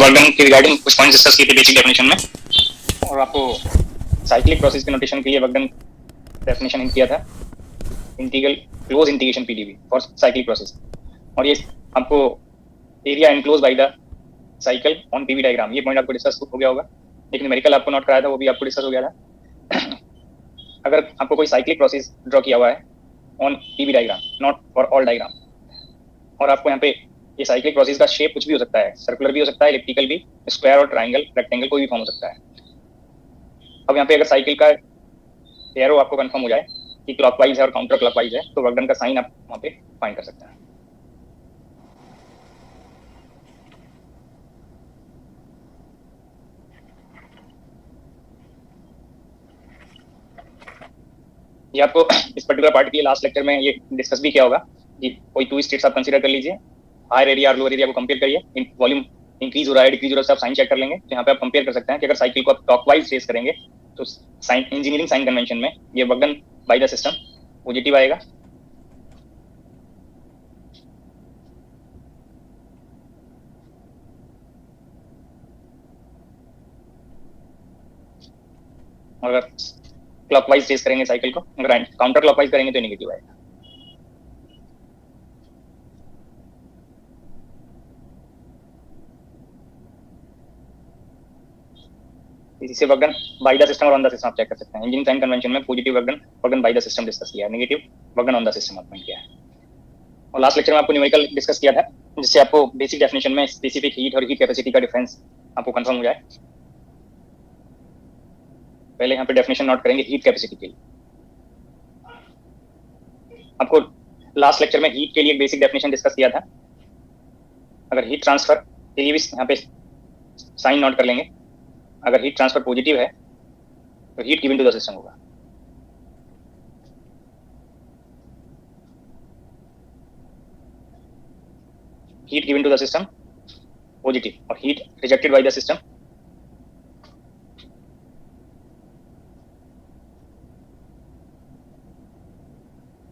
Work done के regarding कुछ points discuss किए थे बेसिक डेफिनेशन में, और आपको साइक्लिक प्रोसेस के नोटेशन के लिए वर्क डन डेफिनेशन किया था, integral close integration PDV for cyclic process, और ये आपको area enclose by the cycle on PV diagram, ये पॉइंट आपको डिस्कस हो गया होगा। एक न्यूमेरिकल आपको नोट कराया था, वो भी आपको डिस्कस हो गया था। अगर आपको कोई साइक्लिक प्रोसेस ड्रॉ किया हुआ है on PV diagram, not for all diagram, और आपको यहाँ पे ये साइक्लिक प्रोसेस का शेप कुछ भी हो सकता है, सर्कुलर भी हो सकता है, एलिप्टिकल भी, स्क्वायर और ट्राइंगल, रेक्टेंगल, कोई भी फॉर्म हो सकता है। अब यहाँ पे अगर साइकिल का एरो आपको कंफर्म हो जाए कि क्लॉकवाइज है और काउंटर क्लॉकवाइज है, तो वर्क डन का साइन आप वहाँ पे फाइंड कर सकते हैं। ये आपको इस पर्टिकुलर पार्ट के लास्ट लेक्चर में ये डिस्कस भी किया होगा कि कोई टू स्टेट्स आप कंसीडर कर लीजिए, हायर एरिया और लोअर एरिया को कंपेयर करिए, वॉल्यूम इंक्रीज हो रहा है डिक्रीज हो रहा है, आप साइन चेक कर लेंगे। तो यहाँ पे आप कंपेयर कर सकते हैं कि अगर साइकिल को आप क्लॉकवाइज ट्रेस करेंगे तो साइन इंजीनियरिंग साइन कन्वेंशन में ये work done by the system positive आएगा, और अगर क्लॉकवाइज ट्रेस करेंगे साइकिल को, अगर काउंटर क्लॉकवाइज करेंगे तो नेगेटिव आएगा। इसी से work done by the system और ऑन द सिस्टम आप चेक कर सकते हैं। इंजीनियरिंग साइन कन्वेंशन में positive work done by the system discuss किया है, negative work done on the system आप पॉइंट किया है। और लास्ट लेक्चर में आपको न्यूमेरिकल डिस्कस किया था, जिससे आपको बेसिक डेफिनेशन में स्पेसिफिक हीट और हीट कैपेसिटी का डिफरेंस आपको कंफर्म हो जाए। पहले यहाँ पे डेफिनेशन नोट करेंगे हीट कैपेसिटी के लिए। आपको लास्ट लेक्चर में हीट के लिए एक बेसिक डेफिनेशन डिस्कस किया था। अगर हीट ट्रांसफर के लिए भी यहाँ पे साइन नोट कर लेंगे, अगर हीट ट्रांसफर पॉजिटिव है तो heat given to the system होगा। Heat given to the system positive और heat rejected by the system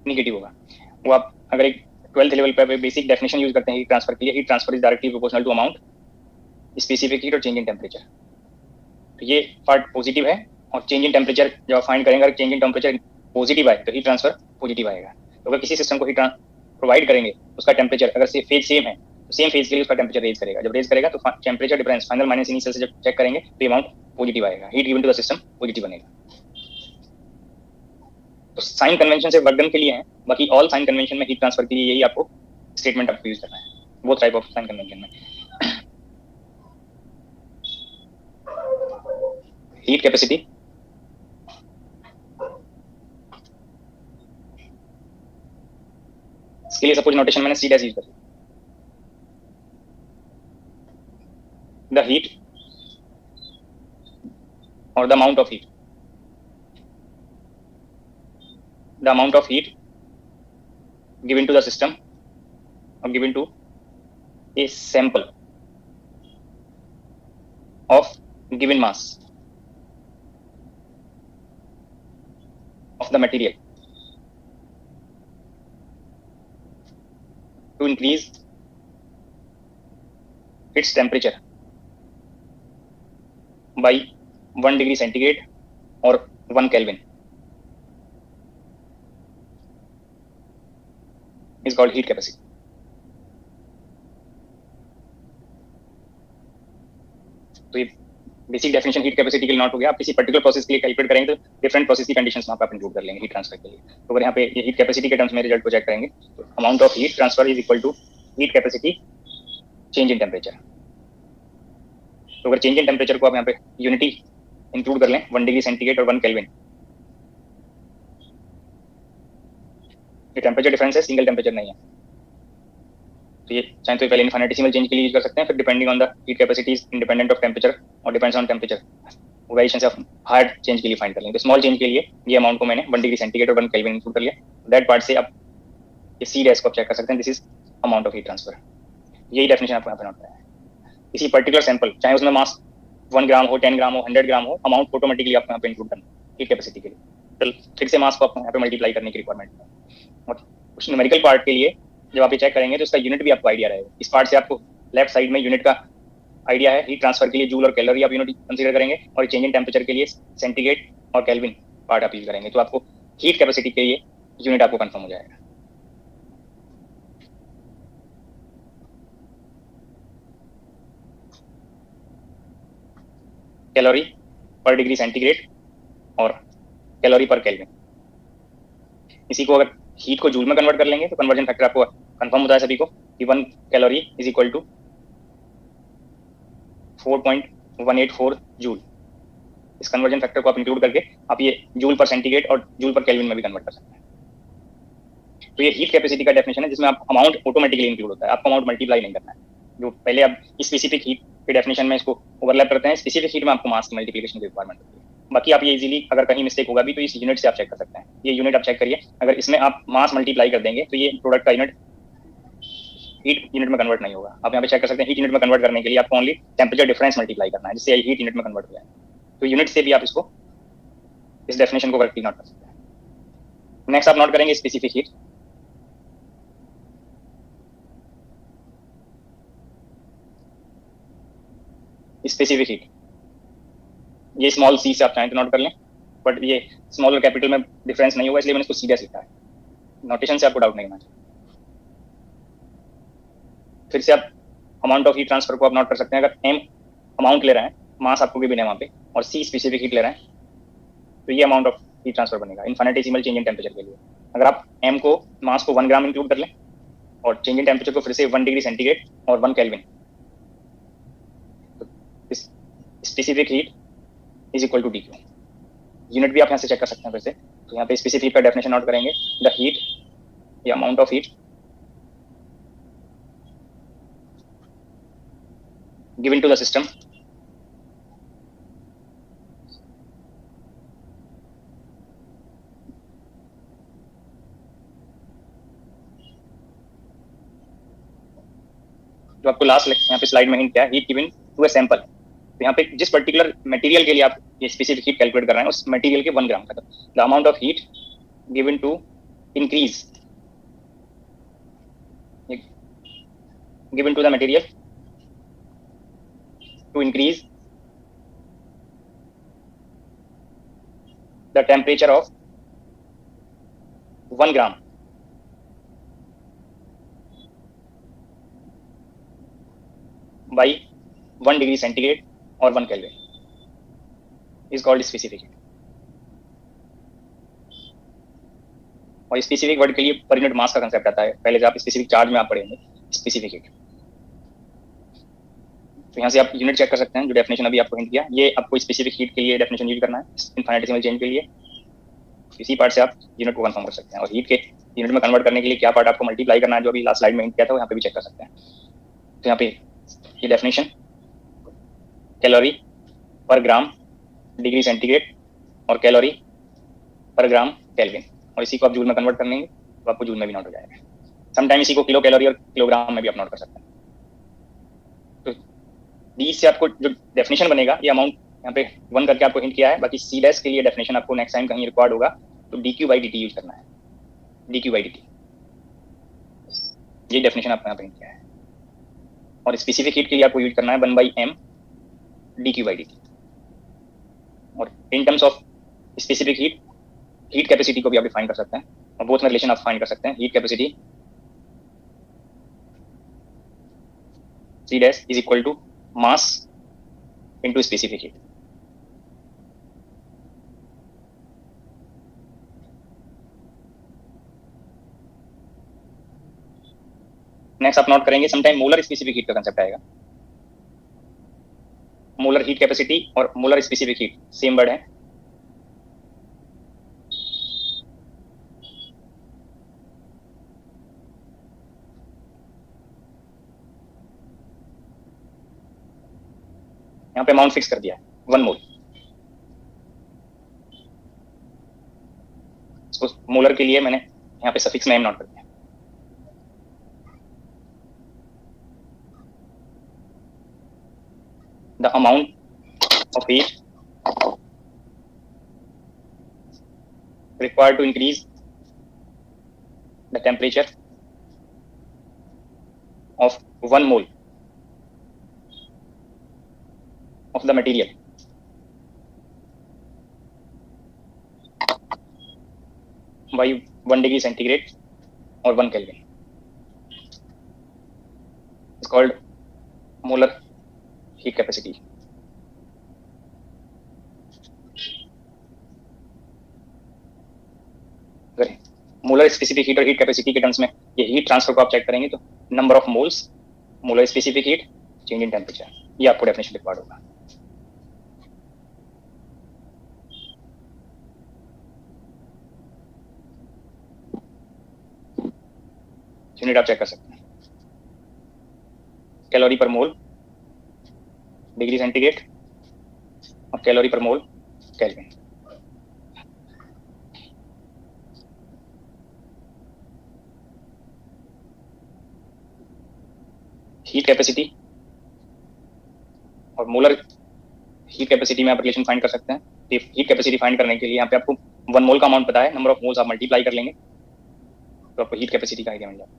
negative होगा। वो आप अगर एक 12th लेवल पे बेसिक डेफिनेशन यूज करते हैं हीट ट्रांसफर के लिए, heat transfer is directly proportional to amount, specific heat और चेंज इन टेम्परेचर। तो ये पार्ट पॉजिटिव है, और चेंज इन टेम्परेचर जब आप फाइंड करेंगे, अगर चेंज इन टेम्परेचर पॉजिटिव आए तो हीट ट्रांसफर पॉजिटिव आएगा। तो अगर किसी सिस्टम को हीट प्रोवाइड करेंगे, उसका टेम्परेचर अगर फेज सेम है तो सेम फेज के लिए उसका टेम्परेचर रेज करेगा, जब रेज करेगा तो temperature difference final minus initial से जब चेक करेंगे तो अमाउंट पॉजिटिव आएगा, heat given to the system positive बनेगा। तो साइन कन्वेंशन से वर्क डन के लिए है, बाकी ऑल साइन कन्वेंशन में हीट ट्रांसफर के लिए यही आपको स्टेटमेंट आपको यूज करना है, वो टाइप ऑफ साइन कन्वेंशन में। हीट कैपेसिटी इसके लिए सपोज नोटेशन मैंने सी डैश यूज कर लिया, द हीट और the amount of heat, the amount of heat given to the system or given to a sample of given mass of the material to increase its temperature by 1 degree centigrade or 1 Kelvin is called heat capacity. तो ये basic definition heat capacity के लिए note हो गया। आप किसी particular process के लिए कैलकुलेट करेंगे तो डिफरेंट प्रोसेस की कंडीशंस वहाँ पे आप इंक्लूड कर लेंगे हीट ट्रांसफर के लिए। तो अगर यहाँ पे ये हीट कैपेसिटी के टर्म्स में रिजल्ट को चेक करेंगे तो amount of heat transfer is equal to heat capacity change in temperature. तो अगर चेंज इन टेम्परेचर को आप यहाँ पे यूनिटी इंक्लूड कर लें 1 डिग्री सेंटीग्रेड और 1 केल्विन, ये टेम्परेचर डिफरेंस है, सिंगल टेम्परेचर नहीं है। तो ये चाहे तो पहले इनफाइनेटिसिमल चेंज के लिए यूज कर सकते हैं, फिर depending on the heat capacity independent of temperature और डिपेंड्स ऑन टेम्परेचर, वेरिएशन से हार्ड चेंज के लिए फाइंड कर लेंगे। तो स्मॉल चेंज के लिए ये अमाउंट को मैंने 1 डिग्री सेंटीग्रेड और 1 केल्विन इंक्लूड कर लिया। दैट पार्ट से आप ये सी डैश को आप चेक कर सकते हैं, this is amount of heat transfer. यही डेफिनेशन आपको यहाँ पे नोट करना है। किसी पर्टिकुलर सैंपल चाहे उसमें मास 1 ग्राम हो, 10 ग्राम हो, 100 ग्राम हो, अमाउंट ऑटोमेटिकली आपको यहाँ पे इंक्लूड करना है हीट कैपेसिटी के लिए। तो फिर से मास को आपको यहाँ पे मल्टीप्लाई करने की रिक्वायरमेंट है। और उस न्यूमेरिकल पार्ट के लिए जब आप ये चेक करेंगे तो उसका यूनिट भी आपको आइडिया रहेगा। इस पार्ट से आपको लेफ्ट साइड में यूनिट का आइडिया है हीट ट्रांसफर के लिए जूल और कैलोरी आप यूनिट कंसीडर करेंगे, और चेंज इन टेम्परेचर के लिए सेंटीग्रेड और केल्विन पार्ट आप यूज करेंगे, तो आपको हीट कैपेसिटी के लिए यूनिट आपको कंफर्म हो जाएगा। कैलोरी पर डिग्री सेंटीग्रेड और कैलोरी पर केल्विन। इसी को अगर हीट को जूल में कन्वर्ट कर लेंगे तो कन्वर्जन फैक्टर आपको कंफर्म होता है सभी को कि 1 calorie is equal to 4.184 joule. इस कन्वर्जन फैक्टर को आप इंक्लूड करके आप ये जूल पर सेंटीग्रेड और जूल पर केल्विन में भी कन्वर्ट कर सकते हैं। तो ये हीट कैपेसिटी का डेफिनेशन है जिसमें आप अमाउंट ऑटोमेटिकली इंक्लूड होता है, आपको अमाउंट मल्टीप्लाई नहीं करना है। जो पहले आप स्पेसिफिक हीट के डेफिनेशन में इसको ओवरलैप करते हैं, स्पेसिफिक हीट में आपको मास की मल्टीप्लिकेशन की रिक्वायरमेंट होती है। बाकी आप ये इजीली अगर कहीं मिस्टेक होगा भी तो इस यूनिट से आप चेक कर सकते हैं। ये यूनिट आप चेक करिए, अगर इसमें आप मास मल्टीप्लाई कर देंगे तो ये प्रोडक्ट का यूनिट हीट यूनिट में कन्वर्ट नहीं होगा। आप यहाँ पे चेक कर सकते हैं हीट यूनिट में कन्वर्ट करने के लिए आपको ओनली टेम्परेचर डिफरेंस मल्टीप्लाई करना है जिससे हीट यूनिट में कन्वर्ट हो जाए। तो यूनिट से भी आप इसको इस डेफिनेशन को करेक्टली नोट कर सकते हैं। नेक्स्ट आप नोट करेंगे स्पेसिफिक हीट। स्पेसिफिक हीट ये स्मॉल सी से आप चाहें तो नोट कर लें, बट ये स्मॉल और कैपिटल में डिफरेंस नहीं होगा इसलिए मैंने इसको सीधा लिखा है। नोटेशन से आपको डाउट नहीं होना चाहिए। फिर से आप अमाउंट ऑफ हीट ट्रांसफर को आप नोट कर सकते हैं। अगर एम अमाउंट ले रहे हैं, मास आपको गिवन है वहाँ पे, और सी स्पेसिफिक हीट ले रहे हैं, तो ये अमाउंट ऑफ हीट ट्रांसफर बनेगा इनफाइनेटेसिमल चेंज इन टेम्परेचर के लिए। अगर आप एम को मास को 1 ग्राम इंक्लूड कर लें और चेंज इन टेम्परेचर को फिर से 1 डिग्री सेंटीग्रेड और 1 केल्विन, तो specific heat is equal to D Q. Unit भी आप यहाँ से चेक कर सकते हैं फिर से। तो यहाँ पे स्पेसिफिक का डेफिनेशन नोट करेंगे, द हीट या amount of heat given to the system जो आपको लास्ट यहाँ पे स्लाइड में हिंट किया, heat given to a sample. तो यहाँ पे जिस पर्टिकुलर मटेरियल के लिए आप ये स्पेसिफिक हीट कैलकुलेट कर रहे हैं उस मटेरियल के 1 ग्राम का, the amount of heat given to increase given to the material to increase the temperature of 1 gram by 1 degree centigrade or 1 Kelvin is called specific heat। और specific word के लिए per unit mass का concept आता है, पहले से आप specific charge में आप पढ़ेंगे स्पेसिफिक हीट। तो यहाँ से आप यूनिट चेक कर सकते हैं, जो डेफिनेशन अभी आपको हिंट किया, ये आपको स्पेसिफिक हीट के लिए डेफिनेशन यूज करना है इनफाइनेटेसिमल चेंज के लिए। इसी पार्ट से आप यूनिट को कंफर्म कर सकते हैं, और हीट के यूनिट में कन्वर्ट करने के लिए क्या पार्ट आपको मल्टीप्लाई करना है जो अभी लास्ट स्लाइड में हिंट किया था, वो यहाँ पे भी चेक कर सकते हैं। तो यहाँ पे ये डेफिनेशन कैलोरी पर ग्राम डिग्री सेंटीग्रेड और कैलोरी पर ग्राम केल्विन, और इसी को आप जूल में कन्वर्ट कर लेंगे तो आपको जूल में भी नोट हो जाएगा। समटाइम इसी को किलो कैलोरी और किलोग्राम में भी आप नोट कर सकते हैं। तो डी से आपको जो डेफिनेशन बनेगा, ये अमाउंट यहाँ पे 1 करके आपको हिंट किया है, बाकी सी डैश के लिए डेफिनेशन आपको नेक्स्ट टाइम कहीं रिक्वायर्ड होगा तो D Q by D T use करना है, D Q by D T, ये डेफिनेशन आपको यहाँ पे हिंट किया है। और स्पेसिफिक हीट के लिए आपको यूज करना है 1 by M D Q by D T. और in terms of specific heat capacity को भी आप डिफाइन कर सकते हैं, और बोथ में रिलेशन आप फाइंड कर सकते हैं। Heat capacity C dash is equal to mass into specific heat। Next आप नोट करेंगे, समटाइम मोलर स्पेसिफिक हीट का कंसेप्ट आएगा। मोलर हीट कैपेसिटी और molar specific heat same word है। यहाँ पे अमाउंट फिक्स कर दिया है 1 मोल। मोलर के लिए मैंने यहाँ पे सफिक्स में एम नोट कर दिया। The amount of heat required to increase the temperature of 1 mole of the material by 1 degree centigrade or 1 Kelvin is called molar heat capacity. अगर मोलर स्पेसिफिक हीट और हीट कैपेसिटी के terms में ये heat transfer को आप check करेंगे तो number of moles, molar specific heat, change in temperature, ये आपको डेफिनेशन रिक्वायर्ड होगा. यूनिट आप चेक कर सकते हैं, कैलोरी पर मोल डिग्री सेंटीग्रेड और कैलोरी पर मोल केल्विन. हीट कैपेसिटी और मोलर हीट कैपेसिटी में आप रिलेशन फाइंड कर सकते हैं. हीट कैपेसिटी फाइंड करने के लिए यहाँ पे आपको 1 मोल का अमाउंट पता है, नंबर ऑफ मोल्स आप मल्टीप्लाई कर लेंगे तो आपको हीट कैपेसिटी का आइडिया मिल जाएगा.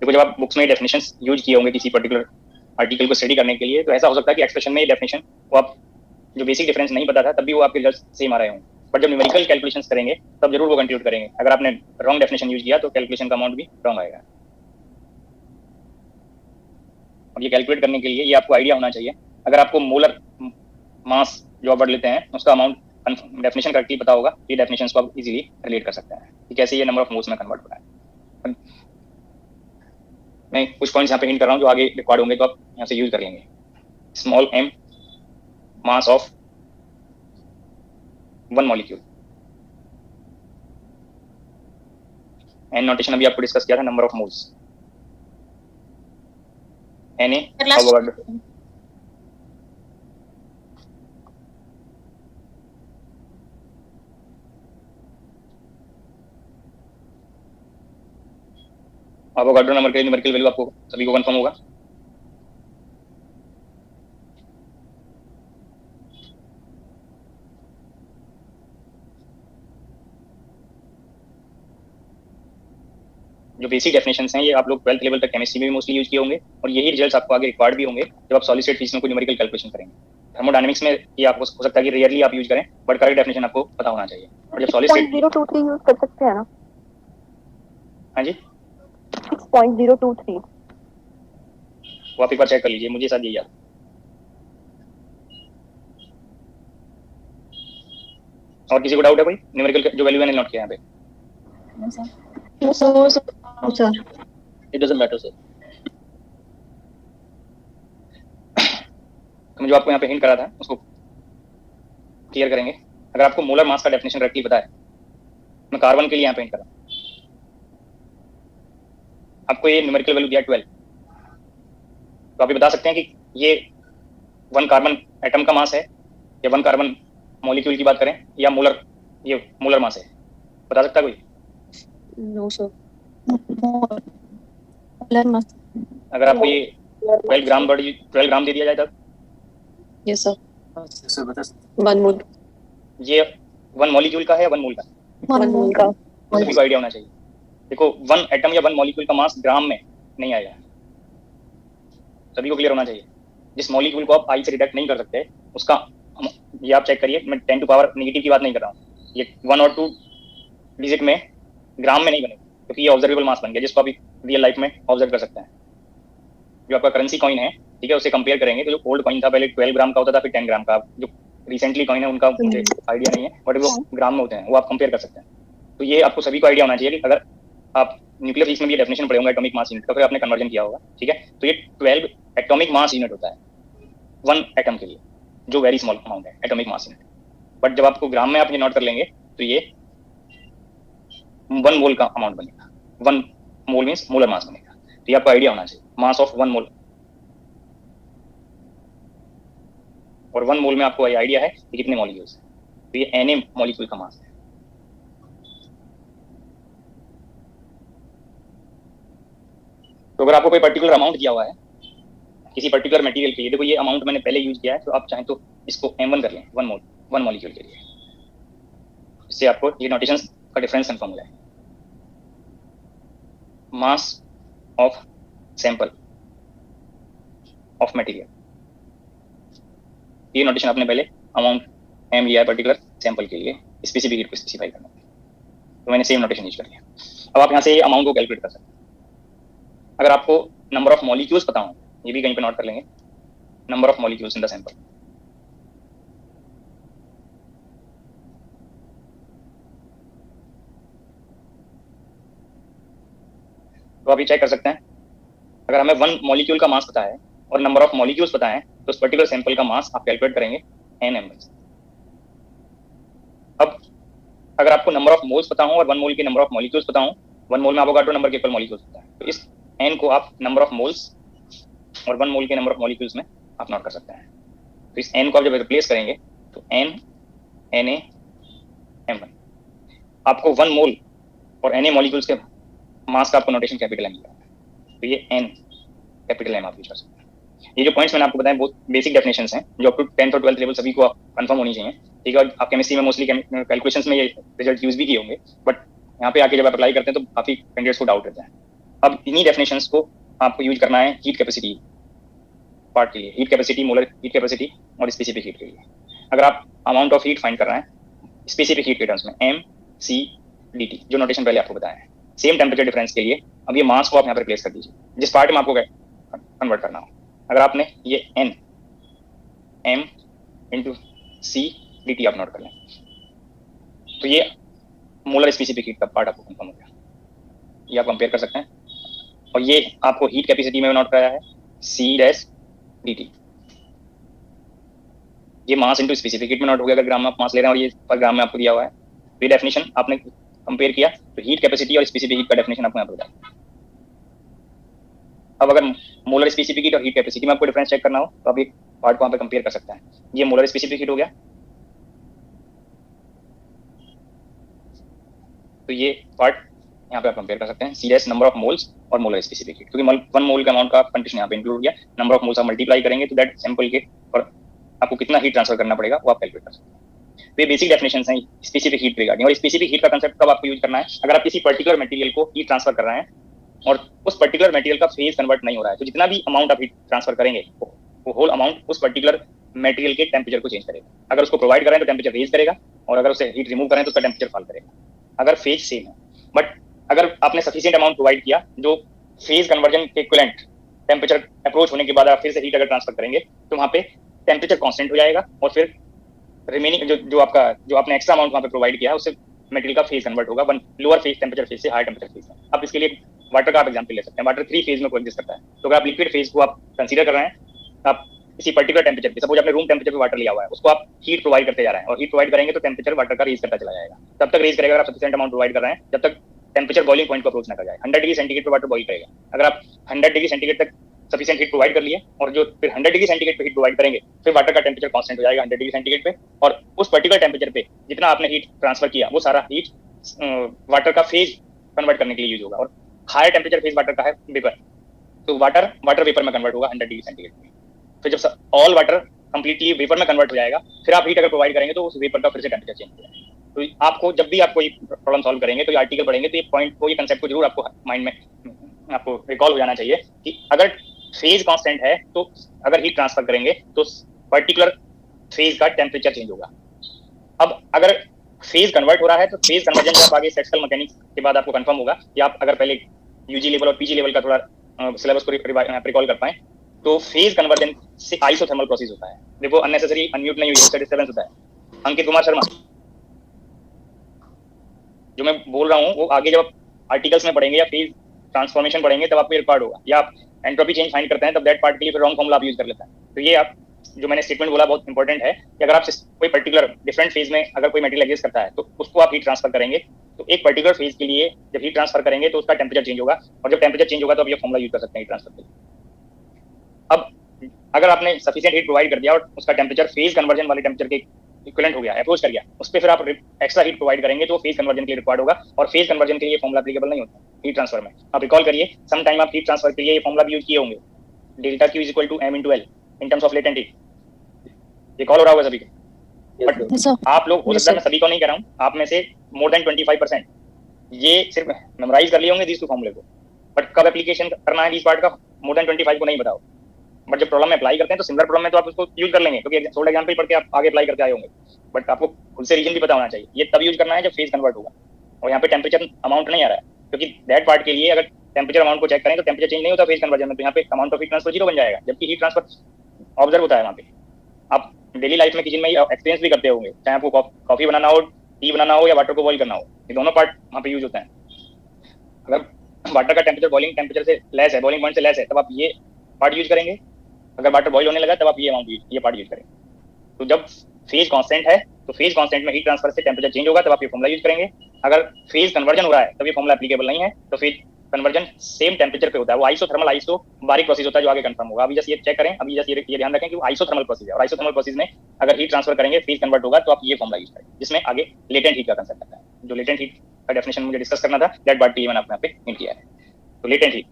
देखो जब आप बुक्स में डेफिनेशंस यूज किए होंगे किसी पर्टिकुलर आर्टिकल को स्टडी करने के लिए तो ऐसा हो सकता है कि एक्सप्रेशन में ये डेफिनेशन वो आप जो बेसिक डिफरेंस नहीं पता था तब भी वो आपके रिजल्ट सेम आ रहे होंगे, बट जब न्यूमेरिकल कैलकुलेशंस करेंगे तब जरूर वो कंट्रीब्यूट करेंगे. अगर आपने रॉन्ग डेफिनेशन यूज किया तो कैलकुलेशन का अमाउंट भी रॉन्ग आएगा. और ये कैलकुलेट करने के लिए ये आपको आइडिया होना चाहिए. अगर आपको मोलर मास जो आप वर्ड लेते हैं उसका अमाउंट डेफिनेशन करेक्टली पता होगा, ये डेफिनेशंस को आप इजीली रिलेट कर सकते हैं कि कैसे ये नंबर ऑफ मोल्स में कन्वर्ट हो रहा है. मैं कुछ पॉइंट्स यहाँ पे हिंट कर रहा हूँ जो आगे रिकॉर्ड होंगे तो आप यहाँ से यूज कर लेंगे. Small m mass of 1 molecule, N notation अभी आपको डिस्कस किया था, number of moles, Na Avogadro. Avogadro number के न्यूमेरिकल वैल्यू आपको सभी को कंफर्म होगा. जो बेसिक डेफिनेशंस हैं ये आप लोग 12th लेवल तक केमिस्ट्री में भी मोस्टली यूज किए होंगे और यही रिजल्ट्स आपको आगे रिक्वायर्ड भी होंगे जब आप सॉलिड स्टेट फेज में कोई न्यूमेरिकल कैलकुलेशन करेंगे. थर्मोडायनामिक्स में ये आपको हो सकता है कि रेयरली आप यूज करें बट करेक्ट डेफिनेशन आपको पता होना चाहिए. और जब सॉलिड स्टेट 023 यूज कर सकते हैं ना. हाँ जी 6.023 वो आप एक बार चेक कर लीजिए, मुझे शायद यही याद. और किसी को डाउट है कोई न्यूमेरिकल जो वैल्यू मैंने नोट किया यहाँ पे? No sir. It doesn't matter sir. तो जो आपको यहाँ पे हिंट करा था उसको क्लियर करेंगे. अगर आपको मोलर मास का डेफिनेशन करेक्टली पता है, मैं कार्बन के लिए यहाँ पे हिंट करा, आपको ये न्यूमेरिकल वैल्यू दिया 12, तो आप ये बता सकते हैं कि ये 1 कार्बन एटम का मास है या 1 कार्बन मॉलिक्यूल की बात करें या मोलर, ये मोलर मास है, बता सकता है कोई? No sir. Molar mass. अगर आपको ये 12 ग्राम बॉडी 12 ग्राम दे दिया जाए तब? Yes sir. सर बता. 1 मोल. ये 1 मॉलिक्यूल का है या 1 मोल का? 1 मोल का. सभी को आइडिया होना चाहिए. देखो 1 एटम या 1 मॉलिक्यूल का मास ग्राम में नहीं आएगा, सभी को क्लियर होना चाहिए. जिस मॉलिक्यूल को आप आई से डिटेक्ट नहीं कर सकते उसका ये आप चेक करिए, मैं 10 टू पावर नेगेटिव की बात नहीं कर रहा हूँ, ये 1 और 2 डिजिट में ग्राम में नहीं बनेगा क्योंकि ये ऑब्जर्वेबल मास बन गया जिसको आप रियल लाइफ में ऑब्जर्व कर सकते हैं. जो आपका करेंसी कॉइन है, ठीक है, उससे कंपेयर करेंगे तो जो ओल्ड कॉइन था पहले 12 ग्राम का होता था, फिर 10 ग्राम का. जो रिसेंटली कॉइन है उनका मुझे आइडिया नहीं है बट वो ग्राम में होते हैं, वो आप कंपेयर कर सकते हैं. तो ये आपको सभी को आइडिया होना चाहिए कि अगर आप न्यूक्लियर फिजिक्स में भी डेफिनेशन पढ़े होंगे एटॉमिक मास यूनिट का, फिर आपने कन्वर्जन किया होगा, ठीक है. तो ये 12 एटॉमिक मास यूनिट होता है 1 एटम के लिए, जो वेरी स्मॉल अमाउंट है एटॉमिक मास यूनिट. बट जब आपको ग्राम में आप ये नोट कर लेंगे तो ये 1 मोल का अमाउंट बनेगा. 1 मोल मीन्स मोलर मास बनेगा. तो ये आपको आइडिया होना चाहिए मास ऑफ 1 मोल. और 1 मोल में आपको ये आइडिया है कि कितने मॉलिक्यूल्स हैं, तो ये Na मॉलिक्यूल का मास है. तो अगर आपको कोई पर्टिकुलर अमाउंट दिया हुआ है किसी पर्टिकुलर मटेरियल के लिए, देखो ये अमाउंट मैंने पहले यूज किया है तो आप चाहें तो इसको m1 कर लें 1 मोल 1 मॉलिक्यूल के लिए. इससे आपको ये नोटेशंस का डिफरेंस कंफर्म हो जाए. Mass of sample of material ये नोटेशन आपने पहले अमाउंट एम लिया है पर्टिकुलर सैंपल के लिए स्पेसिफिक हीट को स्पेसिफाई करने के लिए, तो मैंने सेम नोटेशन यूज कर लिया। अब आप यहाँ से अमाउंट को कैलकुलेट कर सकते हैं। अगर आपको नंबर ऑफ मॉलिक्यूल्स पता हो, ये भी कहीं पे नोट कर लेंगे, number of molecules in the sample. तो आप ये चेक कर सकते हैं, अगर हमें वन मॉलिक्यूल का मास पता है और नंबर ऑफ मॉलिक्यूल्स पता है तो उस पर्टिकुलर सैंपल का मास आप कैलकुलेट करेंगे nm। अब अगर आपको नंबर ऑफ मोल्स पता हो और वन मोल के नंबर ऑफ मॉलिक्यूल्स पता हो, वन मोल में एवोगाड्रो नंबर के इक्वल मॉलिक्यूल्स होता है, तो इस n को आप नंबर ऑफ मोल्स और वन मोल के नंबर ऑफ मॉलिक्यूल्स में आप नोट कर सकते हैं। तो इस n को आप जब रिप्लेस करेंगे तो n Na m1, आपको वन मोल और Na मॉलिक्यूल्स के मास का आपको नोटेशन कैपिटल M मिला, तो ये n कैपिटल M आप यूज कर सकते हैं। ये जो पॉइंट्स मैंने आपको बताया बहुत बेसिक डेफिनेशंस हैं जो अप टू 10th और 12th लेवल सभी को कंफर्म होनी चाहिए, ठीक है। आप केमिस्ट्री में मोस्टली कैलकुलेशंस में ये रिजल्ट यूज भी किए होंगे, बट यहाँ पे आके जब आप अप्लाई करते हैं तो काफी कैंडिडेट्स को डाउट रहता है। अब इन्हीं डेफिनेशंस को आपको यूज करना है हीट कैपेसिटी पार्ट के लिए, heat capacity, molar heat capacity और स्पेसिफिक हीट के लिए। अगर आप अमाउंट ऑफ हीट फाइंड कर रहे हैं स्पेसिफिक हीट के टर्म्स में mc/dt, जो नोटेशन पहले आपको बताया है, सेम टेम्परेचर डिफरेंस के लिए अब ये मास को आप यहाँ पर रिप्लेस कर दीजिए जिस पार्ट में आपको कन्वर्ट करना हो। अगर आपने ये n m into C D T आप नोट कर लें तो ये मोलर स्पेसिफिक हीट का पार्ट आपको कंफर्म हो गया, ये आप कंपेयर कर सकते हैं। और ये आपको हीट कैपेसिटी में नोट कराया है C/dt, ये मास इंटू स्पेसिफिक हीट में नोट हो गया अगर ग्राम में आप मास ले रहे हैं, और ये पर ग्राम में आपको दिया हुआ है। तो ये डेफिनेशन आपने कंपेयर किया तो हीट कैपेसिटी और स्पेसिफिक हीट का डेफिनेशन आपको यहाँ पर बताया। अब अगर मोलर स्पेसिफिक हीट और हीट कैपेसिटी में आपको डिफरेंस चेक करना हो तो आप एक पार्ट को वहाँ पे कंपेयर कर सकते हैं। ये मोलर स्पेसिफिक हीट हो गया, तो ये पार्ट यहाँ पे आप कंपेयर कर सकते हैं CS नंबर ऑफ मोल्स और मोलर स्पेसिफिक हीट, क्योंकि वन मोल का अमाउंट का कंडीशन यहाँ पे इंक्लूड हो गया। नंबर ऑफ मोल्स आप मल्टीप्लाई करेंगे तो दैट सैंपल के और आपको कितना हीट ट्रांसफर करना पड़ेगा वो आप कैलकुलेट कर सकते हैं। तो ये बेसिक डेफिनेशंस हैं स्पेसिफिक हीट रिगार्डिंग। और स्पेसिफिक हीट का कंसेप्ट कब आपको यूज करना है, अगर आप किसी पर्टिकुलर मटेरियल को हीट ट्रांसफर कर रहे हैं और उस पर्टिकुलर मटेरियल का फेज कन्वर्ट नहीं हो रहा है, तो जितना भी अमाउंट आप हीट ट्रांसफर करेंगे वो होल अमाउंट उस पर्टिकुलर मटेरियल के टेम्परेचर को चेंज करेगा। अगर उसको प्रोवाइड करें तो टेम्परेचर रेज करेगा, और अगर उसे हीट रिमूव करें तो उसका टेम्परेचर फॉल करेगा, अगर फेज सेम है। बट अगर आपने सफिशिएंट अमाउंट प्रोवाइड किया जो फेज कन्वर्जन के इक्विवेलेंट टेम्परेचर अप्रोच होने के बाद आप फिर से हीट अगर ट्रांसफर करेंगे तो वहाँ पे टेम्परेचर कांस्टेंट हो जाएगा, और फिर रिमेनिंग जो आपने एक्स्ट्रा अमाउंट वहाँ पे प्रोवाइड किया है उससे मटेरियल का फेज कन्वर्ट होगा one lower phase temperature phase से हाई टेम्परेचर फेज में। आप इसके लिए वाटर का आप एग्जांपल ले सकते हैं। वाटर 3 फेज में कोएग्जिस्ट करता है, तो अगर आप लिक्विड फेज को आप कंसीडर कर रहे हैं, आप किसी पर्टिकुलर टेम्परेचर पे, सपोज आपने रूम टेम्परेचर पे वाटर लिया हुआ है, उसको आप हीट प्रोवाइड करते जा रहे हैं और हीट प्रोवाइड करेंगे तो टेम्परेचर वाटर का रेज करता चला जाएगा। तब तक रेज करेगा अगर आप सफिशिएंट अमाउंट प्रोवाइड कर रहे हैं, जब तक टेम्परेचर बॉइलिंग पॉइंट को अप्रोच ना कर जाए। 100 डिग्री सेंटीग्रेड पे वाटर बॉइल करेगा, अगर आप 100 डिग्री सेंटीग्रेड तक सफिशिएंट हीट प्रोवाइड कर लिए और जो फिर 100 डिग्री सेंटीग्रेड पे हीट प्रोवाइड करेंगे, फिर वाटर का टेम्परेचर कांस्टेंट हो जाएगा 100 डिग्री सेंटीग्रेड पे, और उस पर्टिकुलर टेम्परेचर पे जितना आपने हीट ट्रांसफर किया वो सारा हीट वाटर का फेज कन्वर्ट करने के लिए यूज होगा। और हायर टेम्परेचर फेज वाटर का है वेपर, तो वाटर वेपर में कन्वर्ट होगा 100 डिग्री सेंटीग्रेड पे। फिर जब ऑल वाटर कंप्लीटली वेपर में कन्वर्ट हो जाएगा, फिर आप हीट अगर प्रोवाइड करेंगे तो उस वेपर का फिर से टेम्परेचर चेंज हो जाएगा। तो आपको जब भी आप कोई प्रॉब्लम सॉल्व करेंगे तो ये आर्टिकल पढ़ेंगे तो ये पॉइंट को, ये कंसेप्ट को जरूर आपको माइंड में आपको रिकॉल हो जाना चाहिए कि अगर फेज कांस्टेंट है तो अगर हीट ट्रांसफर करेंगे तो पर्टिकुलर फेज का टेम्परेचर चेंज होगा। अब अगर फेज कन्वर्ट हो रहा है तो फेज कन्वर्जन जब आगे स्टैटिस्टिकल मैकेनिक्स के बाद आपको कंफर्म होगा कि आप अगर पहले यूजी लेवल और पीजी लेवल का थोड़ा सिलेबस को रिकॉल कर पाए, तो फेज कन्वर्जन से आइसोथर्मल प्रोसेस होता है। देखो अननेसेसरी अनम्यूट नहीं हुई, डिस्टर्बेंस होता है। अंकित कुमार शर्मा, जो मैं बोल रहा हूँ वो आगे जब आर्टिकल्स में पढ़ेंगे या फेज ट्रांसफॉर्मेशन पढ़ेंगे तब आपको रिक्वायर्ड होगा, या आप एंट्रोपी चेंज फाइंड करते हैं तब दैट पार्ट के लिए फिर रॉन्ग फॉर्मूला आप यूज कर लेते हैं। तो ये आप जो मैंने स्टेटमेंट बोला बहुत इंपॉर्टेंट है कि अगर आप कोई पर्टिकुलर डिफरेंट फेज में अगर कोई मटेरियल एग्जिस्ट करता है तो उसको आप हीट ट्रांसफर करेंगे, तो एक पर्टिकुलर फेज के लिए जब हीट ट्रांसफर करेंगे तो उसका टेम्परेचर चेंज होगा, और जब टेम्परेचर चेंज होगा तो आप ये फॉर्मूला यूज कर सकते हैं हीट ट्रांसफर के लिए। अब अगर आपने सफिशिएंट हीट प्रोवाइड कर दिया और उसका टेम्परेचर फेज कन्वर्जन वाले टेम्परेचर के इक्विवेलेंट हो गया, अप्रोच कर गया, उस पर फिर आप एक्स्ट्रा हीट प्रोवाइड करेंगे तो फेज कन्वर्जन के लिए रिक्वायर्ड होगा, और फेज कन्वर्जन के लिए फॉर्मूला एप्लीकेबल नहीं होता हीट ट्रांसफर में। आप रिकॉल करिए, सम टाइम आप हीट ट्रांसफर के लिए ये फॉर्मूला भी यूज किए होंगे, delta Q is equal to m into L in terms of latent heat. Recall हो रहा होगा सभी को, बट आप लोग, हो सकता है मैं सभी को नहीं कह रहा हूँ, आप में से मोर देन 25% ये सिर्फ मेमोराइज कर लिए होंगे दीज टू फॉर्मूले को, बट कब एप्लीकेशन करना है इस पार्ट का मोर देन 25 को नहीं बताओ। बट जब प्रॉब्लम में अप्लाई करते हैं तो सिमिलर प्रॉब्लम में तो आप उसको यूज कर लेंगे, क्योंकि सोल्ड एग्जाम्पल पढ़ के आप आगे अप्लाई करके आए होंगे। बट आपको खुद से रीजन भी पता होना चाहिए। ये तब यूज करना है जब फेज कन्वर्ट होगा और यहाँ पे टेम्परेचर अमाउंट नहीं आ रहा है, क्योंकि दैट पार्ट के लिए अगर टेम्परेचर अमाउंट को चेक करें तो टेम्परेचर चेंज नहीं होता फेज कन्वर्जन में, तो यहाँ पे अमाउंट ऑफ हीट ट्रांसफर 0 बन जाएगा, जबकि हीट ट्रांसफर ऑब्जर्व होता है वहाँ पे। आप डेली लाइफ में किचन में एक्सपीरियंस भी करते होंगे, चाहे आपको कॉफी बनाना हो, टी बनाना हो या वाटर को बॉईल करना हो, ये दोनों पार्ट वहाँ पे यूज होता है। अगर वाटर का टेम्परेचर बॉइलिंग टेम्परेचर से लेस है, बॉइलिंग पॉइंट से लेस है, तब आप ये पार्ट यूज करेंगे। अगर वाटर बॉईल होने लगा तब आप ये पार्ट यूज करेंगे। तो जब फेज कांस्टेंट है तो फेज कांस्टेंट में हीट ट्रांसफर से टेम्परेचर चेंज होगा, तब आप ये फॉर्मूला यूज करेंगे। अगर फेज कन्वर्जन हो रहा है तब ये फॉर्मूला एप्लीकेबल नहीं है। तो फेज कन्वर्जन सेम टेम्परेचर पे होता है, वो आइसोथर्मल आइसो बारीक प्रोसेस होता है जो आगे कंफर्म होगा। अभी जस्ट ये चेक करें, अभी जस्ट ये ध्यान रखें कि वो आइसोथर्मल प्रोसेस है, और आइसोथर्मल प्रोसेस में अगर हीट ट्रांसफर करेंगे फेज कन्वर्ट होगा तो आप ये फॉर्मूला यूज करें, जिसमें आगे लेटेंट हीट का कंसेप्ट आता है। जो लेटेंट हीट का डेफिनेशन मुझे डिस्कस करना था, दैट पार्ट मैंने अपने यहाँ पे हिंट किया है। तो latent heat,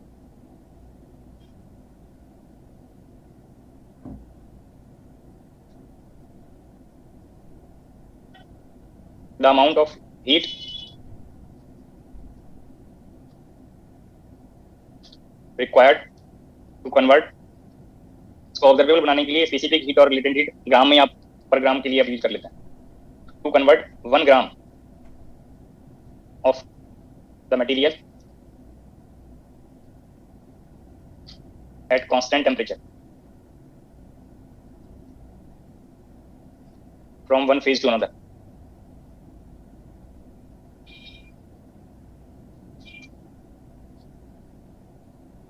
the amount of heat required to convert, इसको ऑब्जर्वेबल बनाने के लिए स्पेसिफिक हीट और लेटेंट हीट ग्राम में आप पर ग्राम के लिए आप यूज कर लेते हैं। To convert 1 gram of the material at constant temperature from one phase to another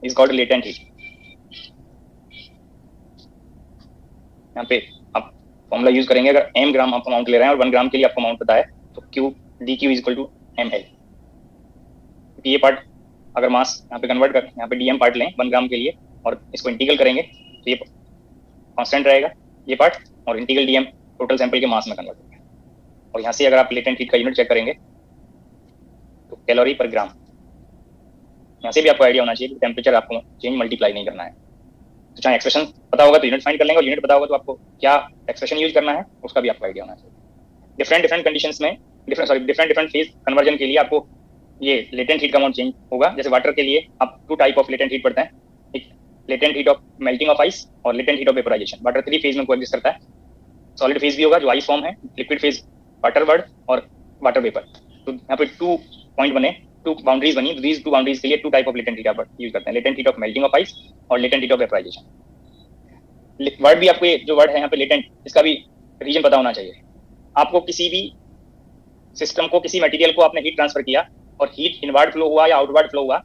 is called latent heat। यहाँ पे आप फॉर्मूला यूज करेंगे, अगर m ग्राम आप अमाउंट ले रहे हैं और 1 ग्राम के लिए आपको अमाउंट पता है तो q dq is equal to ml। ये पार्ट अगर मास यहाँ पे कन्वर्ट कर, यहाँ पे dm पार्ट लें 1 ग्राम के लिए और इसको इंटीग्रल करेंगे तो ये कांस्टेंट रहेगा ये पार्ट, और इंटीग्रल dm टोटल सैंपल के मास में कन्वर्ट होगा। और यहाँ से अगर आप लेटेंट हीट का यूनिट चेक करेंगे तो कैलोरी पर ग्राम, यहाँ से भी आपको आइडिया होना चाहिए कि टेम्परेचर आपको चेंज मल्टीप्लाई नहीं करना है। तो चाहे एक्सप्रेशन पता होगा तो यूनिट फाइंड कर लेंगे, और यूनिट पता होगा तो आपको क्या एक्सप्रेशन यूज करना है उसका भी आपको आइडिया होना चाहिए। डिफरेंट कंडीशंस में डिफरेंट फेज कन्वर्जन के लिए आपको ये लेटेंट हीट का अमाउंट चेंज होगा। जैसे वाटर के लिए आप 2 टाइप ऑफ लेटेंट हीट पढ़ते हैं, एक latent heat of melting of ice और latent heat of vaporisation. Water 3 phase में कोएग्जिस्ट करता है, सॉलिड फेज भी होगा जो आइस फॉर्म है, लिक्विड फेज वाटर वर्ड और वाटर वेपर। तो यहाँ पे 2 पॉइंट बने, 2 बाउंड्रीज बनी, तो दीज 2 बाउंड्रीज के लिए 2 टाइप ऑफ लेटेंट हीट आप यूज करते हैं, latent heat of melting of ice और latent heat of vaporisation. Word भी आपको जो वर्ड है यहाँ पे लेटेंट, इसका भी रीजन पता होना चाहिए। आपको किसी भी सिस्टम को, किसी मटेरियल को आपने हीट ट्रांसफर किया और हीट इनवर्ड फ्लो हुआ या आउटवर्ड फ्लो हुआ,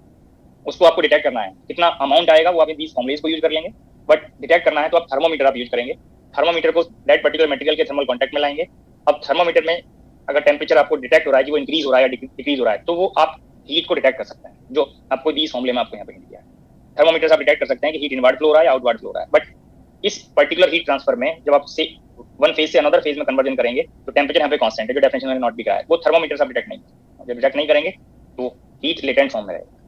उसको आपको डिटेक्ट करना है। कितना अमाउंट आएगा वो आप इन 20 फॉर्मुलेज को यूज कर लेंगे, बट डिटेक्ट करना है तो आप थर्मोमीटर आप यूज करेंगे। थर्मोमीटर को दैट पर्टिकुलर मटेरियल के थर्मल कॉन्टैक्ट में लाएंगे। अब थर्मोमीटर में अगर टेम्परेचर आपको डिटेक्ट हो रहा है कि वो इंक्रीज हो रहा है या डिक्रीज हो रहा है, तो वो आप हीट को डिटेक्ट कर सकते हैं, जो आपको 20 फॉर्मुले में आपको यहाँ पे दिया है। थर्मोमीटर से आप डिटेक्ट कर सकते हैं कि हीट इनवर्ड फ्लो हो रहा है या आउटवर्ड फ्लो हो रहा है। बट इस पर्टिकुलर हीट ट्रांसफर में जब आप से वन फेज से अनदर फेज में कन्वर्जन करेंगे तो टेम्परेचर यहाँ पे कांस्टेंट है, जो डेफिनेशन में नोट भी करा है, वो थर्मोमीटर से आप डिटेक्ट नहीं, जब डिटेक्ट नहीं करेंगे तो हीट लेटेंट फॉर्म में रहेगा।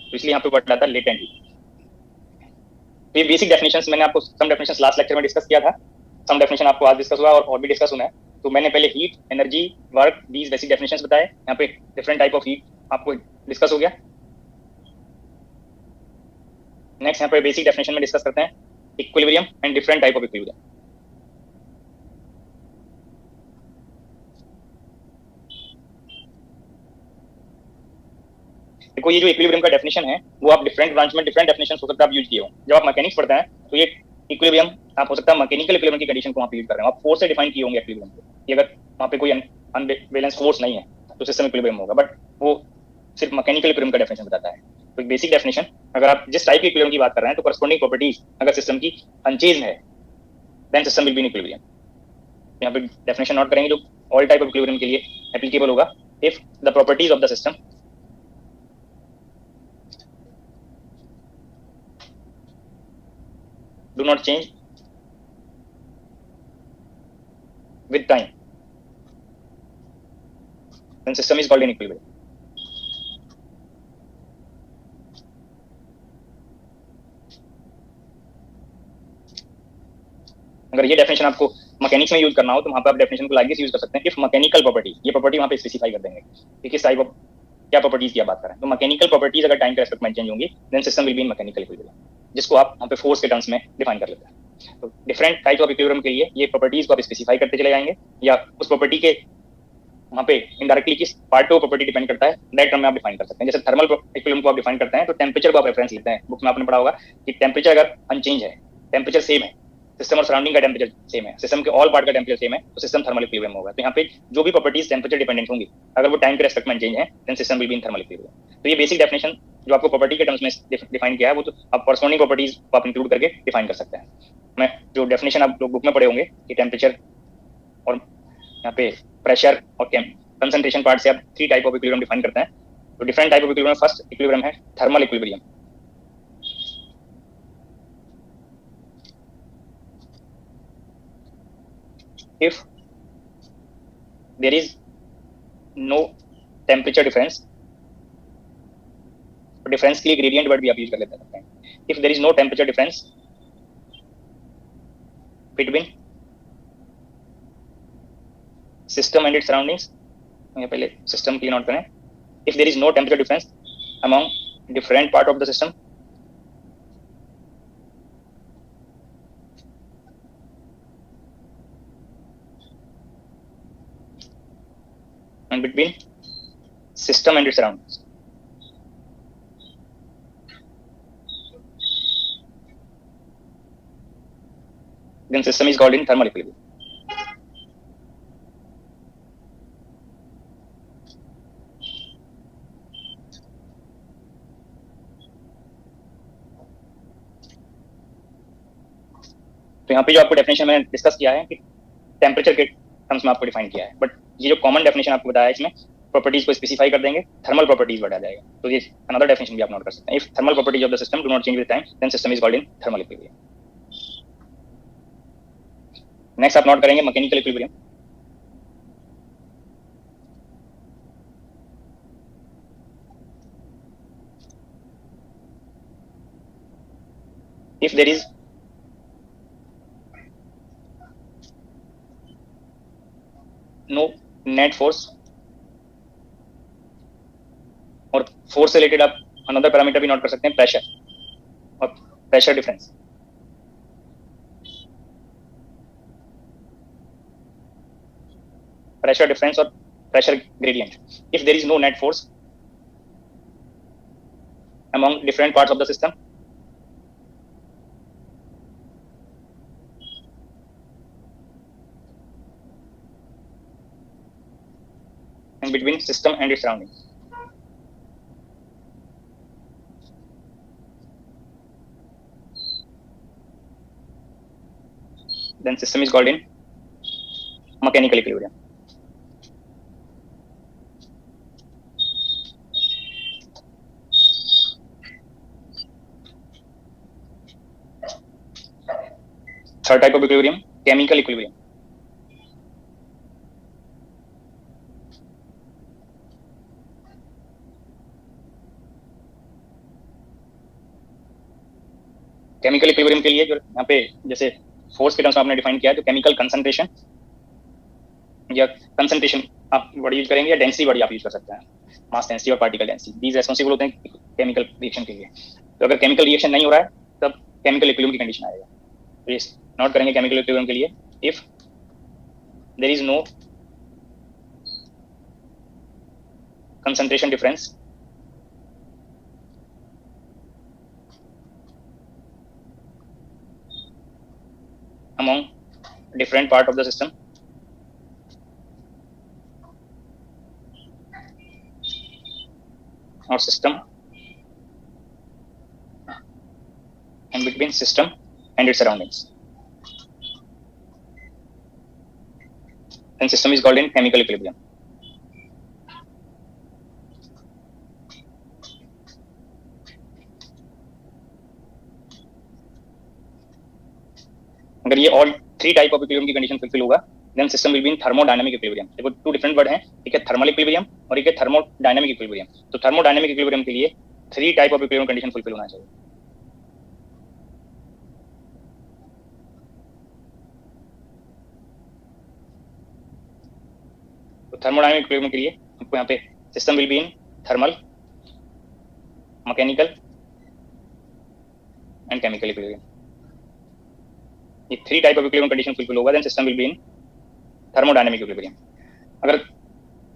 तो इसलिए यहाँ पे वर्ड आता है लेटेंट हीट। तो ये बेसिक डेफिनेशंस मैंने आपको सम डेफिनेशंस लास्ट लेक्चर में डिस्कस किया था, सम डेफिनेशन आपको आज डिस्कस हुआ और भी डिस्कस होना है। तो मैंने पहले heat, energy, work, these basic definitions बताए। यहाँ पे डिफरेंट टाइप ऑफ हीट आपको डिस्कस हो गया। नेक्स्ट यहाँ पे बेसिक डेफिनेशन में डिस्कस करते हैं equilibrium and different type of equilibrium. देखो ये जो इक्विलिब्रियम का डेफिनेशन है वो आप डिफरेंट ब्रांच में डिफरेंट डेफिनेशन हो सकता है आप यूज किए हो। जब आप मैकेनिक्स पढ़ते हैं तो ये इक्विलिब्रियम आप हो सकता है मैकेनिकल इक्विलिब्रियम की कंडीशन को वहाँ पे यूज कर रहे हो, आप फोर्स से डिफाइन किए होंगे इक्विलिब्रियम को, कि अगर वहाँ पे कोई अनबैलेंस फोर्स नहीं है तो सिस्टम इक्विलिब्रियम होगा, बट वो सिर्फ मैकेनिकल इक्विलिब्रियम का डेफिनेशन बताता है। तो एक बेसिक डेफिनेशन, अगर आप जिस टाइप के इक्विलिब्रियम की बात कर रहे हैं तो करस्पॉन्डिंग प्रॉपर्टीज अगर सिस्टम की अनचेंज है then system will be in equilibrium. यहाँ पे डेफिनेशन नोट करेंगे जो ऑल टाइप ऑफ इक्विलिब्रियम के लिए एप्लीकेबल होगा। If the properties of the system do not change with time, then system is called in equilibrium। अगर ये डेफिनेशन आपको मैकेनिक्स में यूज करना हो तो वहां पे आप डेफिनेशन को लाइक यूज कर सकते हैं। इफ मैकेनिकल प्रॉपर्टी, ये प्रॉपर्टी वहां पे स्पेसिफाई कर देंगे कि किस टाइप ऑफ क्या प्रॉपर्टीज की बात कर रहे हैं। तो मैकेनिकल प्रॉपर्टीज अगर टाइम के रेस्पेक्ट में चेंज होंगी then system will be in mechanical equilibrium. जिसको आप वहाँ पे फोर्स के टर्म्स में डिफाइन कर लेते हैं। तो डिफरेंट टाइप्स ऑफ इक्विलिब्रियम के लिए ये प्रॉपर्टीज को आप स्पेसिफाई करते चले जाएंगे, या उस प्रॉपर्टी के वहाँ पे इनडायरेक्टली किस पार्ट पे वो प्रॉपर्टी डिपेंड करता है दैट टर्म में आप डिफाइन कर सकते हैं। जैसे थर्मल इक्विलिब्रियम को आप डिफाइन करते हैं तो टेम्परेचर को आप रेफरेंस लेते हैं, बुक में आपने पढ़ा होगा कि टेम्परेचर अगर अनचेंज है, टेम्परेचर सेम है, सिस्टम और सराउंडिंग का टेम्परेचर सेम है, सिस्टम के ऑल पार्ट का टेम्परेचर सेम है, तो सिस्टम थर्मल इक्विलिब्रियम होगा। तो यहाँ पे जो भी प्रॉपर्टीज टेम्परेचर डिपेंडेंट होंगी, अगर वो टाइम के रेस्पेक्ट में चेंज है, then system will be in thermal equilibrium. तो ये बेसिक डेफिनेशन जो आपको प्रॉपर्टी के टर्म्स में डिफाइन किया है, वो तो आप कॉरस्पॉन्डिंग प्रॉपर्टीज को आप इंक्लूड करके डिफाइन कर सकते हैं। मैं जो डेफिनेशन आप लोग बुक में पढ़े होंगे कि टेम्परेचर और यहाँ पे प्रेशर और कंसंट्रेशन पार्ट से आप 3 टाइप ऑफ इक्विलिब्रियम डिफाइन करते हैं। तो different type of equilibrium, first equilibrium है thermal equilibrium. If there is no temperature difference, तो डिफरेंस के लिए ग्रेडियंट वर्ड भी आप यूज कर लेते हैं। If there is no temperature difference between system and its surroundings, यहाँ पहले सिस्टम की नोट करें। If there is no temperature difference among different part of the system and between system and its surroundings, then system is called in thermal equilibrium. तो यहाँ पे जो आपको definition मैंने डिस्कस किया है कि टेम्परेचर के टर्म्स में आपको डिफाइन किया है, बट ये जो कॉमन डेफिनेशन आपको बताया है इसमें प्रॉपर्टीज को स्पेसिफाई कर देंगे, थर्मल प्रॉपर्टीज बढ़ा जाएगा। तो ये अनदर डेफिनेशन भी आप नोट कर सकते हैं। If thermal properties of the system do not change with time, then system is called in thermal equilibrium. Next आप नोट करेंगे mechanical equilibrium. If there is no net force, और force से related आप another parameter भी note कर सकते हैं, pressure और प्रेशर डिफरेंस। प्रेशर डिफरेंस और pressure gradient. If there is no net force among different parts of the system, and between system and its surroundings, then system is called in mechanical equilibrium. Third type of equilibrium, chemical equilibrium. Chemical equilibrium के लिए जो यहाँ पे जैसे force के terms में आपने define किया है, तो केमिकल कंसंट्रेशन या कंसंट्रेशन आप वर्ड यूज करेंगे, या डेंसिटी वर्ड आप यूज कर सकते हैं, मास डेंसिटी और पार्टिकल डेंसिटी, दीज रेस्पॉन्सिबल होते हैं केमिकल रिएक्शन के लिए। तो अगर केमिकल रिएक्शन नहीं हो रहा है तब केमिकल इक्विलिब्रियम की कंडीशन आएगा। तो ये नोट करेंगे केमिकल इक्विलिब्रियम के लिए, if there is no concentration difference among different part of the system or system and between system and its surroundings, then system is called in chemical equilibrium. अगर ये all 3 type of equilibrium की condition fulfil होगा, then system will be in thermodynamic equilibrium. देखो 2 different word हैं, एक है thermal equilibrium और एक है थर्मोडायनामिक इक्विलिब्रियम। तो थर्मोडायनामिक इक्विलिब्रियम के लिए 3 type of equilibrium condition fulfil होना चाहिए। तो थर्मोडायनामिक इक्विलिब्रियम के लिए आपको यहाँ पे system will be in thermal, mechanical and chemical equilibrium. ये 3 type of equilibrium condition fulfil होगा, then system will be in thermodynamic equilibrium. अगर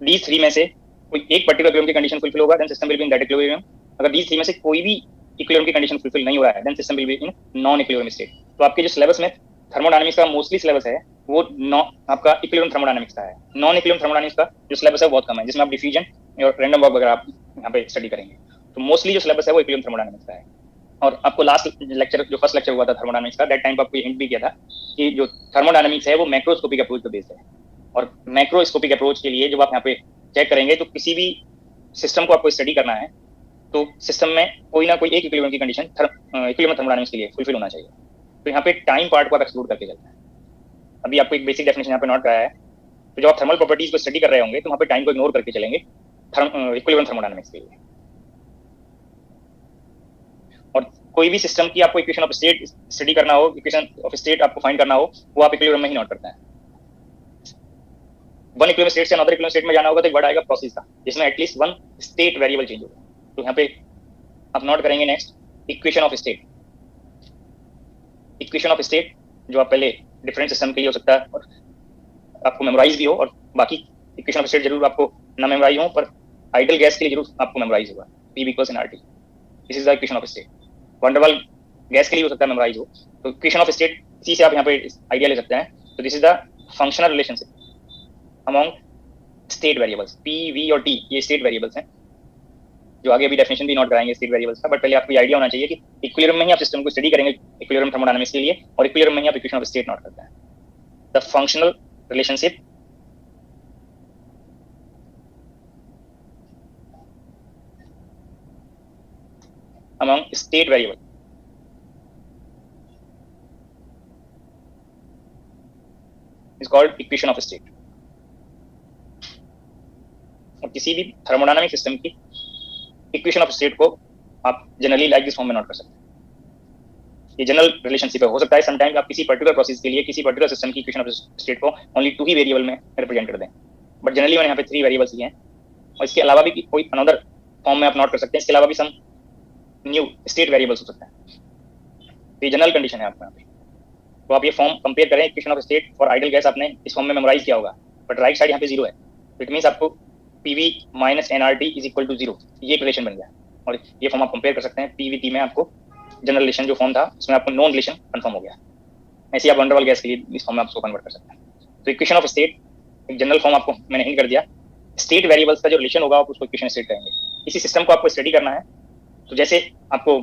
these 3 में से कोई एक पर्टिकुलर इक्विलिब्रियम की कंडीशन फुलफिल होगा, then system will be in that equilibrium. अगर these 3 में से कोई भी इक्विलिब्रियम की कंडीशन फुलफिल नहीं हो रहा है, then system will be in non equilibrium state. तो आपके जो सिलेबस में थर्मोडायनेमिक्स का मोस्टली सिलेबस है वो आपका इक्विलिब्रियम थर्मोडायनेमिक्स का है। नॉन इक्विलिब्रियम थर्मोडायनेमिक्स का जो सिलेबस है बहुत कम है, जिसमें आप डिफ्यूजन और रैंडम वॉक वगैरह आप यहाँ पे स्टडी करेंगे। तो मोस्टली जो सिलेबस है वो इक्विलिब्रियम थर्मोडायनेमिक्स का है। और आपको लास्ट लेक्चर जो फर्स्ट लेक्चर हुआ था थर्मोडायनेमिक्स का, दैट टाइम पे आपको हिंट भी किया था कि जो थर्मोडायनेमिक्स है वो मैक्रोस्कोपिक अप्रोच पे बेस्ड है। और मैक्रोस्कोपिक अप्रोच के लिए जब आप यहाँ पे चेक करेंगे तो किसी भी सिस्टम को आपको स्टडी करना है तो सिस्टम में कोई ना कोई एक इक्विलिब्रियम की कंडीशन इक्विलिब्रियम थर्मोडायनेमिक्स के लिए फुलफिल होना चाहिए। तो यहाँ पे टाइम पार्ट को आप एक्सक्लूड करके चलते हैं। अभी आपको एक बेसिक डेफिनेशन यहाँ पे नोट कराया है, तो जब आप थर्मल प्रॉपर्टीज को स्टडी कर रहे होंगे तो वहाँ पे टाइम को इग्नोर करके चलेंगे इक्विलिब्रियम थर्मोडायनेमिक्स के लिए। और कोई भी सिस्टम की आपको इक्वेशन ऑफ स्टेट स्टडी करना हो, इक्वेशन ऑफ स्टेट आपको फाइंड करना हो, वो आप इक्विलिब्रियम में ही नोट करते हैं। वन इक्विलिब्रियम स्टेट से अनदर इक्विलिब्रियम स्टेट में जाना होगा तो एक वर्ड आएगा प्रोसेस का, जिसमें at least one state variable change होगा। तो यहाँ पे आप नोट करेंगे next equation of state. Equation of state जो आप पहले डिफरेंट सिस्टम के लिए हो सकता है और आपको मेमोराइज भी हो, और बाकी इक्वेशन ऑफ स्टेट जरूर आपको ना मेमोराइज हो, पर आइडियल गैस के लिए जरूर आपको मेमोराइज होगा। P equals in RT, this is the equation of state. Van der Waals gas के लिए हो सकता है मेमोराइज हो, तो इक्वेशन ऑफ स्टेट इसी से आप यहाँ पे आइडिया ले सकते हैं। तो this is the functional relationship among state variables. P, V और T ये स्टेट वेरिएबल्स हैं, जो आगे अभी डेफिनेशन भी नोट कराएंगे स्टेट वेरिएबल्स का। बट पहले आपको आइडिया होना चाहिए कि इक्विलिब्रियम में ही आप सिस्टम को स्टडी करेंगे इक्विलिब्रियम थर्मोडायनामिक्स के लिए, और इक्विलिब्रियम में ही आप इक्वेशन ऑफ स्टेट नोट करते हैं। The functional relationship among state variable is called equation of state। और किसी भी थर्मोडायनामिक सिस्टम की इक्वेशन ऑफ स्टेट को आप जनरली लाइक दिस फॉर्म में नोट कर सकते हैं। ये जनरल रिलेशनशिप है। हो सकता है समटाइम्स आप किसी पर्टिकुलर प्रोसेस के लिए किसी पर्टिकुलर सिस्टम की इक्वेशन ऑफ स्टेट को ओनली 2 ही वेरिएबल में रिप्रेजेंट कर दें, बट जनरली मैंने यहाँ पे 3 वेरिएबल्स लिए हैं, और इसके अलावा भी कोई अनदर फॉर्म में आप नोट कर सकते हैं। इसके अलावा भी सम न्यू स्टेट वेरिएबल्स हो सकते हैं। तो ये जनरल कंडीशन है आपको यहाँ पे। तो आप ये फॉर्म कंपेयर करें, equation of state for ideal gas आपने इस फॉर्म में मेमोराइज किया होगा, बट राइट साइड यहाँ पे 0 है। तो इट मींस आपको PV minus NRT is equal to 0, ये रिलेशन बन गया। और ये फॉर्म आप कंपेयर कर सकते हैं। PVT में आपको जनरल रिलेशन जो फॉर्म था उसमें आपको नॉन रिलेशन कंफर्म हो गया। ऐसे आप वंडरवाल गैस के लिए इस फॉर्म में आप उसको कन्वर्ट कर सकते हैं। तो इक्वेशन ऑफ स्टेट एक जनरल फॉर्म आपको मैंने हिंट कर दिया। स्टेट वेरिएबल्स का जो रिलेशन होगा आप उसको इक्वेशन स्टेट कहेंगे। किसी सिस्टम को आपको स्टडी करना है, तो जैसे आपको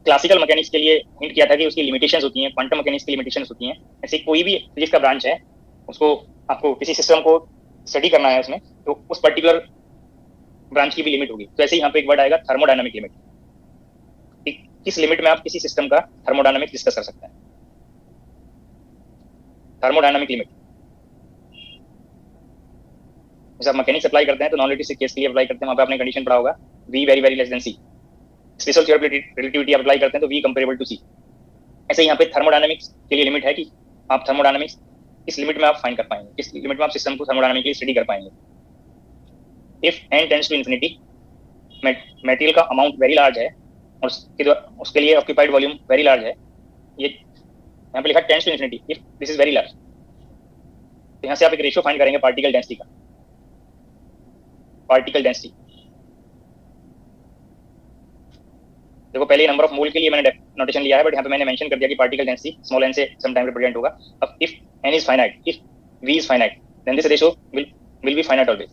क्लासिकल मैकेनिक्स के लिए हिंट किया था कि उसकी लिमिटेशंस होती हैं, क्वांटम मैकेनिक्स की लिमिटेशंस होती हैं, ऐसे कोई भी फिजिक्स का ब्रांच है उसको आपको किसी सिस्टम को स्टडी करना है उसमें, तो उस पर्टिकुलर ब्रांच की भी लिमिट होगी। तो ऐसे ही यहाँ पे एक वर्ड आएगा थर्मोडायनामिक लिमिट। किस लिमिट में आप किसी सिस्टम का थर्मोडायनामिक्स डिस्कस कर सकते हैं। थर्मोडायनामिक लिमिट जैसे आप मैकेनिक्स अप्लाई करते हैं तो नॉन रिलेटिविस्टिक केस के लिए अप्लाई करते हैं, वहाँ पे आपने कंडीशन पढ़ा होगा V very very less than C। Special theory relativity आप अप्लाई करते हैं तो V कंपेरेबल टू C। ऐसे ही यहाँ पे थर्मोडायनामिक्स के लिए लिमिट है कि आप थर्मोडायनामिक्स किस लिमिट में आप फाइंड कर पाएंगे, किस लिमिट में आप सिस्टम को थर्मोडायनामिकली स्टडी कर पाएंगे। If n tends to infinity, material का अमाउंट वेरी लार्ज है और उसके लिए ऑक्यूपाइड वॉल्यूम वेरी लार्ज है। ये यहाँ पे लिखा tends to infinity if this is very large. तो यहाँ से आप एक रेशियो फाइंड करेंगे पार्टिकल डेंसिटी का। पार्टिकल डेंसिटी देखो, पहले नंबर ऑफ मोल के लिए मैंने नोटेशन लिया है, बट यहाँ पे मैंने मेंशन कर दिया कि पार्टिकल डेंसिटी स्मॉल n से सम टाइम रिप्रेजेंट होगा। अब if n is finite, if v is finite, then this ratio will be finite always.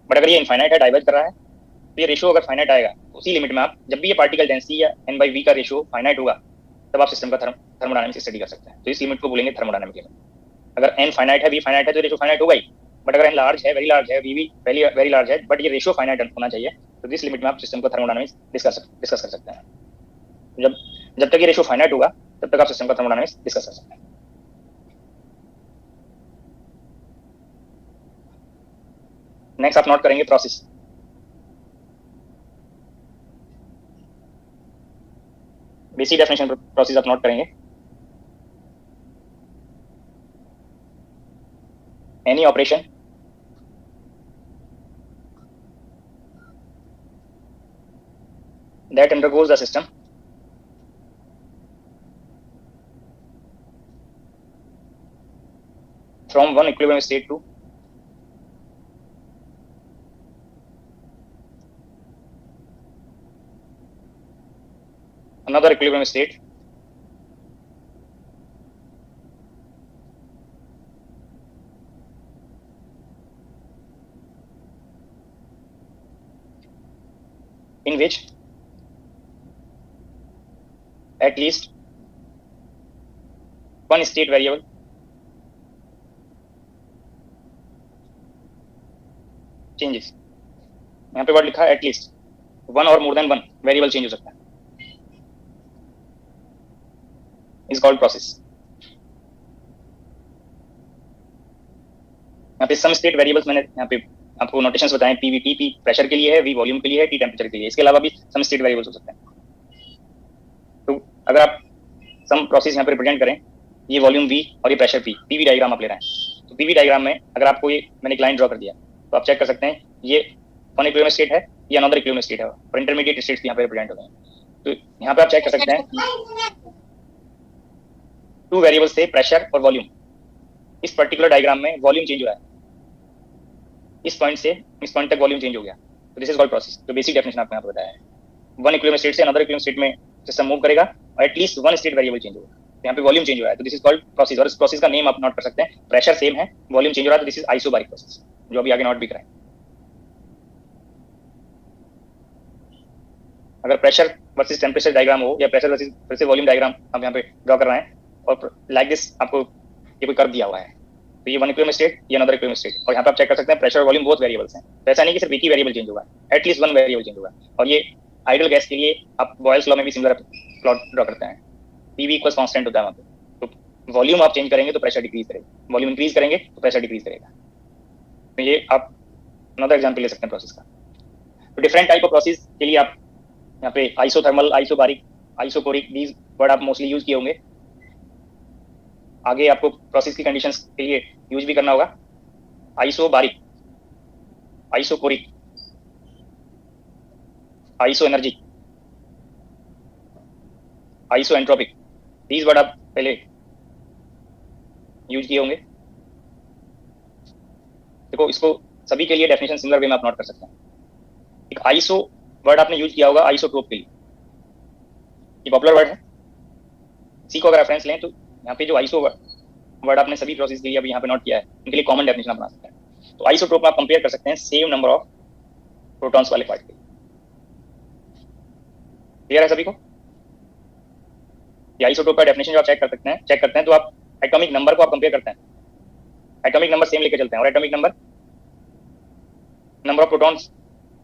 But अगर ये इनफाइनाइट है, डाइवर्ज कर रहा है, तो ये रेशियो अगर फाइनाइट आएगा उसी लिमिट में आप जब भी ये पार्टिकल डेंसिटी या n/v का रेशियो फाइनाइट होगा तब आप सिस्टम का थर्मोडायनामिक्स स्टडी कर सकते हैं। तो इस लिमिट को बोलेंगे थर्मोडायनामिक लिमिट। अगर n फाइनाइट है, v फाइनाइट है, तो रेशियो फाइनाइट होगा ही। बट अगर n लार्ज है, वेरी लार्ज है, v भी वेरी लार्ज है, बट ये रेशियो फाइनाइट होना चाहिए, तो इस लिमिट में आप सिस्टम का थर्मोडायनामिक्स डिस्कस कर सकते हैं। जब तक ये रेशियो फाइनाइट होगा तब तक आप सिस्टम का थर्मोडायनामिक्स डिस्कस कर सकते हैं। नेक्स्ट आप नोट करेंगे प्रोसेस। बेसिक डेफिनेशन प्रोसेस आप नोट करेंगे। Any operation that undergoes the system from one equilibrium state to another equilibrium state in which at least one state variable changes. यहाँ पे word लिखा है एटलीस्ट वन और more than one variable change हो सकता है, is called process. यहाँ पे सम स्टेट वेरिएबल्स मैंने यहाँ पे आपको नोटेशंस बताएं. पी पी प्रेशर के लिए है, वी वॉल्यूम के लिए है, टी टेम्परेचर के लिए. इसके अलावा भी सम स्टेट वेरिएबल्स हो सकते हैं. तो अगर आप सम प्रोसेस यहाँ पे रिप्रेजेंट करें, ये वॉल्यूम वी और ये प्रेशर पी, पीवी डायग्राम आप ले रहे हैं. तो पीवी डायग्राम में अगर आपको ये मैंने एक लाइन ड्रॉ कर दिया तो आप चेक कर सकते हैं ये वन इक्विलिब्रियम स्टेट है या अनदर इक्विलिब्रियम स्टेट है, और इंटरमीडिएट स्टेट्स यहाँ पे रिप्रेजेंट होते हैं. तो यहाँ पे आप चेक कर सकते हैं टू वेरिएबल्स थे, प्रेशर और वॉल्यूम. इस पर्टिकुलर डायग्राम में वॉल्यूम चेंज हो रहा है, इस पॉइंट से इस पॉइंट तक वॉल्यूम चेंज हो गया. तो दिस इज कॉल्ड प्रोसेस. तो बेसिक डेफिनेशन आपको यहाँ पे बताया है. वन इक्विलिब्रियम स्टेट से अनदर इक्विलिब्रियम स्टेट में सिस्टम मूव करेगा और at least one state variable change होगा. यहाँ पे वॉल्यूम चेंज हो रहा है, तो दिस इज कॉल्ड प्रोसेस. और इस प्रोसेस का नेम आप नोट कर सकते हैं. प्रेशर सेम है, वॉल्यूम चेंज हो रहा है, तो दिस इज आइसोबारिक प्रोसेस, जो अभी आगे नोट भी कराएं. अगर प्रेशर वर्सेस टेम्परेचर डायग्राम हो या प्रेशर वर्सेस वॉल्यूम डायग्राम हम यहाँ पे ड्रॉ कर रहे हैं, और लाइक दिस आपको ये कोई कर्व दिया हुआ है, तो ये वन इक्विलिब्रियम स्टेट, ये अनदर इक्विलिब्रियम स्टेट. और यहाँ पे आप चेक कर सकते हैं प्रेशर और वॉल्यूम बोथ वेरिएबल्स हैं. तो ऐसा नहीं कि सिर्फ एक ही वेरिएबल चेंज होगा, एटलीस्ट वन वेरिएबल चेंज होगा. और ये आइडियल गैस के लिए आप बॉयल्स लॉ में भी सिमिलर प्लॉट ड्रॉ करते हैं. पीवी इक्वल्स कांस्टेंट होता है वहाँ पे. तो वॉल्यूम आप चेंज करेंगे तो प्रेशर डिक्रीज करेगा, वॉल्यूम इंक्रीज करेंगे तो प्रेशर डिक्रीज करेगा. तो ये आप अनदर एग्जांपल ले सकते हैं प्रोसेस का. तो डिफरेंट टाइप ऑफ प्रोसेस के लिए आप यहाँ पे isothermal, isobaric, isochoric, these word आप मोस्टली यूज किए होंगे. आगे आपको प्रोसेस की कंडीशंस के लिए यूज भी करना होगा. Isobaric, isochoric, iso energy, iso entropic, these word आप पहले यूज किए होंगे. देखो इसको सभी के लिए डेफिनेशन सिमिलर वे में आप नोट कर सकते हैं. एक आइसो वर्ड आपने यूज किया होगा आइसोटोप के लिए, ये पॉपुलर वर्ड है. सी को अगर रेफरेंस लें तो यहाँ पे जो आइसो वर्ड आपने सभी प्रोसेस के लिए अभी यहाँ पे नोट किया है, उनके लिए कॉमन डेफिनेशन आप बना सकते हैं. तो आइसोटोप में आप कंपेयर कर सकते हैं सेम नंबर ऑफ प्रोटॉन्स वाले पार्ट के. क्लियर है सभी को? ये आइसोटोप का डेफिनेशन जो आप चेक करते हैं तो आप एटॉमिक नंबर को आप कंपेयर करते हैं. एटॉमिक नंबर सेम लेके चलते हैं, और एटॉमिक नंबर ऑफ प्रोटॉन्स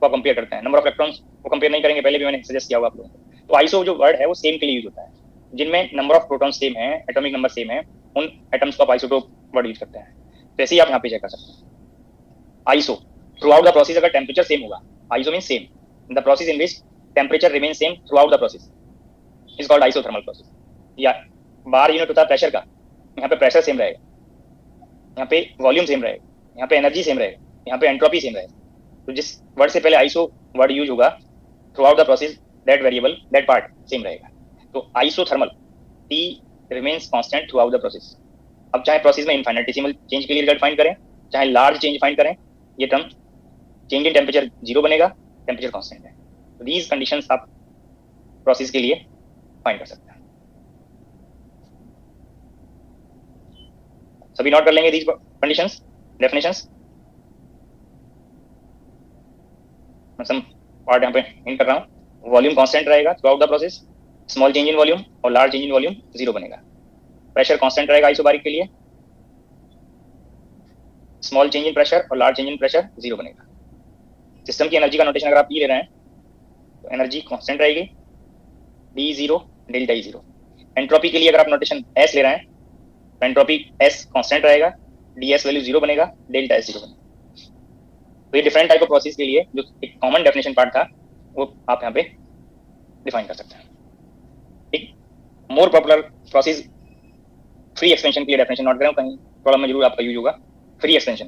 को आप कंपेयर करते हैं. नंबर ऑफ इलेक्ट्रॉन्स को कंपेयर नहीं करेंगे, पहले भी मैंने सजेस्ट किया होगा आप लोगों को. तो आइसो जो वर्ड है वो सेम के लिए यूज होता है. जिनमें नंबर ऑफ प्रोटॉन सेम है, एटॉमिक नंबर सेम है, उन एटम्स को आप आइसोटोप वर्ड यूज करते हैं. तो ऐसे ही आप यहाँ पे चेक कर सकते हैं. Iso through out the process अगर टेम्परेचर सेम होगा, iso mean same, the process in which temperature remain same through out the process is called isothermal process. या बार यूनिट होता है प्रेशर का, यहाँ पे प्रेशर सेम रहेगा, यहाँ पे वॉल्यूम सेम रहेगा, यहाँ पे एनर्जी सेम रहेगा, यहाँ पे एंट्रोपी सेम रहेगा. तो जिस वर्ड से पहले आइसो वर्ड यूज होगा through out the process, that variable, that part same रहेगा. तो isothermal, T remains constant through out the process. अब चाहे प्रोसेस में इनफाइनेटिसिमल चेंज के लिए रिजल्ट फाइंड करें, चाहे लार्ज चेंज फाइंड करें, ये term change in temperature zero बनेगा, टेम्परेचर कांस्टेंट है. तो दीज कंडीशंस आप प्रोसेस के लिए फाइंड कर सकते हैं. सभी नोट कर लेंगे दीज कंडीशंस, डेफिनेशंस. मैं सम पार्ट यहाँ पे हिंट कर रहा हूँ. वॉल्यूम कांस्टेंट रहेगा throughout the process, small change in volume और large change in volume zero बनेगा. प्रेशर कांस्टेंट रहेगा आइसोबारिक के लिए, स्मॉल चेंज इन प्रेशर और large change in pressure zero बनेगा. सिस्टम की एनर्जी का नोटेशन अगर आप ई ले रहे हैं तो एनर्जी कांस्टेंट रहेगी, D zero, delta E zero. Entropy के लिए अगर आप नोटेशन एस ले रहे हैं तो एंट्रोपी एस कांस्टेंट रहेगा, डी एस वैल्यू जीरो बनेगा, डेल्टा एस जीरो बनेगा. तो ये डिफरेंट टाइप ऑफ प्रोसेस के लिए जो एक कॉमन डेफिनेशन पार्ट था वो आप यहाँ पे डिफाइन कर सकते हैं. एक more popular process free expansion के लिए डेफिनेशन नोट करें, कहीं प्रॉब्लम में जरूर आपका यूज होगा. Free expansion,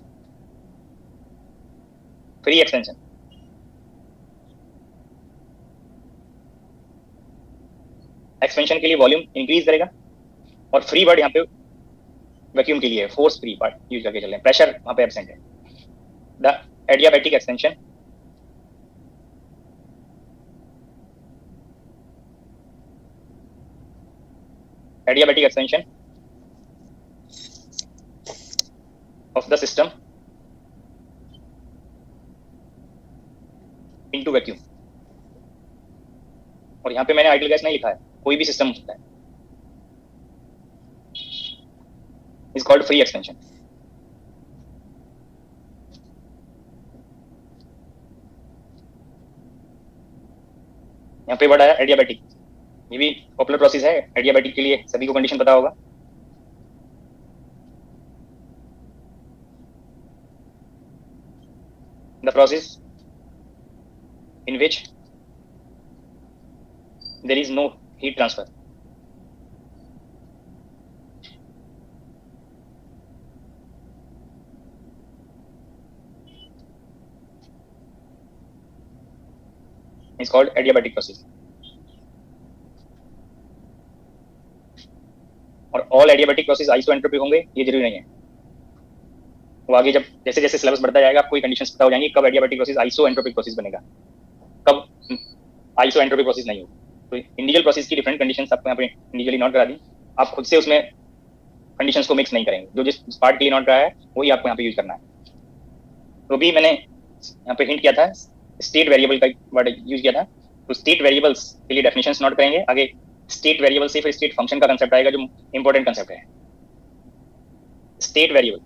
free expansion expansion के लिए वॉल्यूम इंक्रीज करेगा, और फ्री वर्ड यहाँ पे वैक्यूम के लिए फोर्स फ्री पार्ट यूज करके चल रहे हैं, प्रेशर वहां पे एब्सेंट है। The adiabatic extension of the system into vacuum। और यहाँ पे मैंने आइडियल गैस नहीं लिखा है, कोई भी सिस्टम हो सकता है, इज कॉल्ड फ्री एक्सटेंशन। यहाँ पे वर्ड आया एडियाबैटिक, ये भी पॉपुलर प्रोसेस है एडियाबैटिक के लिए, सभी को कंडीशन पता होगा। The process in which there is no heat transfer is called adiabatic process। और ऑल एडियाबैटिक प्रोसेस आइसोएंट्रोपिक होंगे ये जरूरी नहीं है, वो आगे जब जैसे जैसे सिलेबस बढ़ता जाएगा आपको कंडीशंस पता हो जाएंगी कब एडियाबैटिक प्रोसेस आइसोएंट्रोपिक प्रोसेस बनेगा, कब आइसोएंट्रोपिक प्रोसेस नहीं होगा। तो इंडिविजुअल प्रोसेस की डिफरेंट कंडीशंस आपको यहाँ पे इंडिविजुअली नोट करा दी, आप खुद से उसमें कंडीशंस को मिक्स नहीं करेंगे, जो जिस पार्ट के लिए नोट कराया है वही आपको यहाँ पे यूज करना है। तो भी मैंने यहाँ पे हिंट किया था, स्टेट वेरिएबल का वर्ड यूज किया था, तो स्टेट वेरिएबल्स के लिए डेफिनेशंस नोट करेंगे, आगे स्टेट वेरिएबल से फिर स्टेट फंक्शन का कंसेप्ट आएगा जो इंपॉर्टेंट कंसेप्ट है। स्टेट वेरिएबल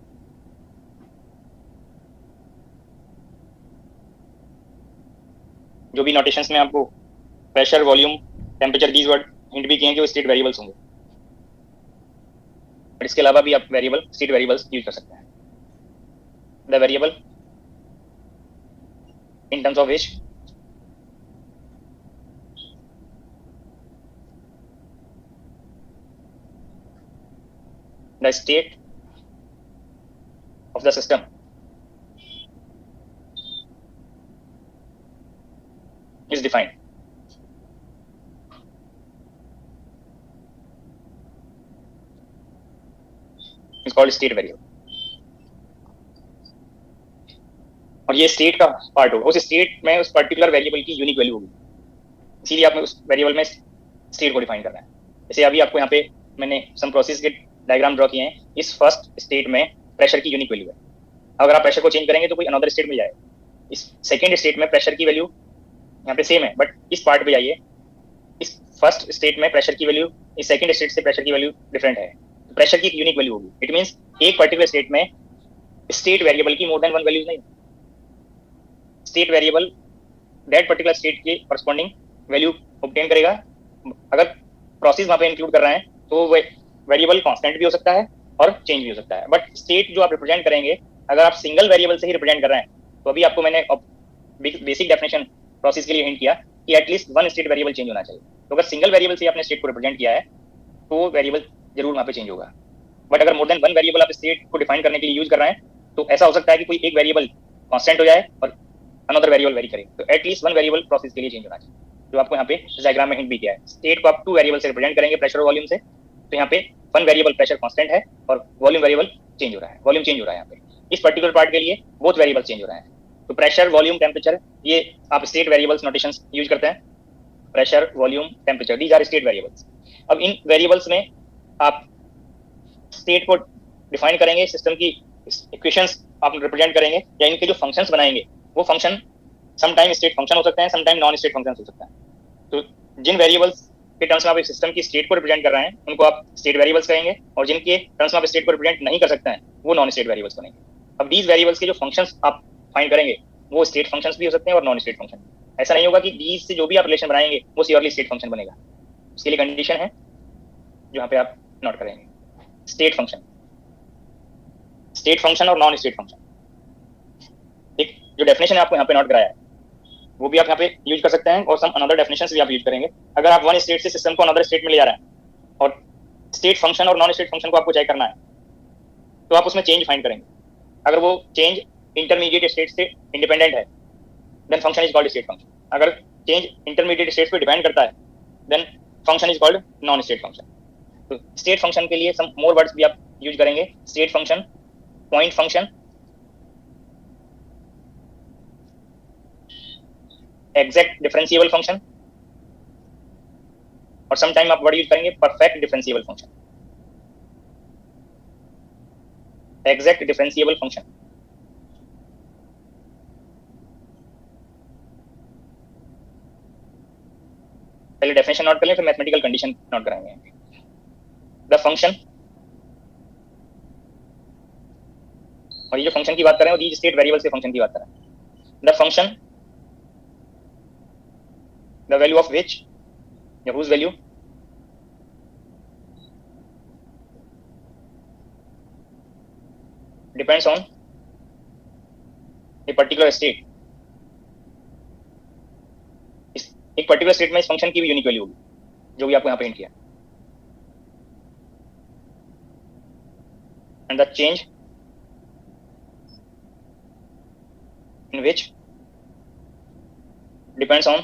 जो भी नोटेशंस में आपको pressure, volume, temperature, these word hint भी किए हैं कि वो स्टेट वेरिएबल्स होंगे, बट इसके अलावा भी आप वेरिएबल, स्टेट वेरिएबल्स यूज कर सकते हैं। The variable in terms of which the state of the system is defined is called state variable। और ये स्टेट का पार्ट होगा, उस स्टेट में उस पर्टिकुलर वेरिएबल की यूनिक वैल्यू होगी, इसीलिए आपने उस वेरिएबल में स्टेट को डिफाइन करना है। जैसे अभी आपको यहाँ पे मैंने सम प्रोसेस के डायग्राम ड्रॉ किए हैं, इस फर्स्ट स्टेट में प्रेशर की यूनिक वैल्यू है, अगर आप प्रेशर को चेंज करेंगे तो कोई अनदर स्टेट में जाए। इस सेकेंड स्टेट में प्रेशर की वैल्यू यहाँ पे सेम है, बट इस पार्ट पे जाइए, इस फर्स्ट स्टेट में प्रेशर की वैल्यू इस सेकेंड स्टेट से प्रेशर की वैल्यू डिफरेंट है, तो प्रेशर की एक यूनिक वैल्यू होगी। इट मीन्स एक पर्टिकुलर स्टेट में स्टेट वेरिएबल की मोर देन वन वैल्यूज नहीं, state variable that particular state के करस्पॉन्डिंग वैल्यू ऑब्टेन करेगा। अगर प्रोसेस वहां पे इंक्लूड कर रहे हैं तो वेरिएबल कांस्टेंट भी हो सकता है और चेंज भी हो सकता है, बट स्टेट जो आप रिप्रेजेंट करेंगे, अगर आप सिंगल वेरिएबल से ही रिप्रेजेंट कर रहे हैं, तो अभी आपको मैंने बेसिक डेफिनेशन प्रोसेस के लिए हिंट किया कि at least one state variable change होना चाहिए। तो अगर सिंगल वेरिएबल से आपने स्टेट को रिप्रेजेंट किया है तो वेरिएबल जरूर वहां पे चेंज होगा, बट अगर मोर देन वन वेरिएबल आप स्टेट को डिफाइन करने के लिए यूज कर रहे हैं तो ऐसा हो सकता है कि कोई एक वेरिएबल कांस्टेंट हो जाए और अनदर वेरिएबल वेरी करे, तो एटलीस्ट वन वेरिएबल प्रोसेस के लिए चेंज होना चाहिए, जो आपको यहाँ पे डायग्राम में हिंट भी किया है। स्टेट को आप टू वेरिएबल से रिप्रेजेंट करेंगे, प्रेशर और वॉल्यूम से, तो यहाँ पे वन वेरिएबल प्रेशर कांस्टेंट है और वॉल्यूम वेरिएबल चेंज हो रहा है, वॉल्यूम चेंज हो रहा है। यहाँ पे इस पर्टिकुलर पार्ट के लिए बोथ वेरिएबल चेंज हो रहे हैं, तो प्रेशर, वॉल्यूम, टेम्परेचर, ये आप स्टेट वेरिएबल्स नोटेशंस यूज करते हैं, pressure, volume, temperature, these are state variables. अब इन वेरिएबल्स में आप स्टेट को डिफाइन करेंगे, सिस्टम की इक्वेशंस आप रिप्रेजेंट करेंगे, या इनके जो फंक्शंस बनाएंगे वो फंक्शन समटाइम स्टेट फंक्शन हो सकते हैं, समटाइम नॉन स्टेट फंक्शन हो सकता है। तो जिन वेरिएबल्स के टर्म्स में आप एक सिस्टम की स्टेट को रिप्रेजेंट कर रहे हैं उनको आप स्टेट वेरिएबल्स कहेंगे, और जिनके टर्म्स में आप स्टेट को रिप्रेजेंट नहीं कर सकते हैं वो नॉन स्टेट वेरिएबल्स बनेंगे। अब दीज वेरिएबल्स के जो फंक्शंस आप फाइंड करेंगे वो स्टेट फंक्शंस भी हो सकते हैं और नॉन स्टेट फंक्शन। ऐसा नहीं होगा कि दीज से जो भी आप रिलेशन बनाएंगे वो श्योरली स्टेट फंक्शन बनेगा, उसके लिए कंडीशन है जो यहाँ पे आप नोट करेंगे। स्टेट फंक्शन और नॉन स्टेट फंक्शन, एक जो डेफिनेशन है आपको यहाँ पे नोट कराया है वो भी आप यहाँ पे यूज कर सकते हैं, और सम अनदर डेफिनेशंस भी आप यूज करेंगे। अगर आप वन स्टेट से सिस्टम को अनदर स्टेट में ले जा रहे हैं और स्टेट फंक्शन और नॉन स्टेट फंक्शन को आपको चेक करना है तो आप उसमें चेंज फाइंड करेंगे। अगर वो चेंज इंटरमीडिएट स्टेट से इंडिपेंडेंट है then function is called state function, अगर चेंज इंटरमीडिएट स्टेट पे डिपेंड करता है then function is called non state function. तो स्टेट फंक्शन के लिए सम मोर वर्ड्स भी आप यूज करेंगे, state function, point function, exact differentiable function, और सम टाइम आप वर्ड यूज करेंगे perfect differentiable function, exact differentiable function. पहले डेफिनेशन नोट कर लें, फिर मैथमेटिकल कंडीशन नोट कराएंगे। द फंक्शन, और ये जो फंक्शन की बात कर रहे हैं वो स्टेट वेरिएबल से फंक्शन की बात कर रहे हैं। The function, the value of which, या whose value depends on a particular state. एक पर्टिकुलर स्टेट में इस फंक्शन की भी यूनिक वैल्यू होगी, जो भी आपको यहाँ पे हिंट किया। And the change in which depends on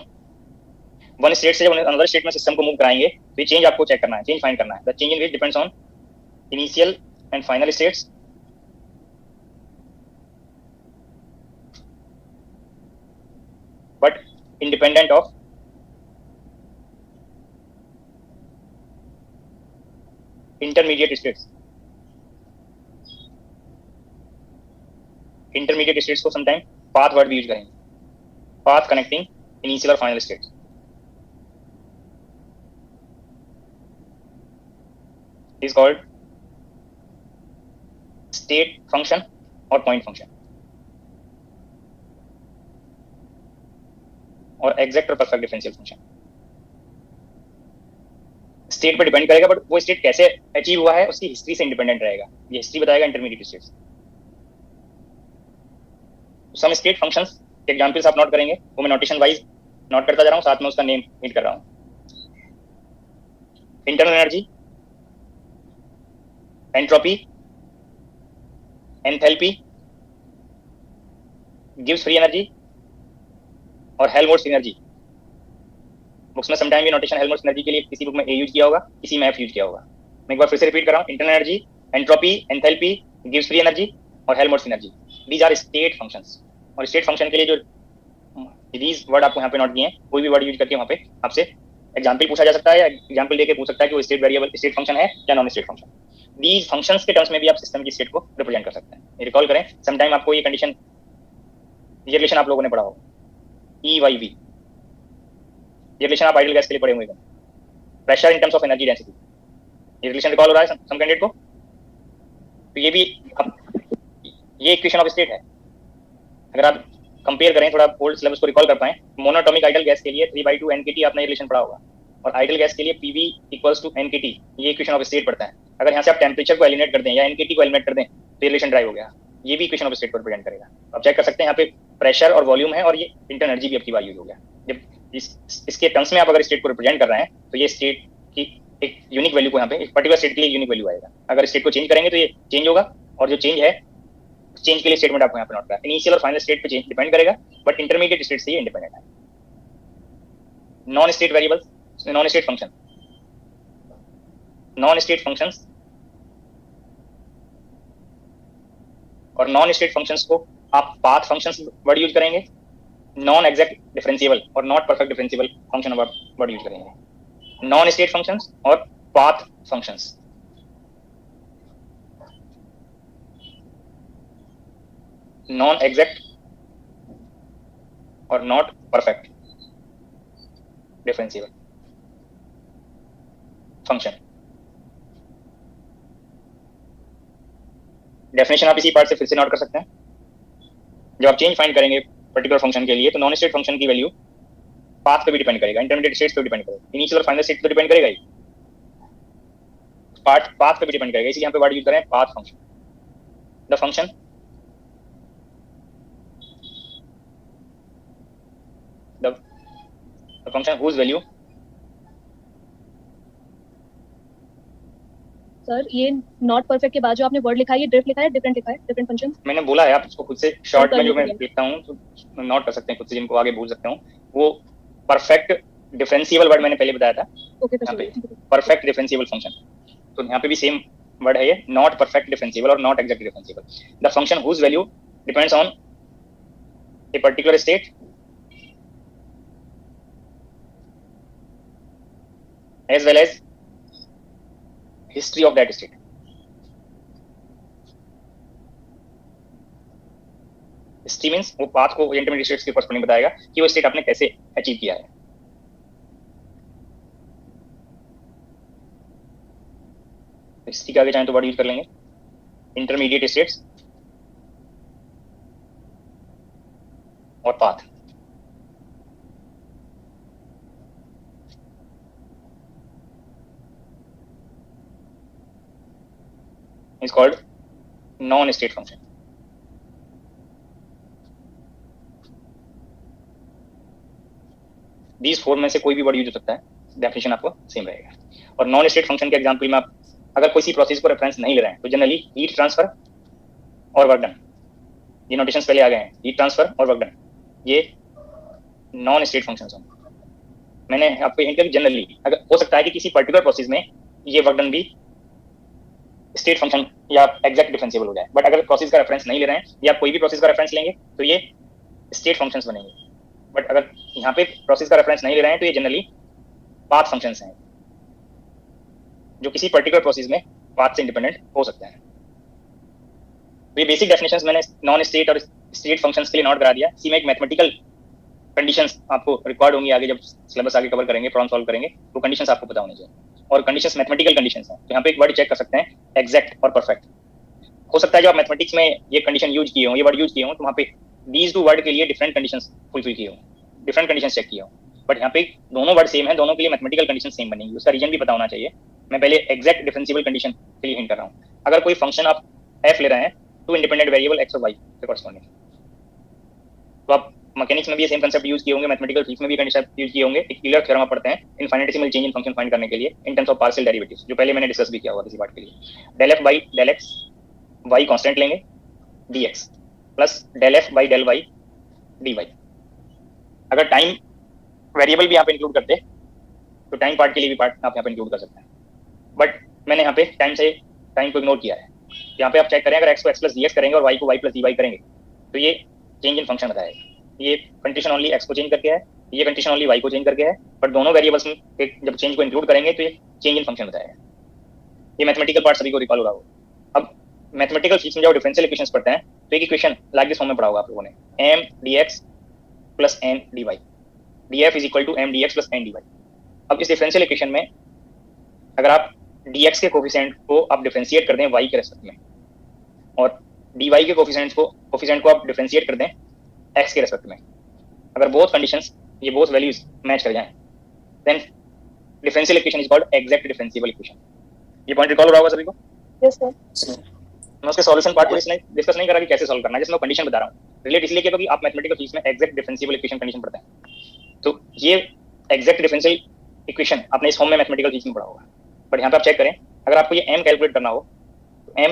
one state से जब अनदर स्टेट में सिस्टम को मूव कराएंगे तो ये चेंज आपको चेक करना है, चेंज फाइंड करना है। The change in which depends on initial and final states, but independent of intermediate states। intermediate states को समटाइम पाथ वर्ड भी यूज करेंगे, पाथ कनेक्टिंग इनिशियल और final states. is called state function और point function, और exact और perfect differential function. State पर depend करेगा, but वो स्टेट कैसे अचीव हुआ है उसकी हिस्ट्री से इंडिपेंडेंट रहेगा, ये हिस्ट्री बताएगा intermediate states. Some state functions के एग्जांपल्स आप नोट करेंगे, वो मैं नोटेशन वाइज नोट करता जा रहा हूँ, साथ में उसका नेम हिट कर रहा हूँ। इंटरनल एनर्जी, एंट्रोपी, एंथैल्पी, गिव्स फ्री एनर्जी और हेल्महोल्ट्ज एनर्जी। बुक्स में समटाइम ये नोटेशन हेल्महोल्ट्ज एनर्जी के लिए किसी बुक में ए यूज किया होगा, किसी में एफ यूज किया होगा। मैं एक बार फिर से रिपीट कर रहा हूँ, इंटरनल एनर्जी, एंट्रोपी, एंथैल्पी, गिव्स फ्री एनर्जी और Helmholtz energy, these are state functions. और स्टेट फंक्शन के लिए जो दीज वर्ड आपको यहाँ पे नोट किए हैं, कोई भी वर्ड यूज करके वहाँ पे आपसे एग्जाम्पल पूछा जा सकता है, या एग्जाम्पल देके पूछ सकता है कि वो स्टेट वेरिएबल स्टेट फंक्शन है या non state function. These functions के टर्म्स में भी आप सिस्टम की स्टेट को रिप्रेजेंट कर सकते हैं। रिकॉल करें, समटाइम आपको ये कंडीशन, ये रिलेशन आप लोगों ने पढ़ा होगा, ई वाई वी, ये रिलेशन आप आइडियल गैस के लिए पढ़े हुए हैं, pressure in terms of energy density, ये रिलेशन रिकॉल हो रहा है सम कैंडिडेट को। तो ये भी ये इक्वेशन ऑफ स्टेट है। अगर आप कंपेयर करें, थोड़ा ओल्ड सिलेबस को रिकॉल कर पाए, मोनोटॉमिक आइडियल गैस के लिए 3/2 NKT आपने ये रिलेशन पढ़ा होगा, और आइडियल गैस के लिए PV = NKT, ये इक्वेशन ऑफ स्टेट पड़ता है। अगर यहाँ से आप टेम्परेचर को एलिमिनेट कर दें या NKT को एलिमिनेट कर दें तो ये रिलेशन ड्राइव हो गया, ये भी इक्वेशन ऑफ स्टेट को रिप्रेजेंट करेगा। आप चेक कर सकते हैं, यहाँ पे प्रेशर और वॉल्यूम है, और ये इंटर एनर्जी भी आपकी यूज हो गया। जब इसके टर्म्स में आप अगर स्टेट को रिप्रेजेंट कर रहे हैं तो ये स्टेट की एक यूनिक वैल्यू को यहाँ पे एक पर्टिकुलर स्टेट के लिए यूनिक वैल्यू आएगा। अगर स्टेट को चेंज करेंगे तो ये चेंज होगा, और जो चेंज है चेंज के लिए स्टेटमेंट आपको यहाँ पे नोट करना है। इनिशियल और फाइनल स्टेट पे चेंज डिपेंड करेगा, बट इंटरमीडिएट स्टेट से ये इंडिपेंडेंट है। Non state variables, non state function, non state functions और नॉन स्टेट फंक्शंस को आप पाथ फंक्शंस वर्ड यूज करेंगे, नॉन एग्जैक्ट डिफरेंशिएबल और not perfect differentiable function word use करेंगे। नॉन स्टेट फंक्शंस और पाथ फंक्शंस, नॉन एग्जैक्ट और not perfect differentiable function. Definition आप इसी पार्ट से फिर से नोट कर सकते हैं। जब आप चेंज फाइंड करेंगे पर्टिकुलर फंक्शन के लिए, तो नॉन स्टेट फंक्शन की वैल्यू पाथ पे भी डिपेंड करेगा, इंटरमीडिएट स्टेट्स पे डिपेंड करेगा, इनिशियल और फाइनल स्टेट पे डिपेंड करेगा, ही पाथ पे भी डिपेंड करेगा। इसी यहाँ पे वर्ड यूज करें path function. The function, the function whose value, sir ये नॉट परफेक्ट के बाद जो आपने वर्ड लिखा है, ये ड्रिफ्ट लिखा है, डिफरेंट लिखा है, डिफरेंट फंक्शन। मैंने बोला है, आप इसको खुद से शॉर्ट में जो मैं लिखता हूँ तो नोट कर सकते हैं खुद से, जिनको आगे भूल सकते हो। वो परफेक्ट डिफरेंशिएबल वर्ड मैंने पहले बताया था, ओके, परफेक्ट डिफरेंशिएबल फंक्शन। तो यहाँ पे भी सेम वर्ड है ये, नॉट परफेक्ट डिफरेंशिएबल और not exact differentiable. The function whose value depends on a particular state as well as history of that state. History means वो पाथ को intermediate states के कॉरस्पॉन्डिंग बताएगा कि वो स्टेट आपने कैसे अचीव किया है। हिस्ट्री के आगे चाहें तो वर्ड यूज कर लेंगे इंटरमीडिएट स्टेट्स और path. is called non state function। these four में से कोई भी वर्ड यूज हो सकता है, डेफिनेशन आपको सेम रहेगा। और नॉन स्टेट फंक्शन के एग्जांपल में आप अगर किसी प्रोसेस को रेफरेंस नहीं ले रहे हैं तो जनरली हीट ट्रांसफर और वर्क डन, ये नोटेशंस पहले आ गए हैं, हीट ट्रांसफर और वर्क डन, ये नॉन स्टेट फंक्शंस हैं। मैंने आपको हिंट किया कि जनरली अगर हो सकता है कि किसी पर्टिकुलर प्रोसेस में ये वर्क डन भी स्टेट फंक्शन या एग्जैक्ट डिफरेंशिएबल हो जाए, बट अगर प्रोसेस का रेफरेंस नहीं ले रहे हैं या कोई भी प्रोसेस का रेफरेंस लेंगे तो ये स्टेट फंक्शंस बनेंगे। बट अगर यहाँ पे प्रोसेस का रेफरेंस नहीं ले रहे हैं तो ये जनरली पाथ फंक्शंस हैं जो किसी पर्टिकुलर प्रोसेस में पाथ से इंडिपेंडेंट हो सकते हैं। तो ये बेसिक डेफिनेशंस मैंने नॉन स्टेट और स्टेट फंक्शंस के लिए नोट करा दिया। इसी में एक मैथमेटिकल कंडीशंस आपको रिकॉर्ड होंगी, आगे जब सिलेबस आगे कवर करेंगे, प्रॉब्लम सॉल्व करेंगे तो कंडीशंस आपको पता होनी चाहिए। और कंडीशंस मैथमेटिकल कंडीशंस हैं, तो यहाँ पे एक वर्ड चेक कर सकते हैं एग्जैक्ट और परफेक्ट। हो सकता है जो आप मैथमेटिक्स में ये कंडीशन यूज किए हो, ये वर्ड यूज किए हो, तो वहाँ पे दीज टू वर्ड के लिए डिफरेंट कंडीशंस फुलफिल किए हो, डिफरेंट कंडीशंस चेक किए हो, बट यहाँ पे दोनों वर्ड सेम है, दोनों के लिए मैथमेटिकल कंडीशन सेम बनेंगी। उसका रीजन भी पता होना चाहिए। मैं पहले एग्जैक्ट डिफरेंशिएबल कंडीशन के लिए हिंट कर रहा हूँ। अगर कोई फंक्शन आप एफ ले रहे हैं टू इंडिपेंडेंट वेरिएबल एक्स और वाई के कॉरस्पॉन्डिंग, तो आप मैकेनिक्स में भी सेम कंसेप्ट यूज किए होंगे, मैथमेटिकल फिजिक्स में भी कंसेप्ट यूज किए होंगे। एक यूलर थ्योरम पढ़ते हैं इनफाइनेटेसिमल चेंज इन फंक्शन फाइंड करने के लिए इन टर्म्स ऑफ पार्शियल डेरिवेटिव्स, जो पहले मैंने डिस्कस भी किया हुआ किसी पार्ट के लिए। Del F by del X, Y constant लेंगे, D X plus del F by del Y D Y. अगर टाइम वेरिएबल भी यहाँ पे इंक्लूड करते तो टाइम पार्ट के लिए भी पार्ट आप यहाँ पे इंक्लूड कर सकते हैं, बट मैंने यहाँ पे टाइम को इग्नोर किया है। यहाँ पे आप चेक करें, अगर एक्स को एक्स प्लस डी एक्स करेंगे और वाई को वाई प्लस डी वाई करेंगे तो ये चेंज इन फंक्शन बताएगा। ये कंडीशन ओनली एक्स को चेंज करके है, ये कंडीशन ओनली वाई को चेंज करके है, बट दोनों वेरिएबल्स में जब चेंज को इंक्लूड करेंगे तो ये चेंज इन फंक्शन बताएगा। ये मैथमेटिकल पार्ट सभी को रिकॉल हो रहा होगा। अब मैथमेटिकल फिजिक्स में जब डिफरेंशियल इक्वेशंस पढ़ते हैं तो एक इक्वेशन लाइक दिस फॉर्म में पढ़ा होगा आप लोगों ने, M D X plus N D Y, D F is equal to M D X plus N D Y. अब इस डिफरेंशियल इक्वेशन में अगर आप dx के कोफिशिएंट को आप डिफरेंशिएट कर दें y के रेस्पेक्ट में और dy के कोफिशिएंट को आप डिफरेंशिएट कर दें x के रेस्पेक्ट में, अगर बोथ कंडीशंस ये बोथ वैल्यूज मैच कर जाएं देन differential equation is called exact differentiable equation. ये पॉइंट रिकॉल हो रहा होगा सभी को? Yes sir. मैं उसके सॉल्यूशन पार्ट को डिस्कस नहीं कर रहा कि कैसे सॉल्व करना है, जस्ट मैं कंडीशन बता रहा हूँ। रिलेट इसलिए किया क्योंकि आप मैथमेटिकल फिजिक्स में एग्जैक्ट डिफरेंशिएबल इक्वेशन कंडीशन पढ़ते हैं, तो ये एग्जैक्ट डिफरेंशियल इक्वेशन आपने इस फॉर्म में मैथमेटिकल फिजिक्स में पढ़ा होगा। बट यहाँ पे आप चेक करें, अगर आपको ये m कैलकुलेट करना हो तो m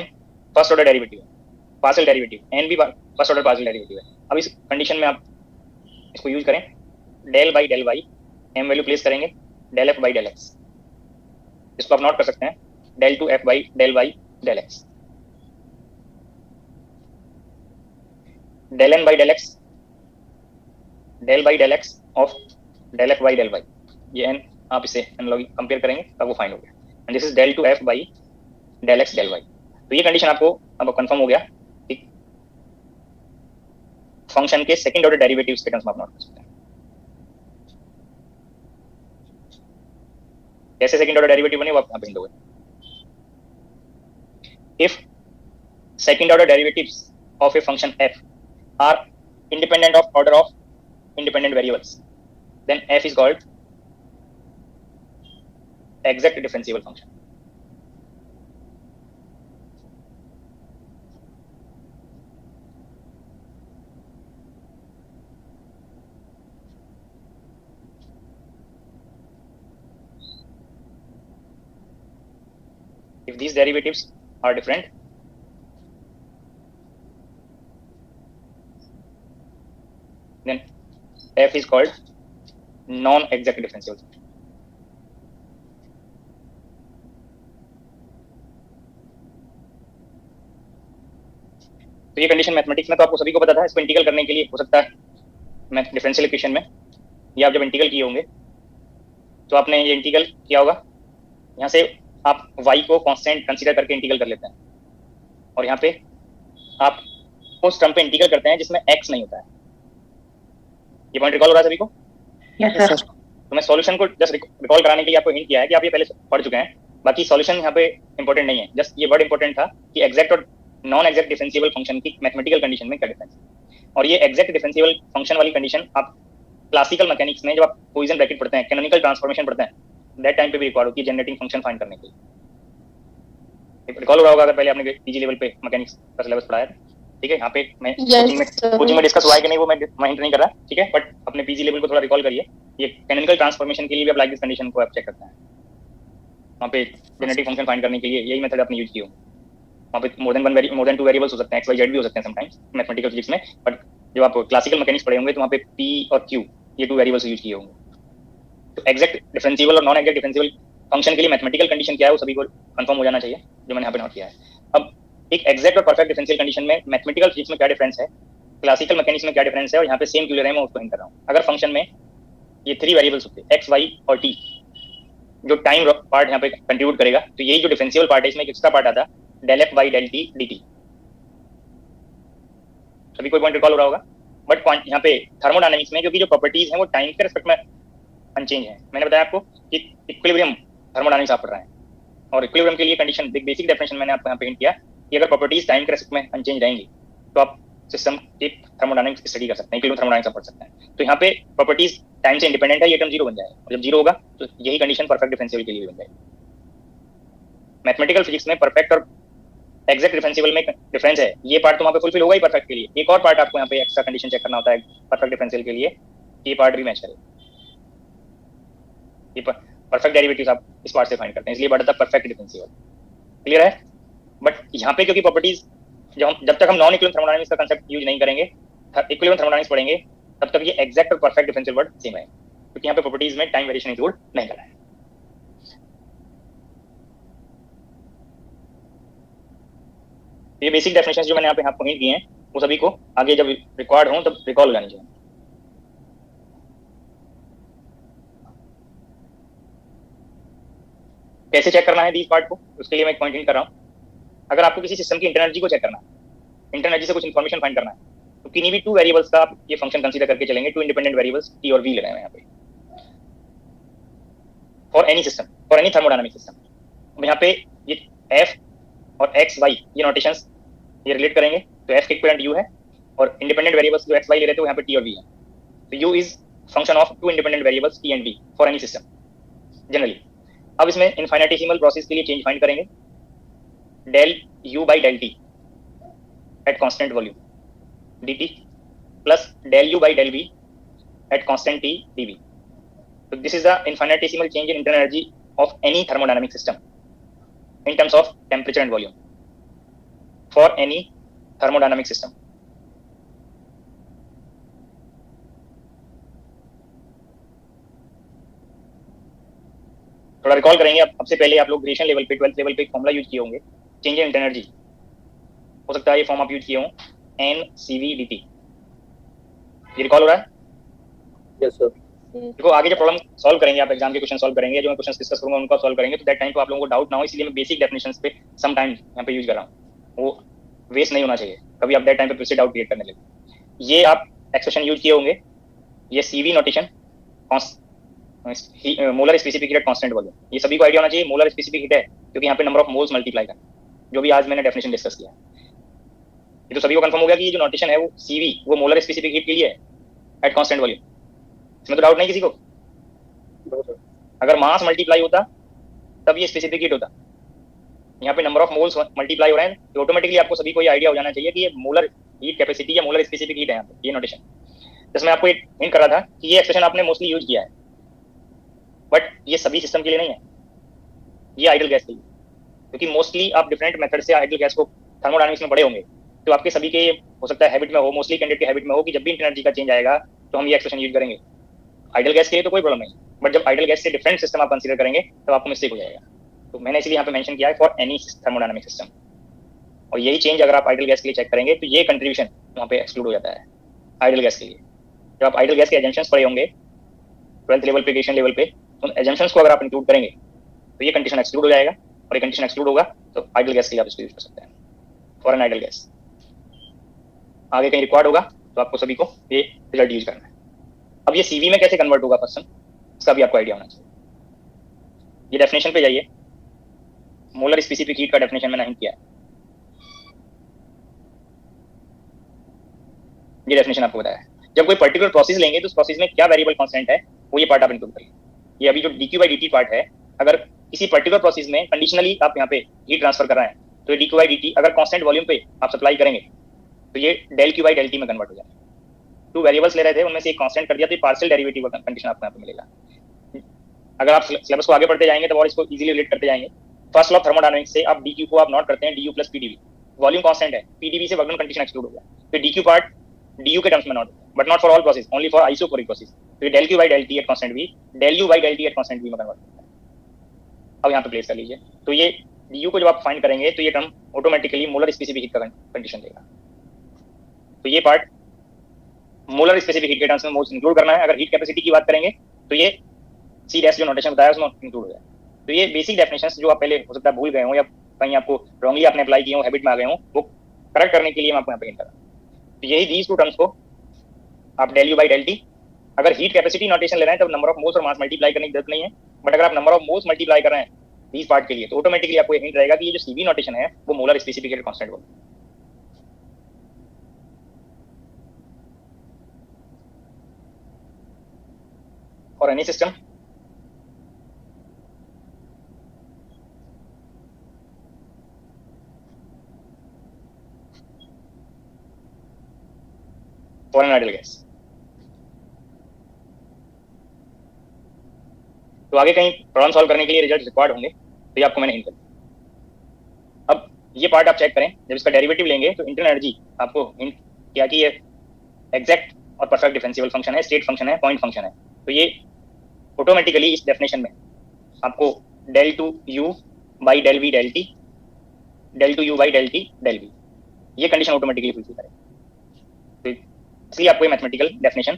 फर्स्ट ऑर्डर डेरिवेटिव है, पार्शियल डेरिवेटिव, n भी फर्स्ट ऑर्डर पार्शियल डेरिवेटिव है। अब इस कंडीशन में आप इसको यूज करें, del by del Y, m value place करेंगे del F by del X, इसको आप नोट कर सकते हैं del two F by del Y del X, del N by del X, del by del X of del F by del Y. ये n आप इसे analogy compare करेंगे तब वो फाइंड हो गया, and this is del two F by del X del Y. तो ये कंडीशन आपको अब कंफर्म हो गया कि फंक्शन के सेकंड ऑर्डर डेरिवेटिव्स के टर्म्स में आप नोट कर सकते हैं। कैसे सेकंड ऑर्डर डेरिवेटिव बने वो आप यहाँ पे हिंट होगा। If second order derivatives of a function f are independent of order of independent variables then f is called exact differentiable function. If these derivatives are different, then f is called non-exact differentiable function. तो ये condition mathematics में तो आपको सभी को पता था। इसको इंटीग्रल करने के लिए हो सकता है मैं डिफरेंशियल इक्वेशन में, ये आप जब इंटीग्रल किए होंगे तो आपने ये इंटीग्रल किया होगा, यहाँ से आप y को कांस्टेंट कंसीडर करके इंटीग्रल कर लेते हैं, और यहाँ पे आप उस टर्म पे इंटीग्रल करते हैं जिसमें x नहीं होता है। ये पॉइंट रिकॉल हो रहा है सभी को? Yes sir. तो मैं सॉल्यूशन को जस्ट रिकॉल कराने के लिए आपको हिंट किया है कि आप ये पहले पढ़ चुके हैं, बाकी सॉल्यूशन यहाँ पे इंपॉर्टेंट नहीं है। जस्ट ये वर्ड इंपॉर्टेंट था कि एग्जैक्ट और नॉन एग्जैक्ट डिफरेंशिएबल फंक्शन की मैथमेटिकल कंडीशन में क्या डिफरेंस है। और ये एग्जैक्ट डिफरेंशिएबल फंक्शन वाली कंडीशन आप क्लासिकल मैकेनिक्स में जब आप पॉइसन ब्रैकेट पढ़ते हैं, कैनोनिकल ट्रांसफॉर्मेशन पढ़ते हैं, दैट टाइम पे भी रिक्वायर्ड होती है जनरेटिंग फंक्शन फाइंड करने के लिए। रिकॉल हो रहा होगा अगर पहले आपने पीजी लेवल पे मैकेनिक्स का सिलेबस पढ़ाया है, ठीक है। यहाँ पे मैं कोचिंग में डिस्कस हुआ है कि नहीं वो मैं हिंट नहीं कर रहा, ठीक है, बट अपने पीजी लेवल को थोड़ा रिकॉल करिए। ये कैनोनिकल ट्रांसफॉर्मेशन के लिए भी आप लाइक दिस कंडीशन को आप चेक करते हैं, वहाँ पे जेनेटिक फंक्शन फाइंड करने के लिए यही मेथड आपने यूज की हो। वहाँ पे मोर देन टू वेरिएबल्स हो सकते हैं, एक्स वाई जेड भी हो सकते हैं समटाइम्स मैथमेटिकल फिजिक्स में, बट जब आप क्लासिकल मैकेनिक्स पढ़े होंगे तो वहाँ पे पी और क्यू ये टू वेरिएबल्स यूज किए होंगे। तो एग्जैक्ट डिफरेंशिएबल और नॉन एग्जैक्ट डिफरेंशिएबल फंक्शन के लिए मैथमेटिकल कंडीशन क्या है वो सभी को कंफर्म हो जाना चाहिए, जो मैंने यहाँ पे नोट किया है। अब एक एग्जैक्ट और परफेक्ट डिफरेंशियल कंडीशन में मैथमेटिकल फिजिक्स में क्या डिफरेंस है, क्लासिकल मैकेनिक्स में क्या डिफरेंस है, और यहाँ पे सेम क्यों ले रहे हैं मैं उसको हिंट कर रहा हूँ। अगर फंक्शन में ये थ्री वेरिएबल्स होते हैं एक्स वाई और टी, जो टाइम पार्ट यहाँ पे कंट्रीब्यूट करेगा, तो यही जो डिफरेंशियल पार्ट है इसमें एक एक्स्ट्रा पार्ट आता है del F by del T D T. सभी कोई पॉइंट रिकॉल हो रहा होगा। बट यहाँ पे थर्मोडायनामिक्स में क्योंकि जो प्रॉपर्टीज हैं वो टाइम के रिस्पेक्ट में अनचेंज है, मैंने बताया आपको कि इक्विलिब्रियम थर्मोडायनामिक्स आप पढ़ रहे हैं, और इक्विलिब्रियम के लिए कंडीशन बेसिक डेफिनेशन मैंने आपको यहाँ पे हिंट किया कि अगर प्रॉपर्टीज टाइम के रिस्पेक्ट में अनचेंज रहेंगी तो आप सिस्टम की थर्मोडायनामिक्स स्टडी कर सकते हैं, इक्विलिब्रियम थर्मोडायनामिक्स आप पढ़ सकते हैं। तो यहाँ पे प्रॉपर्टीज टाइम से इंडिपेंडेंट है, ये टर्म जीरो बन जाएगा, और जब जीरो होगा तो यही कंडीशन परफेक्ट डिफरेंशियल के लिए बन जाएगी। मैथमेटिकल फिजिक्स में परफेक्ट और एग्जैक्ट डिफरेंशिएबल में डिफरेंस है, ये पार्ट तो वहाँ पे फुलफिल होगा ही परफेक्ट के लिए। एक और पार्ट आपको यहाँ पे एक्स्ट्रा कंडीशन चेक करना होता है परफेक्ट डिफरेंशियल के लिए, ये पार्ट भी मैच करे। ये परफेक्ट डेरिवेटिव्स आप इस पार्ट से फाइंड करते हैं, इसलिए पार्ट आता है परफेक्ट डिफरेंशियल। क्लियर है? बट यहाँ पे क्योंकि प्रॉपर्टीज जब तक हम नॉन इक्विलिब्रियम थर्मोडायनामिक्स का कांसेप्ट यूज नहीं करेंगे, इक्विलिब्रियम थर्मोडायनामिक्स पढ़ेंगे, तब तक ये एग्जैक्ट और परफेक्ट डिफरेंशियल वर्ड सेम है, क्योंकि यहाँ पे प्रॉपर्टीज में टाइम वेरिएशन इंक्लूड नहीं करा है। ये बेसिक डेफिनेशंस जो मैंने यहाँ पे आपको हिंट किए हैं वो सभी को आगे जब रिक्वायर्ड हो तब रिकॉल हो जानी चाहिए। कैसे चेक करना है दीज पार्ट को, उसके लिए मैं एक पॉइंट हिंट कर रहा हूँ। अगर आपको किसी सिस्टम की इंटर एनर्जी को चेक करना है, इंटर एनर्जी से कुछ इन्फॉर्मेशन फाइंड करना है, तो किन्हीं भी टू वेरिएबल्स का आप ये फंक्शन कंसीडर करके चलेंगे। टू इंडिपेंडेंट वेरिएबल्स टी और वी लगाए हैं यहाँ पे for any system, for any thermodynamic system. यहाँ पे ये एफ और एक्स वाई ये नोटेशंस ये रिलेट करेंगे, तो एफ के इक्विवेलेंट यू है, और इंडिपेंडेंट वेरिएबल्स जो एक्स वाई ले रहे थे वो यहाँ पे टी और वी है। तो U is function of two independent variables T and V for any system generally. अब इसमें इनफाइनाइटेसिमल प्रोसेस के लिए चेंज फाइंड करेंगे, del U by del T at constant volume dt plus del U by del V at constant t dv। So this is the infinitesimal change in internal energy of any thermodynamic system in terms of temperature and volume for any thermodynamic system. थोड़ा recall करेंगे। अब सबसे पहले आप लोग graduation level पे 12th level पे एक फॉर्मूला यूज किए होंगे, चेंज इन इंटरनल एनर्जी। हो सकता है ये फॉर्म आप यूज किए हो, NCV/dt। ये रिकॉल हो रहा है? Yes sir. देखो आगे जब प्रॉब्लम सॉल्व करेंगे, आप एग्जाम के क्वेश्चन सॉल्व करेंगे, जो मैं क्वेश्चन डिस्कस करूंगा उनको सॉल्व करेंगे, तो दैट टाइम पे आप लोगों को डाउट ना हो, इसलिए मैं बेसिक डेफिनेशंस पे सम टाइम यहाँ पे यूज कर रहा हूँ, वो वेस्ट नहीं होना चाहिए कभी आप दैट टाइम पे फिर से डाउट क्रिएट करने लगे। ये आप एक्सप्रेशन यूज किए होंगे, ये CV notation molar specific heat at constant volume, ये सभी को आइडिया होना चाहिए। मोलर स्पेसिफिक हीट है क्योंकि यहाँ पे नंबर ऑफ मोल्स मल्टीप्लाई कर, जो भी आज मैंने डेफिनेशन डिस्कस किया, ये तो सभी को कंफर्म हो गया कि ये जो नोटेशन है वो CV वो मोलर स्पेसिफिक हीट के लिए है एट कांस्टेंट वॉल्यूम। इसमें तो डाउट नहीं किसी को। अगर मास मल्टीप्लाई होता तब ये स्पेसिफिक हीट होता, यहाँ पे नंबर ऑफ मोल्स मल्टीप्लाई हो रहे हैं, तो ऑटोमेटिकली आपको सभी को ये आइडिया हो जाना चाहिए कि ये मोलर हीट कैपेसिटी या मोलर स्पेसिफिक हीट है यहाँ पे, ये नोटेशन। जिसमें आपको एक हिंट कर रहा था कि ये एक्सप्रेशन आपने मोस्टली यूज किया है, बट ये सभी सिस्टम के लिए नहीं है, ये आइडल गैस के लिए, क्योंकि मोस्टली आप डिफरेंट मेथड से आइडल गैस को थर्मोडायनामिक्स में पढ़े होंगे, तो आपके सभी के हो सकता है हैबिट में हो, मोस्टली कैंडिडेट के हैबिट में हो कि जब भी एनर्जी का चेंज आएगा तो हम ये एक्सप्रेशन यूज करेंगे। आइडल गैस के लिए तो कोई प्रॉब्लम नहीं, बट जब आइडल गैस से डिफरेंट सिस्टम आप कंसीडर करेंगे तब आपको मिस्टेक हो जाएगा। तो मैंने इसलिए यहाँ पे मेंशन किया है फॉर एनी थर्मोडायनामिक सिस्टम। और यही चेंज अगर आप आइडल गैस के लिए चेक करेंगे तो ये कंट्रीब्यूशन वहाँ पे एक्सक्लूड हो जाता है आइडल गैस के लिए। जब आप आइडल गैस के एजम्पशंस पढ़े होंगे 12th लेवल पे, ग्रेजुएशन लेवल पे, तो एजम्पशंस को अगर आप इंक्लूड करेंगे तो ये कंडीशन एक्सक्लूड हो जाएगा, और ये कंडीशन एक्सक्लूड होगा तो आइडल गैस के लिए आप इसको यूज कर सकते हैं फॉर एन आइडल गैस। आगे कहीं रिक्वायर्ड होगा तो आपको सभी को ये रिजल्ट यूज करना है। अब ये सीवी में कैसे कन्वर्ट होगा पर्सन, इसका भी आपको आइडिया होना चाहिए। ये डेफिनेशन पे जाइए, मोलर स्पेसिफिक हीट का डेफिनेशन मैंने नहीं किया है, ये डेफिनेशन आपको बताया है। जब कोई पर्टिकुलर प्रोसेस लेंगे तो उस प्रोसेस में क्या वेरिएबल कांस्टेंट है वो ये पार्ट आप इंक्लूड करिए। ये अभी जो dq by dt पार्ट है, अगर किसी पर्टिकुलर प्रोसेस में कंडीशनली आप यहाँ पे हीट ट्रांसफर कर रहे हैं तो ये dq by dt अगर कांस्टेंट वॉल्यूम पे आप सप्लाई करेंगे तो ये del q by del t में कन्वर्ट हो जाएगा। 2 वेरिएबल्स ले रहे थे, उनमें से एक कांस्टेंट कर दिया तो ये पार्शियल डेरिवेटिव का कंडीशन आपको यहाँ पे मिलेगा। अगर आप सिलेबस को आगे पढ़ते जाएंगे तो और इसको इजीली रिलेट करते जाएंगे। फर्स्ट लॉ ऑफ थर्मोडायनामिक्स से आप dq को आप नोट करते हैं du plus pdv, volume constant है, pdv से वर्क डन कंडीशन एक्सक्लूड हो गया, तो dq पार्ट du के टर्म्स में note, but not for all process, only for isochoric process. तो ये del q by del t at constant v, del u by del t at constant v में convert होता है। अब यहाँ पे प्लेस कर लीजिए, तो ये du को जब आप फाइंड करेंगे तो ये term automatically molar specific heat का कंडीशन देगा। तो ये पार्ट मोलर स्पेसिफिक हीट के टर्म्स में मोल्स इंक्लूड करना है। अगर हीट कैपेसिटी की बात करेंगे तो ये सी डैश जो नोटेशन बताया उसमें इंक्लूड हो जाए। तो ये बेसिक डेफिनेशंस जो आप पहले हो सकता है भूल गए हो या कहीं आपको रॉन्गली आपने अप्लाई किए हो, हैबिट में आ गए हो, वो करेक्ट करने के लिए मैं आपको यहाँ पे हिंट कर रहा हूँ। तो यही दीज टू टर्म्स को आप del u by del t, अगर हीट कैपेसिटी नोटेशन ले रहे हैं तब नंबर ऑफ मोल्स और मास मल्टीप्लाई करने की जरूरत नहीं है, बट अगर आप नंबर ऑफ मोल्स मल्टीप्लाई कर रहे हैं दीज पार्ट के लिए तो ऑटोमेटिकली आपको ये हिंट रहेगा कि ये जो सीवी नोटेशन है वो मोलर स्पेसिफिक हीट कांस्टेंट होगा। और any system for an ideal gas. तो आगे कहीं प्रॉब्लम सॉल्व करने के लिए रिजल्ट रिक्वायर्ड होंगे तो ये आपको मैंने हिंट कर दिया। अब ये पार्ट आप चेक करें, जब इसका डेरिवेटिव लेंगे तो इंटरनल एनर्जी आपको हिंट किया कि ये एग्जैक्ट और परफेक्ट डिफरेंशिएबल फंक्शन है, स्टेट फंक्शन है, पॉइंट फंक्शन है। तो ये ऑटोमेटिकली इस डेफिनेशन में आपको del two u by del v del t, del two u by del t del v, ये कंडीशन ऑटोमेटिकली फुलफिल करेगा। तो इसलिए आपको ये मैथमेटिकल डेफिनेशन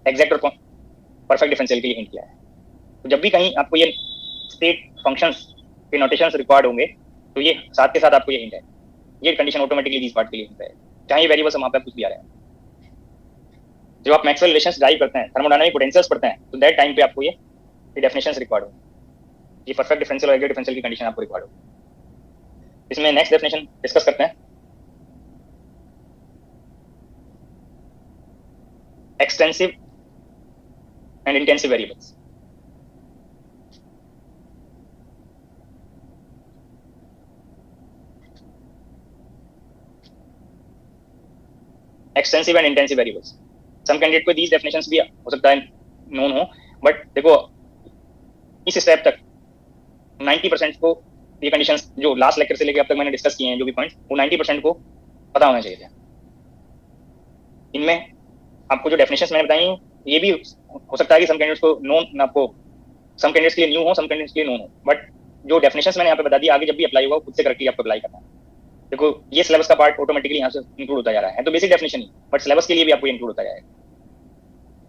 एग्जैक्ट और परफेक्ट डिफरेंशियल के लिए हिंट किया है। तो जब भी कहीं आपको ये स्टेट फंक्शंस के नोटेशंस रिक्वायर्ड होंगे तो ये साथ के साथ आपको ये हिंट है, ये कंडीशन ऑटोमेटिकली दिस पार्ट के लिए हिंट है, चाहे ये वेरिएबल्स वहाँ पे कुछ भी आ रहे हैं। जब आप मैक्सवेल रिलेशंस ड्राइव करते हैं, थर्मोडायनामिक पोटेंशियल्स पढ़ते हैं, तो दैट टाइम पे आपको ये डेफिनेशंस रिक्वायर्ड होंगे, ये परफेक्ट डिफरेंशियल और एग्जैक्ट डिफरेंशियल की कंडीशन आपको रिक्वायर्ड होगी। इसमें नेक्स्ट डेफिनेशन डिस्कस करते हैं, extensive and intensive variables. Extensive and intensive variables, some candidate को दीज डेफिनेशंस भी हो सकता है नोन हो, बट देखो इस स्टेप तक 90% को ये कंडीशंस जो लास्ट लेक्चर से लेकर अब तक मैंने डिस्कस किए हैं जो भी पॉइंट्स, वो 90% को पता होना चाहिए थे। इनमें आपको जो डेफिनेशंस मैंने बताई ये भी हो सकता है कि सम कैंडिडेट्स को नोन, आपको सम कैंडिडेट्स के लिए न्यू हो, सम कैंडिडेट्स के लिए नोन हो, बट जो डेफिनेशंस मैंने यहाँ पे बता दी आगे जब भी अप्लाई होगा खुद से करेक्टली आपको अप्लाई करना है। देखो ये सिलेबस का पार्ट ऑटोमेटिकली यहाँ से इंक्लूड होता जा रहा है, तो basic definition he, but syllabus के लिए भी आपको इंक्लूड होता जाएगा।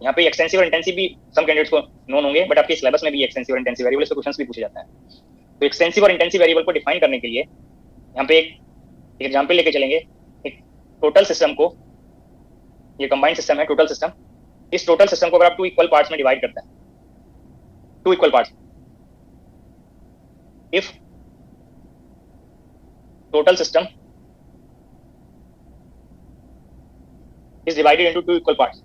यहाँ पे एक्सटेंसिव और इंटेंसिव भी सम कैंडिडेट्स को नोन होंगे, बट आपके सिलेबस में भी एक्सटेंसिव और इंटेंसिव वेरिएबल्स पे क्वेश्चंस भी पूछे जाते हैं। तो एक्सटेंसिव और इंटेंसिव वेरिएबल को डिफाइन करने के लिए यहाँ पे एक एग्जांपल लेके चलेंगे। एक टोटल सिस्टम को, ये कंबाइंड सिस्टम है टोटल सिस्टम, इस टोटल सिस्टम को अगर आप 2 इक्वल पार्ट्स में डिवाइड करते हैं, 2 equal parts, if total system is divided into 2 equal parts,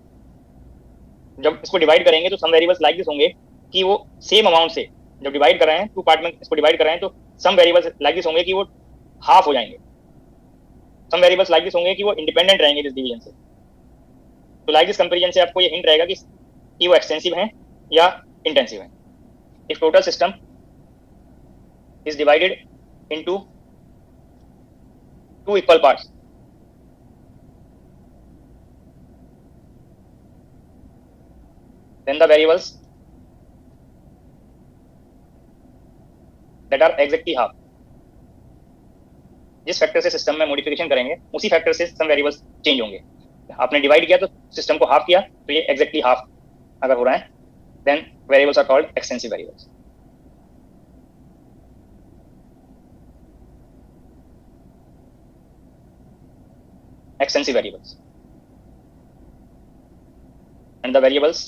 जब इसको डिवाइड करेंगे तो सम वेरिएबल्स लाइक दिस होंगे कि वो सेम अमाउंट से, जब डिवाइड कर रहे हैं 2 पार्ट में इसको डिवाइड कर रहे हैं तो सम वेरिएबल्स लाइक दिस होंगे कि वो हाफ हो जाएंगे, सम वेरिएबल्स लाइक दिस होंगे कि वो इंडिपेंडेंट रहेंगे इस डिवीजन से। तो लाइक दिस कंपैरिजन से आपको ये हिंट रहेगा कि वो एक्सटेंसिव हैं या इंटेंसिव हैं। If total system is divided into 2 equal parts, then the variables that are exactly half जिस फैक्टर से सिस्टम में मॉडिफिकेशन करेंगे उसी फैक्टर से सम वेरिएबल्स चेंज होंगे। आपने डिवाइड किया तो सिस्टम को हाफ किया, तो ये एग्जैक्टली हाफ अगर हो रहा है, then variables are called extensive variables. Extensive variables, and the variables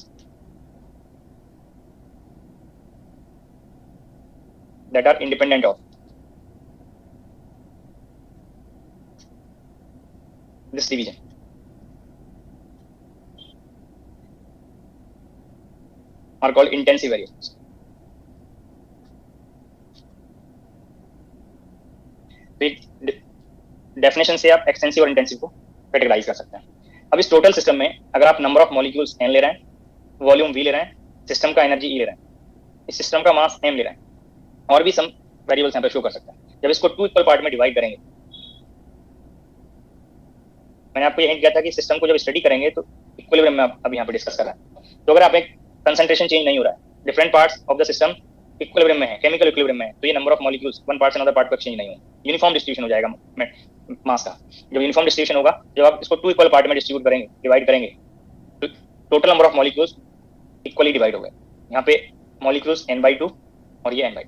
that are independent of this division are called intensive variables. Definition से आप एक्सटेंसिव और इंटेंसिव को कैटेगराइज कर सकते हैं। अब इस टोटल सिस्टम में अगर आप नंबर ऑफ मॉलिक्यूल्स n ले रहे हैं, वॉल्यूम v ले रहे हैं, सिस्टम का एनर्जी E ले रहे हैं, इस सिस्टम का मास m ले रहे हैं, और भी सम वेरिएबल्स यहाँ पे शो कर सकते हैं। जब इसको 2 इक्वल पार्ट में डिवाइड करेंगे, मैंने आपको ये हिंट किया था कि सिस्टम को जब स्टडी करेंगे तो इक्विलिब्रियम में अब यहाँ पे डिस्कस कर रहा है। तो अगर आप एक कंसंट्रेशन चेंज नहीं हो रहा है, different parts of the system equilibrium में है, केमिकल इक्विलिब्रियम में है, तो ये number of molecules one part से अनदर पार्ट पर चेंज नहीं होगा, यूनिफॉर्म डिस्ट्रीब्यूशन हो जाएगा मास का। जब यूनिफॉर्म डिस्ट्रीब्यूशन होगा, जब आप इसको 2 इक्वल पार्ट में डिस्ट्रीब्यूट करेंगे, डिवाइड करेंगे, तो total number of molecules equally divide हो गए। यहाँ पे मॉलिक्यूल्स n/2 और ये n/2,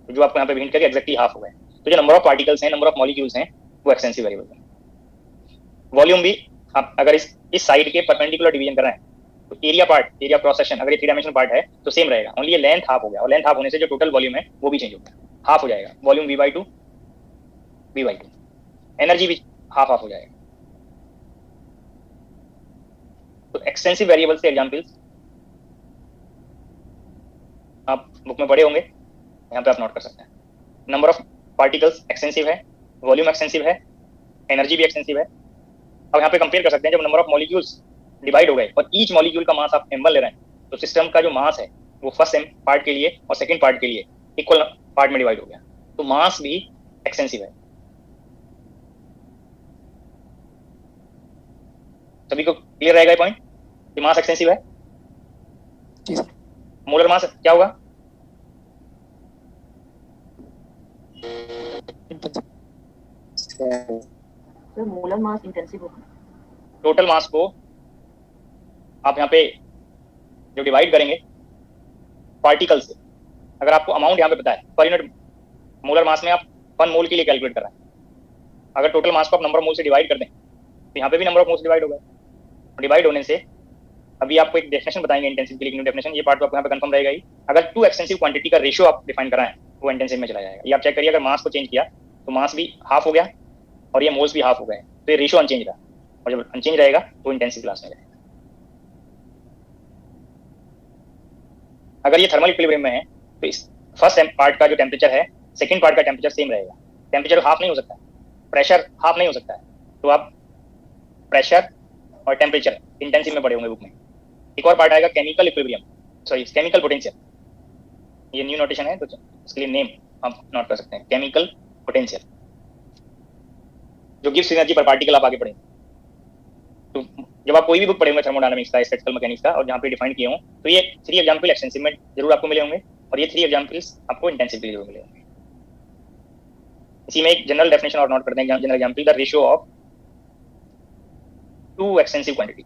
तो जो आपको यहाँ पे हिंट करके एग्जैक्टली हाफ हो गए। तो जो नंबर ऑफ पार्टिकल्स हैं, नंबर ऑफ मॉलिक्यूल्स हैं, वो एक्सटेंसिव वेरिएबल है। वॉल्यूम भी आप अगर इस साइड के परपेंडिकुलर डिवीजन कर रहे हैं, तो area part, area cross section, अगर ये 3 डायमेंशनल पार्ट है तो सेम रहेगा, ओनली ये लेंथ हाफ हो गया, और लेंथ हाफ होने से जो टोटल वॉल्यूम है वो भी चेंज हो गया, हाफ हो जाएगा। वॉल्यूम v/2 v/2, एनर्जी भी हाफ हाफ हो जाएगा। तो एक्सटेंसिव वेरिएबल्स के एग्जांपल्स आप बुक में पढ़े होंगे, यहाँ पे आप नोट कर सकते हैं। नंबर ऑफ पार्टिकल्स एक्सटेंसिव है, वॉल्यूम एक्सटेंसिव है, एनर्जी भी एक्सटेंसिव है। अब यहाँ पे कंपेयर कर सकते हैं, जब नंबर ऑफ मॉलिक्यूल्स डिवाइड हो गए और ईच मॉलिक्यूल का मास आप m1 ले रहे हैं, तो सिस्टम का जो मास है वो फर्स्ट पार्ट के लिए और सेकंड पार्ट के लिए इक्वल पार्ट में डिवाइड हो गया, तो मास भी एक्सटेंसिव है। सभी को क्लियर रहेगा ये पॉइंट कि मास एक्सटेंसिव है? जी सर। मोलर मास क्या होगा? सर मोलर मास इंटेंसिव होगा। टोटल मास को आप यहाँ पे जो डिवाइड करेंगे पार्टिकल से, अगर आपको अमाउंट यहाँ पे पता है पर यूनिट मोलर मास में, आप 1 मोल के लिए कैलकुलेट कर रहे हैं, अगर टोटल मास को आप नंबर ऑफ मोल से डिवाइड कर दें तो यहाँ पे भी नंबर ऑफ मोल्स डिवाइड हो गए। डिवाइड होने से अभी आपको एक डेफिनेशन बताएंगे इंटेंसिव के लिए, न्यू डेफिनेशन, ये पार्ट तो आपको यहाँ पे कंफर्म रहेगा ही। अगर 2 एक्सटेंसिव क्वांटिटी का रेशियो आप डिफाइन कराएं वो इंटेंसिव में चला जाएगा। ये आप चेक करिए, अगर मास को चेंज किया तो मास भी हाफ हो गया और ये मोल्स भी हाफ हो गए, तो ये रेशियो अनचेंज रहा, और जब अनचेंज रहेगा तो इंटेंसिव क्लास में रहेगा। अगर ये थर्मल इक्विलिब्रियम में है तो इस फर्स्ट पार्ट का जो टेम्परेचर है, सेकंड पार्ट का टेम्परेचर सेम रहेगा। टेम्परेचर हाफ नहीं हो सकता, प्रेशर हाफ नहीं हो सकता है, तो आप प्रेशर और टेम्परेचर इंटेंसिव में पढ़े होंगे बुक में। एक और पार्ट आएगा chemical equilibrium, sorry chemical potential, ये न्यू नोटेशन है तो इसके लिए नेम आप नोट कर सकते हैं, केमिकल पोटेंशियल, जो गिव्स एनर्जी पर पार्टिकल आप आगे पढ़ेंगे। तो जब आप कोई भी बुक पढ़ेंगे थर्मोडायनामिक्स का, स्टैटिस्टिकल मैकेनिक्स का, और जहाँ पे डिफाइन किए हों, तो ये 3 एग्जांपल एक्सटेंसिव में जरूर आपको मिले होंगे, और ये 3 एग्जांपल्स आपको इंटेंसिव के लिए जरूर मिले होंगे। इसी में एक जनरल डेफिनेशन और नोट करते हैं, general example, the ratio of 2 extensive quantity,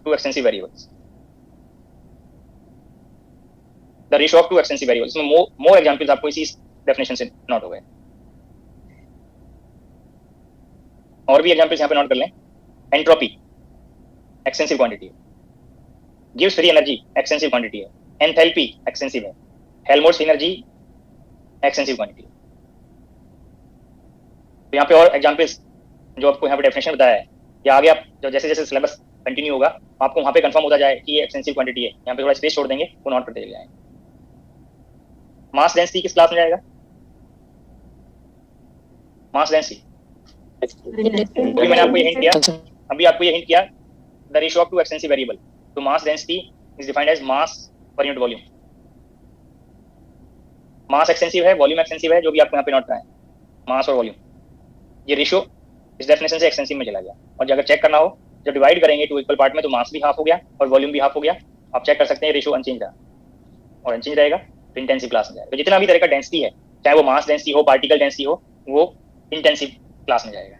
2 extensive variables, the ratio of 2 extensive variables. इसमें मोर एग्जांपल्स आपको इसी डेफिनेशन से नोट हो गए। और भी एग्जांपल्स यहाँ पे नोट कर लें। एंट्रोपी एक्सटेंसिव क्वांटिटी है, gives free energy extensive quantity है, एंथैल्पी एक्सटेंसिव है, हेल्महोल्ट्ज एनर्जी एक्सटेंसिव क्वांटिटी है। तो यहाँ पे और एग्जांपल्स जो आपको यहाँ पे डेफिनेशन बताया है, या आगे आप जो जैसे जैसे सिलेबस कंटिन्यू होगा आपको वहाँ पे कंफर्म होता जाए कि ये एक्सटेंसिव क्वांटिटी है, यहाँ पे थोड़ा स्पेस छोड़ देंगे, वो नोट करते चले जाएंगे। मास डेंसिटी किस क्लास में जाएगा? मास डेंसिटी अभी मैंने आपको ये हिंट किया, अभी आपको ये हिंट किया, the ratio of 2 extensive variable, तो mass density is defined as mass per unit volume. Mass extensive है, वॉल्यूम एक्सटेंसिव है, जो भी आपको यहाँ पे नोट करना है, मास और वॉल्यूम, ये रेशियो इस डेफिनेशन से एक्सटेंसिव में चला गया। और अगर चेक करना हो, जब डिवाइड करेंगे 2 इक्वल पार्ट में, तो मास भी हाफ हो गया और वॉल्यूम भी हाफ हो गया। आप चेक कर सकते हैं रेशियो अनचेंज रहा, और अनचेंज रहेगा तो इंटेंसिव क्लास में जाएगा। तो जितना भी तरह का डेंसिटी है, चाहे वो मास डेंसिटी हो, पार्टिकल डेंसिटी हो, वो इंटेंसिव क्लास में जाएगा।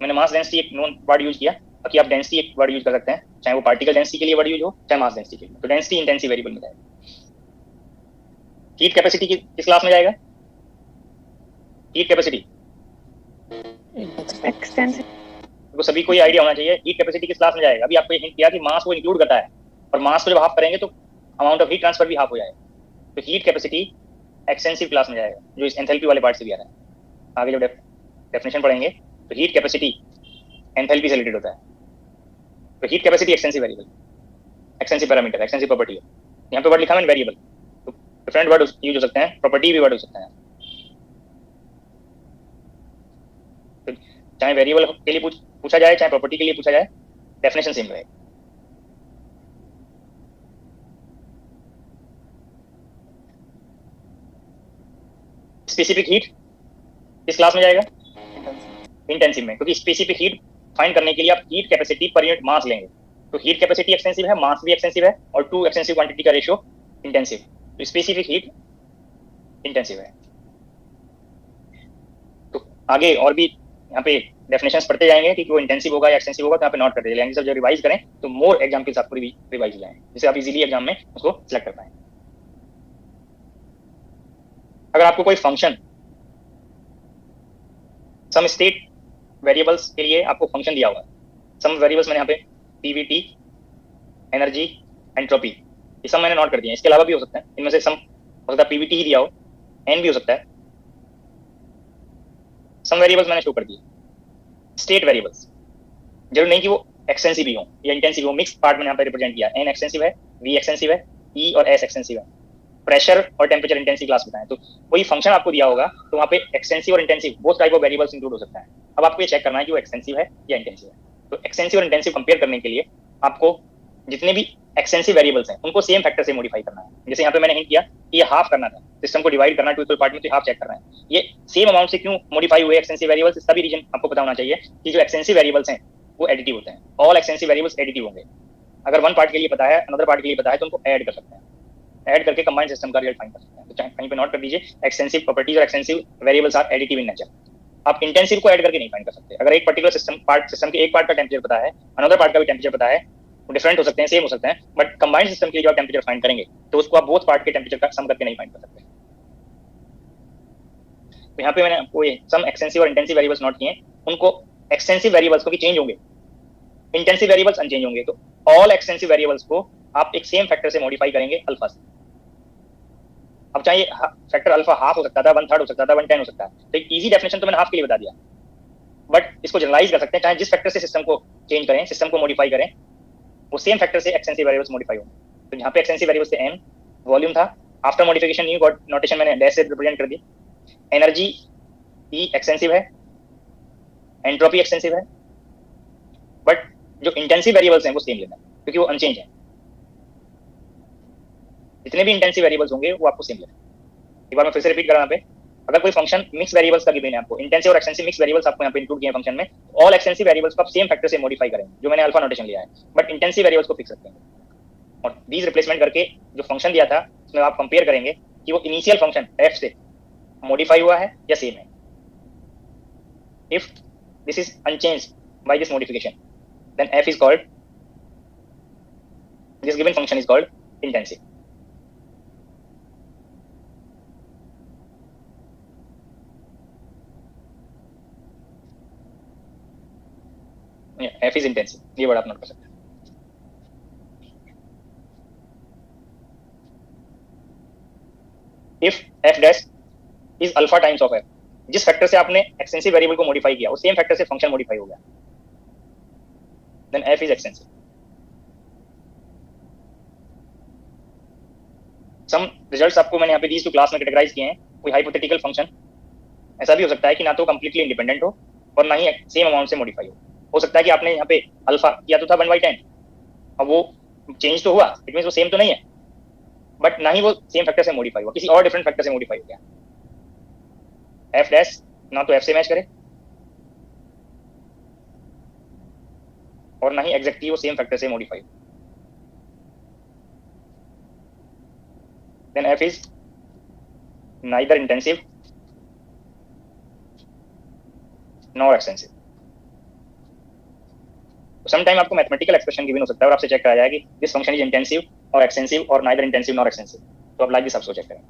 मैंने मास डेंसिटी एक नॉन वर्ड यूज किया, बाकी आप डेंसिटी एक वर्ड यूज कर सकते हैं, चाहे वो पार्टिकल डेंसिटी के लिए वर्ड यूज हो, चाहे मास डेंसिटी के लिए। तो डेंसिटी इंटेंसिव वेरिएबल में जाएगा। हीट कैपेसिटी किस क्लास में जाएगा? हीट कैपेसिटी एक्सटेंसिव तो सभी को ये आइडिया होना चाहिए हीट कैपेसिटी किस क्लास में जाएगा। अभी आपको ये हिंट किया कि मास को इंक्लूड करता है, और मास को जब हाफ करेंगे तो अमाउंट ऑफ हीट ट्रांसफर भी हाफ हो जाएगा। तो हीट कैपेसिटी एक्सटेंसिव क्लास में जाएगा, जो इस एंथैल्पी वाले पार्ट से भी आ रहा है। आगे जब डेफिनेशन पढ़ेंगे तो हीट कैपेसिटी एंथैल्पी से रिलेटेड होता है। तो heat capacity extensive variable, extensive parameter, extensive property है। यहाँ पे वर्ड लिखा है मैंने वेरिएबल, तो डिफरेंट वर्ड यूज हो सकते हैं, प्रॉपर्टी भी वर्ड हो सकता है। तो चाहे वेरिएबल के लिए पूछा जाए, चाहे प्रॉपर्टी के लिए पूछा जाए, डेफिनेशन सेम रहेगा। स्पेसिफिक हीट किस क्लास में जाएगा? इंटेंसिव में, क्योंकि स्पेसिफिक हीट फाइंड करने के लिए आप heat capacity per unit mass लेंगे। तो हीट कैपेसिटी एक्सटेंसिव है, मास भी एक्सटेंसिव है, और टू एक्सटेंसिव क्वांटिटी का रेशियो इंटेंसिव। तो स्पेसिफिक हीट इंटेंसिव है। तो आगे और भी यहाँ पे डेफिनेशंस पढ़ते जाएंगे कि वो इंटेंसिव होगा या एक्सटेंसिव होगा, तो यहाँ पे नोट करते जाएंगे। सब जब रिवाइज करें तो मोर एग्जाम्पल्स आपको रिवाइज हो जाएं, जिससे आप इजीली एग्जाम में उसको सिलेक्ट कर पाएं। अगर आपको कोई फंक्शन, सम स्टेट वेरिएबल्स के लिए आपको फंक्शन दिया हुआ है, सम वेरिएबल्स मैंने यहाँ पे पीवीटी, एनर्जी, एंट्रोपी, ये सब मैंने नोट कर दिए। इसके अलावा भी हो सकता है, इनमें से सम हो सकता है पीवीटी ही दिया हो, एन भी हो सकता है। सम वेरिएबल्स मैंने शो कर दिए। स्टेट वेरिएबल्स जरूर नहीं कि वो एक्सटेंसिव भी हो या इंटेंसिव हो, मिक्स पार्ट मैंने यहाँ पे रिप्रेजेंट किया। एन एक्सटेंसिव है, वी एक्सटेंसिव है, ई और एस एक्सटेंसिव है। प्रेशर और टेम्परेचर इंटेंसिव क्लास बताएं। तो कोई फंक्शन आपको दिया होगा तो वहाँ पे एक्सटेंसिव और intensive both type of variables include हो सकता है। अब आपको ये चेक करना है कि वो एक्सटेंसिव है या इंटेंसिव है। तो एक्सटेंसिव और इंटेंसिव कंपेयर करने के लिए आपको जितने भी एक्सटेंसिव वेरिएबल्स हैं उनको सेम फैक्टर से मॉडिफाई करना है। जैसे यहाँ पे मैंने हिंट किया कि ये हाफ करना था, सिस्टम को डिवाइड करना टू इक्वल पार्ट में, तो हाफ चेक करना है। ये सेम अमाउंट से क्यों मॉडिफाई हुए एक्सटेंसिव वेरिएबल्स, इसका भी रीजन आपको पता होना चाहिए कि जो एक्सटेंसिव वेरिएबल्स हैं वो एडिटिव होते हैं। ऑल एक्सटेंसिव वेरिएबल्स एडिटिव होंगे। अगर वन पार्ट के लिए पता है, अनदर पार्ट के लिए पता है, तो उनको ऐड कर सकते हैं, ऐड करके कंबाइंड सिस्टम का रिजल्ट फाइंड कर सकते हैं। तो चाहे कहीं पे नोट कर दीजिए, एक्सटेंसिव प्रॉपर्टीज और extensive variables are additive in nature. आप इंटेंसिव को ऐड करके नहीं फाइंड कर सकते। अगर एक पर्टिकुलर सिस्टम के एक पार्ट का टेंपरेचर पता है, अनदर पार्ट का भी टेंपरेचर पता है, वो डिफरेंट हो सकते हैं, सेम हो सकते हैं, बट कंबाइंड सिस्टम के लिए जो आप टेंपरेचर फाइंड करेंगे तो उसको आप बोथ पार्ट के टेंपरेचर का सम करके नहीं फाइंड कर सकते। तो यहाँ पे मैंने आपको ये सम एक्सटेंसिव और इंटेंसिव वेरिएबल्स नोट किए। उनको एक्सटेंसिव वेरिएबल्स को भी चेंज होंगे, इंटेंसिव वेरिएबल्स अनचेंज होंगे। तो ऑल एक्सटेंसिव वेरिएबल्स को आप एक सेम फैक्टर से मॉडिफाई करेंगे, अल्फा से। अब चाहे फैक्टर अल्फा हाफ हो सकता था, 1/3 हो सकता था, 1/10 हो सकता है। तो एक इजी डेफिनेशन तो मैंने हाफ के लिए बता दिया, बट इसको जनरलाइज कर सकते हैं। चाहे जिस फैक्टर से सिस्टम को चेंज करें, सिस्टम को मॉडिफाई करें, वो सेम फैक्टर से एक्सटेंसिव वेरिएबल्स मॉडिफाई होंगे। तो यहाँ पे एक्सटेंसिव वेरिएबल्स थे एन, वॉल्यूम था, आफ्टर मॉडिफिकेशन न्यू नोटेशन मैंने डैश से रिप्रेजेंट कर दी। एनर्जी ई एक्सटेंसिव है, एंट्रोपी एक्सटेंसिव है, बट जो इंटेंसिव वेरिएबल्स हैं वो सेम लेना है क्योंकि वो अनचेंज है। जितने भी इंटेंसिव वेरिएबल्स होंगे वो आपको सेम लेना है। एक बार मैं फिर से रिपीट कर रहा हूं यहाँ पे, अगर कोई फंक्शन मिक्स वेरिएबल्स का गिवन है आपको, इंटेंसिव और एक्सटेंसिव मिक्स वेरिएबल्स आपको यहाँ पे इंक्लूड किए हैं फंक्शन में, ऑल एक्सटेंसिव वेरिएबल्स को आप सेम फैक्टर से मॉडिफाई करेंगे, जो मैंने अल्फा नोटेशन लिया है, बट इंटेंसिव वेरिएबल्स को फिक्स रखेंगे। और दीज रिप्लेसमेंट करके जो फंक्शन दिया था उसमें आप कंपेयर करेंगे कि वो इनिशियल फंक्शन एफ से मॉडिफाई हुआ है या सेम है। If this is unchanged by this modification, then F is called, this given function is called intensive. F is intensive, ये वर्ड आप नोट कर सकते हैं। If F dash is alpha times of F, जिस factor से आपने extensive variable को modify किया, वो सेम फैक्टर से फंक्शन मॉडिफाई हो गया, then F is extensive. Some results आपको मैंने यहाँ पे दीज टू क्लास में कैटेगराइज किए हैं। कोई हाइपोथेटिकल फंक्शन ऐसा भी हो सकता है कि ना तो कंप्लीटली इंडिपेंडेंट हो और ना ही सेम अमाउंट से मॉडिफाई हो सकता है कि आपने यहाँ पे अल्फा किया तो था 1/10, अब वो चेंज तो हुआ, इट मींस वो सेम तो नहीं है, बट ना ही वो सेम फैक्टर से मॉडिफाई हुआ, किसी और डिफरेंट फैक्टर से मॉडिफाई हो गया। एफ डैश ना तो एफ से मैच करे और ना ही एग्जैक्टली वो सेम फैक्टर से modify. Then F is neither intensive nor extensive. Sometime आपको मैथमेटिकल एक्सप्रेशन गिवन हो सकता है और आपसे चेक कराया जाए कि दिस फंक्शन इज इंटेंसिव और एक्सटेंसिव और नाइदर इंटेंसिव नॉर एक्सटेंसिव, तो आप लाइक दिस आपको चेक करें।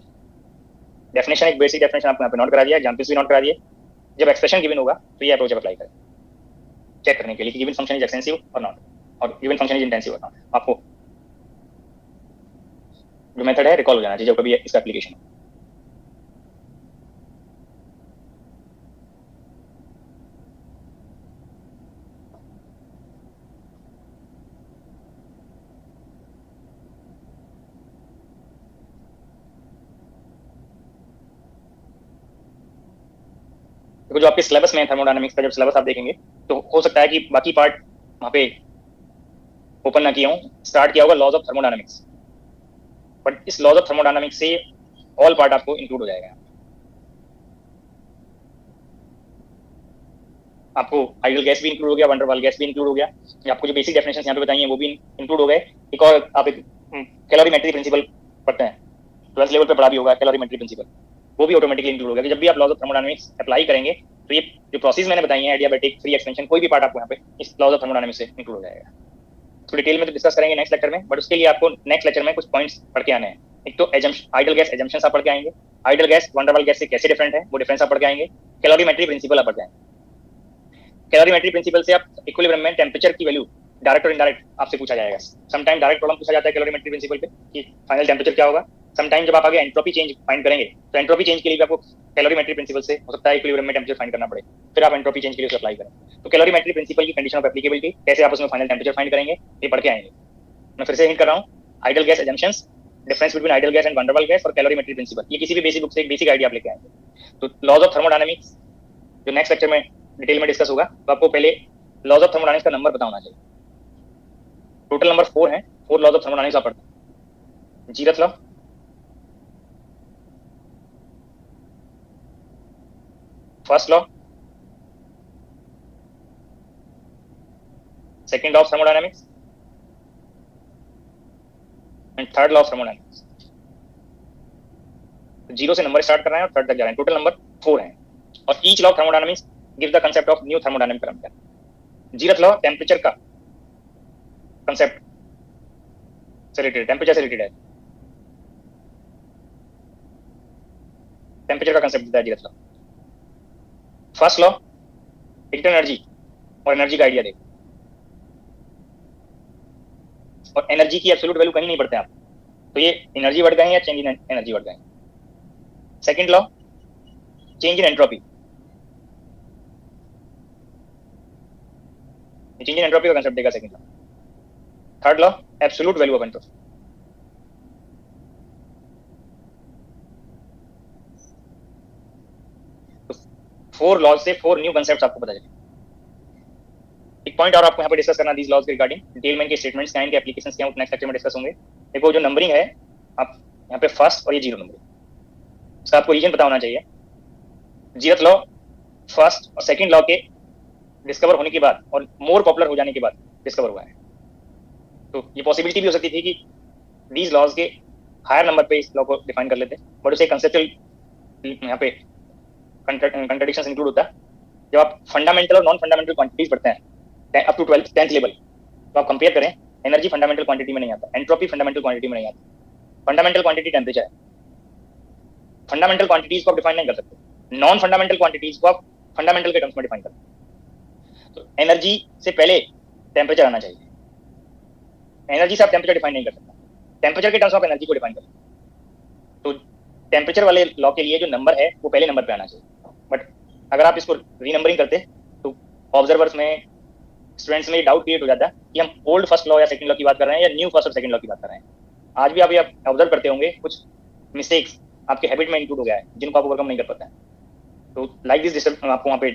डेफिनेशन, एक बेसिक डेफिनेशन आपको यहाँ पे नोट करा दिया, एग्जांपल्स भी नोट करा दिए। जब एक्सप्रेशन गिवन होगा तो ये अप्रोच अप्लाई करें चेक करने के लिए कि गिवन फंक्शन इज एक्सटेंसिव और नॉट, और गिवन फंक्शन इज इंटेंसिव और नॉट। आपको जो मेथड है रिकॉल हो जाना चाहिए जब कभी इसका एप्लीकेशन हो। देखो जो आपके सिलेबस में है थर्मोडायनामिक्स का, जब सिलेबस आप देखेंगे तो हो सकता है कि बाकी पार्ट वहाँ पे ओपन ना किया हूँ, स्टार्ट किया होगा लॉज ऑफ थर्मोडायनामिक्स, बट इस लॉज ऑफ थर्मोडायनामिक्स से ऑल पार्ट आपको इंक्लूड हो जाएगा। आपको आइडियल गैस भी इंक्लूड हो गया, वंडर वाल गैस भी इंक्लूड हो गया, आपको जो बेसिक डेफिनेशन यहाँ पे बताई हैं वो भी इंक्लूड हो गए। एक और आप एक कैलोरीमेट्री प्रिंसिपल पढ़ते हैं, 12th लेवल पे पढ़ा भी होगा कैलोरीमेट्री प्रिंसिपल, वो भी ऑटोमेटिकली इंक्लूड हो गया कि जब भी आप लॉज ऑफ थर्मोडायनामिक्स अप्लाई करेंगे तो ये जो प्रोसेस मैंने बताई है, एडियाबैटिक, फ्री एक्सपेंशन, कोई भी पार्ट आपको यहाँ पे इस लॉज ऑफ थर्मोडायनामिक्स से इंक्लूड हो जाएगा। तो डिटेल में तो डिस्कस करेंगे नेक्स्ट लेक्चर में, बट उसके लिए आपको नेक्स्ट लेक्चर में कुछ पॉइंट्स पढ़ के आने हैं। एक तो आइडियल गैस एजम्पशंस आप पढ़ के आएंगे, आइडियल गैस वंडर वाल गैस से कैसे डिफरेंट है वो डिफरेंस आप पढ़ के आएंगे, कैलोरीमेट्री प्रिंसिपल आप पढ़ के आएंगे। कैलोरीमेट्री प्रिंसिपल से आप इक्विलिब्रियम में टेम्परेचर की वैल्यू डायरेक्ट और इनडायरेक्ट आपसे पूछा जाएगा। समटाइम डायरेक्ट प्रॉब्लम पूछा जाता है कैलोरीमेट्री प्रिंसिपल पे कि फाइनल टेम्परेचर क्या होगा। समटाइम जब आप आगे एंट्रोपी चेंज फाइंड करेंगे तो एंट्रोपी चेंज के लिए भी आपको कैलोरीमेट्री प्रिंसिपल से हो सकता है इक्विलिब्रियम में टेम्परेचर फाइंड करना पड़े, फिर आप एंट्रोपी चेंज के लिए उसे अप्लाई करें। तो कैलोरीमेट्री प्रिंसिपल की कंडीशन ऑफ एप्लीकेबिलिटी, कैसे आप उसमें फाइनल टेम्परेचर फाइंड करेंगे, ये पढ़ के आएंगे। मैं फिर से हिंट कर रहा हूँ, ideal gas assumptions, difference between ideal gas and wonder वाल गैस और कैलोरीमेट्री प्रिंसिपल, ये किसी भी बेसिक बुक से एक बेसिक आइडिया आप लेके आएंगे। तो लॉज ऑफ थर्मोडायनामिक्स जो नेक्स्ट लेक्चर में डिटेल में डिस्कस होगा, तो आपको पहले लॉज ऑफ थर्मोडायनामिक्स का नंबर पता होना चाहिए। टोटल नंबर 4 है, 4 लॉज ऑफ थर्मोडायनामिक्स आप पढ़ते हैं। Zeroth law, first law, second law of thermodynamics and third law of thermodynamics. Zero से नंबर स्टार्ट कर रहे हैं और थर्ड तक जा रहे हैं। टोटल नंबर 4 है और each law of thermodynamics give the concept of new thermodynamic parameter. Zeroth law temperature का कंसेप्ट से रिलेटेड, टेम्परेचर से रिलेटेड है, टेम्परेचर का कंसेप्ट देता है zeroth law. First law inter energy और एनर्जी का आइडिया देखो, और एनर्जी की एब्सोल्यूट वैल्यू कहीं नहीं पढ़ते आप, तो ये एनर्जी बढ़ गए या चेंज इन एनर्जी बढ़ गए। Second law change in entropy, change in entropy का कंसेप्ट देगा second law. Third law absolute value of entropy. तो 4 लॉज से 4 न्यू कंसेप्ट्स आपको पता चले। एक पॉइंट और आपको यहाँ पे डिस्कस करना दीज लॉज के रिगार्डिंग, डिटेल में इनके स्टेटमेंट्स क्या हैं, इनके एप्लीकेशंस क्या हैं, नेक्स्ट लेक्चर में डिस्कस होंगे। देखो जो नंबरिंग है, आप यहाँ पे फर्स्ट और ये जीरो नंबरिंग, इसका आपको रीजन पता होना चाहिए। जीरथ लॉ फर्स्ट और सेकंड लॉ के डिस्कवर होने के बाद और मोर पॉपुलर हो जाने के बाद डिस्कवर हुआ है। तो ये पॉसिबिलिटी भी हो सकती थी कि दीज लॉज के हायर नंबर पे इस लॉ को डिफाइन कर लेते, बट उसे कंसेप्चुअल यहाँ पे कंट्राडिक्शंस इंक्लूड होता है। जब आप फंडामेंटल और नॉन फंडामेंटल क्वांटिटीज पढ़ते हैं अप टू 10th लेवल, तो आप कंपेयर करें, एनर्जी फंडामेंटल क्वांटिटी में नहीं आता, एंट्रोपी फंडामेंटल क्वांटिटी में नहीं आता। फंडामेंटल क्वांटिटी टेम्परेचर है, फंडामेंटल क्वांटिटीज को आप डिफाइन नहीं कर सकते। नॉन फंडामेंटल क्वांटिटीज को आप फंडामेंटल के टर्म्स में डिफाइन करते। तो एनर्जी से पहले टेम्परेचर आना चाहिए, एनर्जी से आप टेम्परेचर डिफाइन नहीं कर सकते, टेम्परेचर के टर्म्स में आप एनर्जी को डिफाइन कर सकते। तो टेम्परेचर वाले लॉ के लिए जो नंबर है वो पहले नंबर पे आना चाहिए, बट अगर आप इसको रीनंबरिंग करते तो ऑब्जर्वर्स में, स्टूडेंट्स में डाउट क्रिएट हो जाता है कि हम ओल्ड फर्स्ट लॉ या सेकंड लॉ की बात कर रहे हैं या न्यू फर्स्ट और सेकंड लॉ की बात कर रहे हैं। आज भी आप ये ऑब्जर्व करते होंगे कुछ मिस्टेक्स आपके हैबिट में इंक्लूड हो गया है जिनको आप ओवरकम नहीं कर पाते हैं। तो लाइक दिस आपको वहाँ पे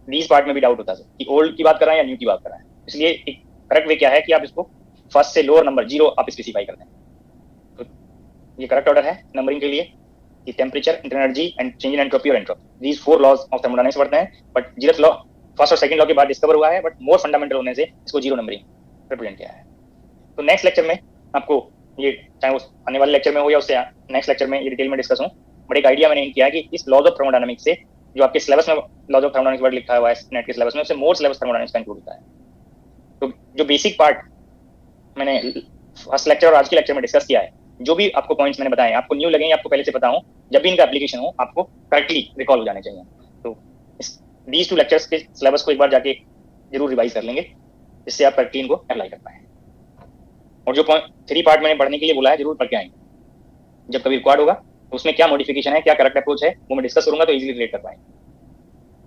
दीज पार्ट में भी डाउट होता है कि ओल्ड की बात कर रहे हैं या न्यू की बात कर रहे हैं। इसलिए एक करेक्ट वे क्या है कि आप इसको फर्स्ट से लोअर नंबर जीरो आप स्पेसिफाई करते हैं। तो ये करेक्ट ऑर्डर है नंबरिंग के लिए कि temperature, inter energy and change in entropy और entropy, these 4 laws of thermodynamics पढ़ते हैं। बट जीरथ लॉ फर्स्ट और सेकंड लॉ के बाद डिस्कवर हुआ है, बट मोर फंडामेंटल होने से इसको जीरो नंबरिंग रिप्रेजेंट किया है। तो नेक्स्ट लेक्चर में आपको ये, चाहे वो आने वाले लेक्चर में हो या उससे नेक्स्ट लेक्चर में ये डिटेल में डिस्कस हो, बट एक आइडिया मैंने किया कि इस लॉज ऑफ थर्मोडायनामिक्स से जो आपके सिलेबस में लॉज ऑफ थर्मोडायनामिक्स वर्ड लिखा हुआ है नेट के सिलेबस में, उससे मोर सिलेबस थर्मोडायनामिक्स का इंक्लूड होता है। तो जो बेसिक पार्ट मैंने फर्स्ट लेक्चर और आज के लेक्चर में डिस्कस किया है, जो भी आपको पॉइंट्स मैंने बताए आपको न्यू लगेंगे, आपको पहले से पता हो, जब भी इनका एप्लीकेशन हो आपको करेक्टली रिकॉल हो जाने चाहिए। तो दीज टू लेक्चर्स के सिलेबस को एक बार जाके जरूर रिवाइज कर लेंगे, जिससे आप करेक्टली इनको अप्लाई कर पाए। और जो 3 पार्ट मैंने पढ़ने के लिए बोला है जरूर पढ़ के आएंगे। जब कभी रिक्वायर्ड होगा तो उसमें क्या मॉडिफिकेशन है, क्या करेक्ट अप्रोच है, वो मैं डिस्कस करूंगा, तो इजीली रिलेट कर पाएंगे।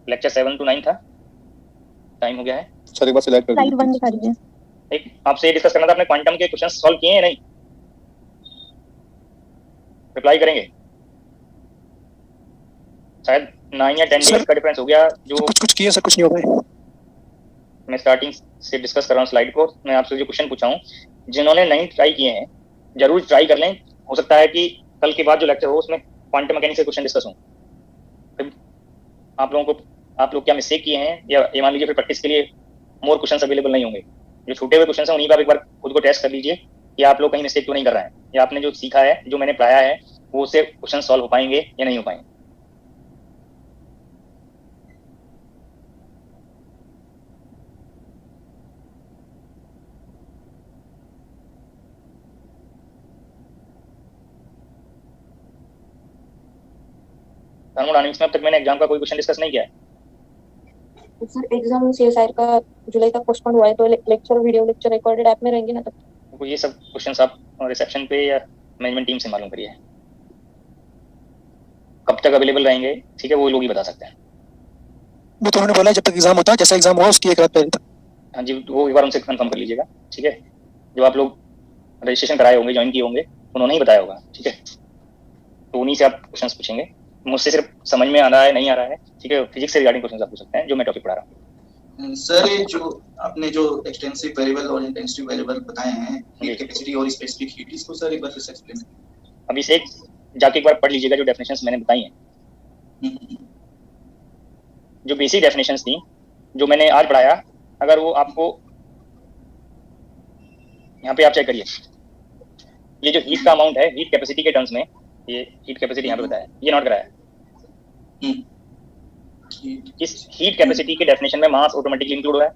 लेक्चर 7 to 9 था, टाइम हो गया है सर एक बार सिलेक्ट कर स्लाइड 1 दिखा दीजिए। एक आपसे डिस्कस करना था, आपने क्वांटम के क्वेश्चन सॉल्व किए हैं नहीं? रिप्लाई करेंगे, शायद 9 या 10 डेज का डिफरेंस हो गया। जो कुछ किए सर, कुछ नहीं हो पाए। मैं स्टार्टिंग से डिस्कस कर रहा हूँ स्लाइड को। मैं आपसे जो क्वेश्चन पूछा हूँ, जिन्होंने नहीं ट्राई किए हैं जरूर ट्राई कर लें। हो सकता है कि कल के बाद जो लेक्चर हो उसमें क्वांटम मैकेनिक्स के क्वेश्चन डिस्कस हो। आप लोग क्या मिस्टेक किए हैं, या ये मान लीजिए फिर प्रैक्टिस के लिए मोर क्वेश्चन अवेलेबल नहीं होंगे। जो छूटे हुए क्वेश्चन हैं उन्हीं पर एक बार खुद को टेस्ट कर लीजिए कि आप लोग कहीं मिस्टेक तो नहीं कर रहे हैं, या आपने जो सीखा है, जो मैंने पढ़ाया है, वो उससे क्वेश्चन सॉल्व हो पाएंगे या नहीं हो पाएंगे। थर्मोडायनामिक्स में अब तक मैंने एग्जाम का कोई क्वेश्चन डिस्कस नहीं किया है। सर एग्जाम सीएसआईआर का जुलाई तक पोस्टपोन हुआ है, तो lecture video lecture recorded app में रहेंगे ना तब? तो ये सब क्वेश्चंस आप रिसेप्शन पे या मैनेजमेंट टीम से मालूम करिए कब तक अवेलेबल रहेंगे, ठीक है, वो लोग ही बता सकते हैं। वो तो उन्होंने बोला जब तक एग्जाम होता है, जैसा एग्जाम हुआ उसकी एक रात पहले तक। हाँ जी, वो एक बार उनसे कंफर्म कर लीजिएगा, ठीक है। जो आप लोग रजिस्ट्रेशन कराए होंगे, ज्वाइन किए होंगे, उन्होंने ही बताया होगा, ठीक है। तो उन्हीं से आप क्वेश्चंस पूछेंगे। मुझसे सिर्फ समझ में आ रहा है नहीं आ रहा है, ठीक है, फिजिक्स से रिगार्डिंग क्वेश्चंस आप पूछ सकते हैं, जो मैं टॉपिक पढ़ा रहा हूँ। सर ये जो आपने जो एक्सटेंसिव वेरिएबल और इंटेंसिव वेरिएबल बताए हैं, हीट कैपेसिटी और स्पेसिफिक हीट, इसको सर एक बार फिर से एक्सप्लेन करें। अभी से जाके एक बार पढ़ लीजिएगा जो डेफिनेशंस मैंने बताई हैं। जो बेसिक डेफिनेशंस थी जो मैंने आज पढ़ाया, अगर वो आपको यहाँ पे आप चेक करिए, ये जो हीट का अमाउंट है हीट कैपेसिटी के टर्म्स में, ये हीट कैपेसिटी यहाँ पे बताया, ये नोट कराया। इस हीट कैपेसिटी के डेफिनेशन में मास ऑटोमेटिकली इंक्लूड हुआ है।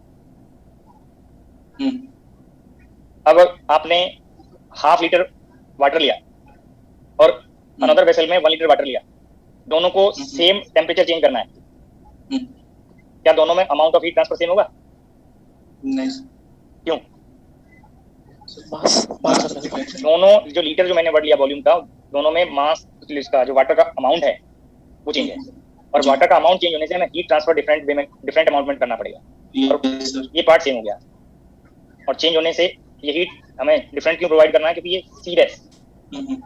अब आपने ½ लीटर वाटर लिया और अनदर वेसल में 1 लीटर वाटर लिया, दोनों को सेम टेम्परेचर चेंज करना है, क्या दोनों में amount of heat transfer same होगा? नहीं। क्यों? मास दोनों जो लीटर जो मैंने वर्ड लिया वॉल्यूम का, दोनों में मास का जो वाटर का अमाउंट है वो चेंज है, और वाटर का अमाउंट चेंज होने से हमें हीट ट्रांसफर डिफरेंट अमाउंट में करना पड़ेगा, और ये पार्ट सेम हो गया। और चेंज होने से ये हीट हमें डिफरेंट क्यों प्रोवाइड करना है? क्योंकि ये सीड है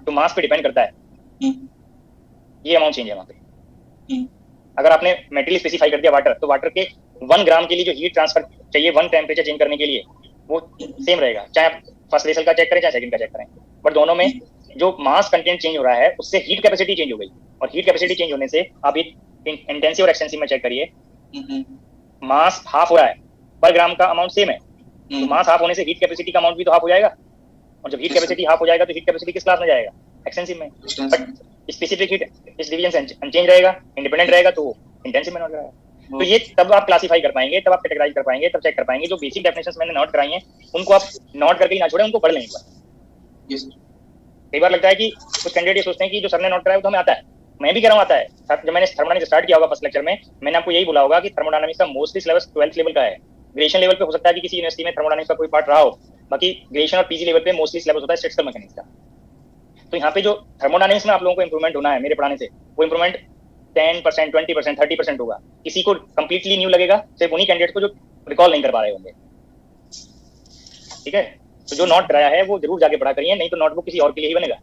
तो मास पे डिपेंड करता है, ये अमाउंट चेंज है वहाँ पे। अगर आपने मेटेरियल स्पेसिफाई कर दिया वाटर, तो वाटर के 1 ग्राम के लिए जो हीट ट्रांसफर चाहिए 1 टेम्परेचर चेंज करने के लिए, वो सेम रहेगा, चाहे आप फर्स्ट वेसल का चेक करें चाहे सेकंड का चेक करें। बट दोनों में जो मास कंटेंट चेंज हो रहा है उससे हीट कैपेसिटी चेंज हो गई, और हीट कैपेसिटी चेंज होने से आप इंटेंसिव और एक्सटेंसिव में चेक करिए, मास हाफ हो रहा है पर ग्राम का अमाउंट सेम है, तो मास हाफ होने से हीट कैपेसिटी का अमाउंट भी तो हाफ हो जाएगा, और जब हीट कैपेसिटी हाफ हो जाएगा तो हीट कैपेसिटी किस क्लास में जाएगा? एक्सटेंसिव में। बट स्पेसिफिक हीट इस डिवीजन से अनचेंज रहेगा, इंडिपेंडेंट रहेगा, तो इंटेंसिव में नोट रहेगा। तो ये तब आप क्लासिफाई कर पाएंगे, तब आप कैटेगराइज कर पाएंगे, तब चेक कर पाएंगे। जो बेसिक डेफिनेशंस मैंने नोट कराई हैं उनको आप नोट करके ही ना छोड़ें, उनको पढ़ लें एक बार। कई बार लगता है कि कुछ कैंडिडेट ये सोचते हैं कि जो सर ने नोट कराया वो तो हमें आता है, मैं भी कह रहा हूँ आता है। जब मैंने थर्मोडायनामिक्स स्टार्ट किया होगा फर्स्ट लेक्चर में, मैंने आपको यही बोला होगा कि थर्मोडायनामिक्स का मोस्टली सिलेबस 12th लेवल का है। ग्रेजुएशन लेवल पे हो सकता है कि किसी यूनिवर्सिटी में थर्मोडायनामिक्स का कोई पार्ट रहा हो, बाकी ग्रेजुएशन और पीजी लेवल पे मोस्टली सिलेबस होता है स्टैटिस्टिकल मैकेनिक्स का। तो यहाँ पे जो थर्मोडायनामिक्स में आप लोगों को इंप्रूवमेंट होना है मेरे पढ़ाने से, वो इंप्रूवमेंट 10%, 20%, 30% होगा। किसी को कंप्लीटली न्यू लगेगा, सिर्फ उन्हीं कैंडिडेट को जो रिकॉल नहीं कर पा रहे होंगे, ठीक है। तो जो नोट कराया है वो जरूर जाके पढ़ा करिए, नहीं तो नोटबुक किसी और के लिए ही बनेगा,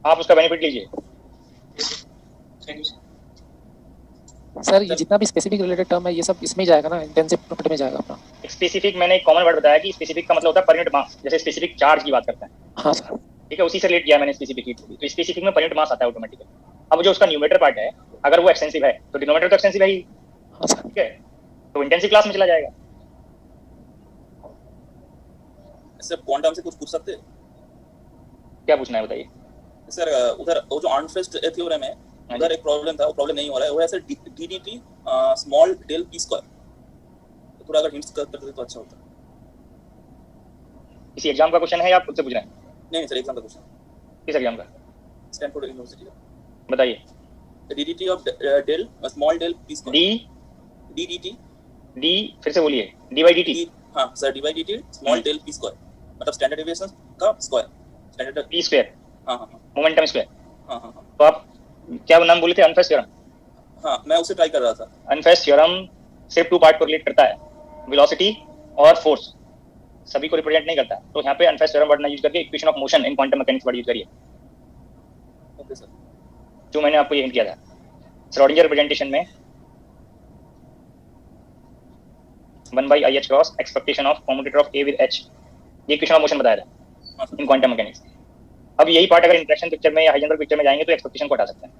आप उसका बेनिफिट लीजिए। सर ये जितना भी स्पेसिफिक रिलेटेड टर्म है ये सब इसमें ही जाएगा ना, इंटेंसिव प्रॉपर्टी में जाएगा अपना। स्पेसिफिक मैंने एक कॉमन वर्ड बताया कि स्पेसिफिक का मतलब होता है पर यूनिट मास, जैसे स्पेसिफिक चार्ज की बात करते हैं, हाँ सर, ठीक है, उसी से रिलेट किया मैंने स्पेसिफिक हीट को भी। तो स्पेसिफिक में पर यूनिट मास आता है ऑटोमेटिकली। अब जो उसका न्यूमरेटर पार्ट है, अगर वो एक्सटेंसिव है तो डिनोमिनेटर तो एक्सटेंसिव है ही, हाँ सर। ठीक है, तो इंटेंसिव क्लास में चला जाएगा। सर क्वांटम से कुछ पूछ सकते हैं? क्या पूछना है बताइए। सर उधर वो जो अर्नफेस्ट थ्योरम है उधर एक प्रॉब्लम था, वो प्रॉब्लम नहीं हो रहा है, वो है sir DDT small del P square. तो थोड़ा अगर हिंट्स कर देते तो अच्छा होता। किसी एग्जाम का क्वेश्चन है या आप खुद से पूछ रहे हैं? नहीं सर, एग्जाम का क्वेश्चन, किस एग्जाम का? स्टैनफोर्ड यूनिवर्सिटी का। बताइए। DDT of del small del P square. D DDT D फिर से बोलिए। D by D T. हाँ sir, D by D T small del P square, मतलब स्टैंडर्ड डेविएशन का स्क्वायर, स्टैंडर्ड पी स्क्वायर, हाँ हाँ हाँ मोमेंटम स्क्वायर। हाँ हाँ हाँ तो आप क्या नाम बोले थे? अनफेस्ट थ्योरम। हाँ, मैं उसे ट्राई कर रहा था। अनफेस्ट थ्योरम सिर्फ 2 पार्ट को रिलेट करता है, वेलोसिटी और फोर्स, सभी को रिप्रेजेंट नहीं करता। तो यहाँ पे अनफेस्ट थ्योरम वर्ड ना यूज करके equation of motion in quantum mechanics word use करिए, ओके सर। जो मैंने आपको ये हिंट किया था। श्रोडिंगर रिप्रेजेंटेशन में 1/IH cross expectation of commutator of A with H, ये इक्वेशन ऑफ मोशन बताया था इन क्वांटम मैकेनिक्स। अब यही पार्ट अगर इंटरेक्शन पिक्चर में या हाइजेनबर्ग पिक्चर में जाएंगे तो एक्सपेक्टेशन को हटा सकते हैं।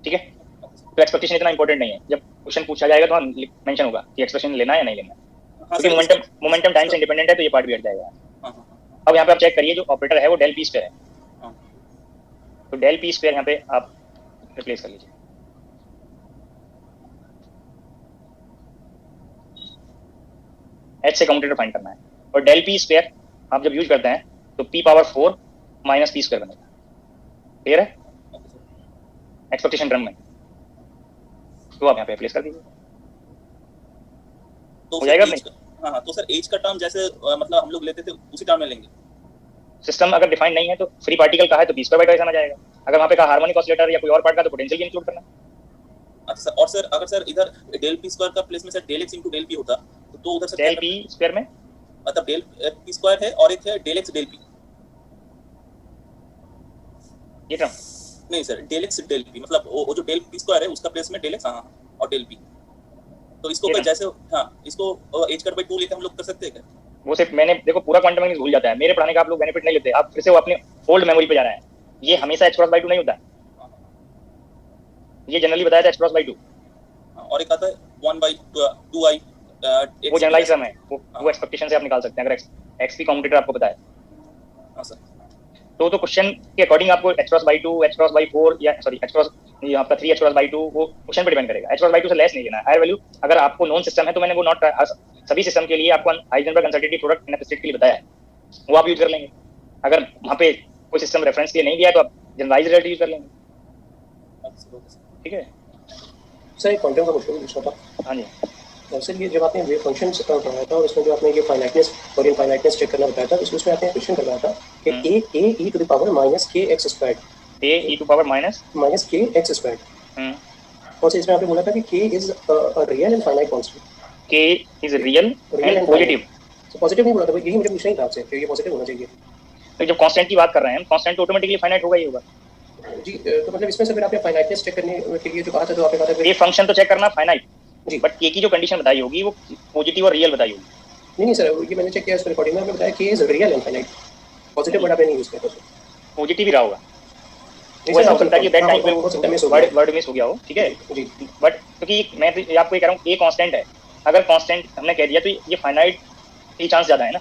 ठीक है, तो एक्सपेक्टेशन इतना इंपॉर्टेंट नहीं है। जब क्वेश्चन पूछा जाएगा तो मेंशन होगा कि एक्सपेक्टेशन लेना है या नहीं लेना, क्योंकि मोमेंटम टाइम से इंडिपेंडेंट है, तो ये पार्ट भी हट जाएगा। अब यहाँ पे आप चेक करिए, जो ऑपरेटर है वो डेल पी स्क्वायर है, तो डेल पी स्क्वायर यहाँ पे आप रिप्लेस कर लीजिए। H से कम्यूटेटर फाइंड करना है, और डेल पी स्क्वायर आप जब यूज करते हैं तो p power 4 minus P square बनेगा। क्लियर है एक्सपेक्टेशन टर्म में? तो आप यहाँ पे रिप्लेस कर दीजिए, तो हो जाएगा। हाँ हाँ, तो सर एज का टर्म जैसे मतलब हम लोग लेते थे उसी टर्म में लेंगे। सिस्टम अगर डिफाइन नहीं है तो फ्री पार्टिकल का है तो p स्क्वायर बाई 2 समझ आएगा। अगर वहाँ पे कहा हार्मोनिक ऑसिलेटर या कोई और पार्ट का तो पोटेंशियल भी इंक्लूड करना। अच्छा सर, और सर अगर सर इधर डेल पी स्क्वायर का प्लेस में sir del X into del P होता तो उधर सर डेल पी स्क्वायर में मतलब डेल पी स्क्वायर है और एक है डेल एक्स डेल पी। ये टर्म नहीं sir, del X del P मतलब वो जो डेल पी स्क्वायर है उसका प्लेस में डेल एक्स, हाँ और डेल पी। तो इसको कोई जैसे हाँ इसको एच कट बाई 2 लेके हम लोग कर सकते हैं क्या? वो सिर्फ मैंने देखो पूरा क्वांटम मैकेनिक्स भूल जाता है, मेरे पढ़ाने का आप लोग बेनिफिट नहीं लेते, आप फिर से वो अपने ओल्ड मेमोरी पे जा रहे हैं। ये हमेशा h क्रॉस बाई 2 नहीं होता, ये जनरली बताया था h क्रॉस बाई 2, और एक आता है 1/2i। वो जनरलाइज टर्म है, वो एक्सपेक्टेशन से आप निकाल सकते हैं अगर x की कम्यूटेटर आपको पता है। हाँ सर, तो क्वेश्चन के अकॉर्डिंग आपको h cross by 2, h cross by 4 या सॉरी h क्रॉस ये आपका 3h क्रॉस बाई 2 वो क्वेश्चन पे डिपेंड करेगा। h क्रॉस बाई 2 से लेस नहीं लेना है, हायर वैल्यू। अगर आपको नॉन सिस्टम है तो मैंने वो नॉट सभी सिस्टम के लिए आपको हाइजेनबर्ग अनसर्टेनिटी प्रोडक्ट इनएफिशिएंट के लिए बताया है, वो आप यूज कर लेंगे। अगर वहाँ पे कोई सिस्टम रेफरेंस के लिए नहीं दिया है तो आप जनरलाइज रिजल्ट यूज कर लेंगे। ठीक है सर, एक क्वांटम का क्वेश्चन पूछना था। हाँ जी सर, ये जब आपने वेव फंक्शंस पढ़ाया था और इसमें जो आपने ये फाइनाइटनेस और इनफाइनाइटनेस चेक करना बताया था, उसमें आपने क्वेश्चन करवाया था कि a e to the power minus kx squared, a e to power minus kx squared। और सर इसमें आपने बोला था कि k is a real and finite constant, k is real and positive। तो पॉजिटिव नहीं बोला था, यही मुझे पूछना ही था आपसे कि ये पॉजिटिव होना चाहिए। तो जब कांस्टेंट की बात कर रहे हैं, कांस्टेंट तो ऑटोमेटिकली फाइनाइट होगा ही होगा जी। तो मतलब इसमें से फिर आपने फाइनाइटनेस चेक करने के लिए जो कहा था, तो आपने कहा था ये फंक्शन तो चेक करना फाइनाइट जी, बट k की जो कंडीशन बताई होगी वो पॉजिटिव और रियल बताई होगी। नहीं सर, ये मैंने चेक किया इस रिकॉर्डिंग में, आपने बताया k is real and finite, positive word आपने नहीं यूज किया था। पॉजिटिव ही रहा होगा, वैसा हो सकता है कि दैट टाइम पे वर्ड मिस हो गया हो। ठीक है जी, बट क्योंकि मैं आपको ये कह रहा हूँ a कांस्टेंट है, अगर कांस्टेंट हमने कह दिया तो ये फाइनाइट की चांस ज्यादा है ना।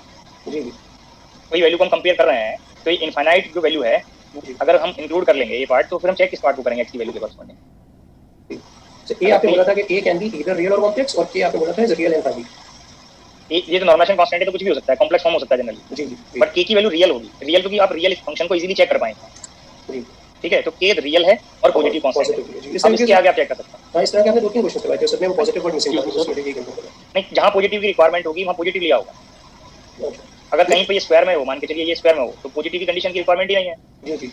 जी वही वैल्यू को हम कंपेयर कर रहे हैं, तो ये इनफाइनाइट जो वैल्यू है अगर हम इंक्लूड कर लेंगे ये पार्ट, तो फिर हम चेक किस पार्ट को करेंगे x की वैल्यू के कॉरस्पॉन्डिंग। सर ए आपने बोला था कि a can be either real और कॉम्प्लेक्स, और k आपने बोला था इज रियल एंड फाइनाइट। ये तो नॉर्मेशन कांस्टेंट है तो कुछ भी हो सकता है, कॉम्प्लेक्स फॉर्म हो सकता है जनरली, जी जी, बट k की वैल्यू रियल होगी। रियल क्योंकि आप रियल फंक्शन को इजीली चेक कर पाएंगे। जी ठीक है, तो k रियल है और पॉजिटिव कांस्टेंट है, हम इसके आगे आप चेक कर सकते हैं। हां, इस तरह के आपने दो तीन क्वेश्चन करवाए थे, सब में पॉजिटिव वर्ड मिसिंग था, तो मुझे ये करना पड़ा। नहीं, जहां पॉजिटिव की रिक्वायरमेंट होगी वहां पॉजिटिव लिया होगा। अगर कहीं पे ये स्क्वायर में हो, मान के चलिए ये स्क्वायर में हो, तो पॉजिटिव की कंडीशन की रिक्वायरमेंट ही नहीं है। जी जी,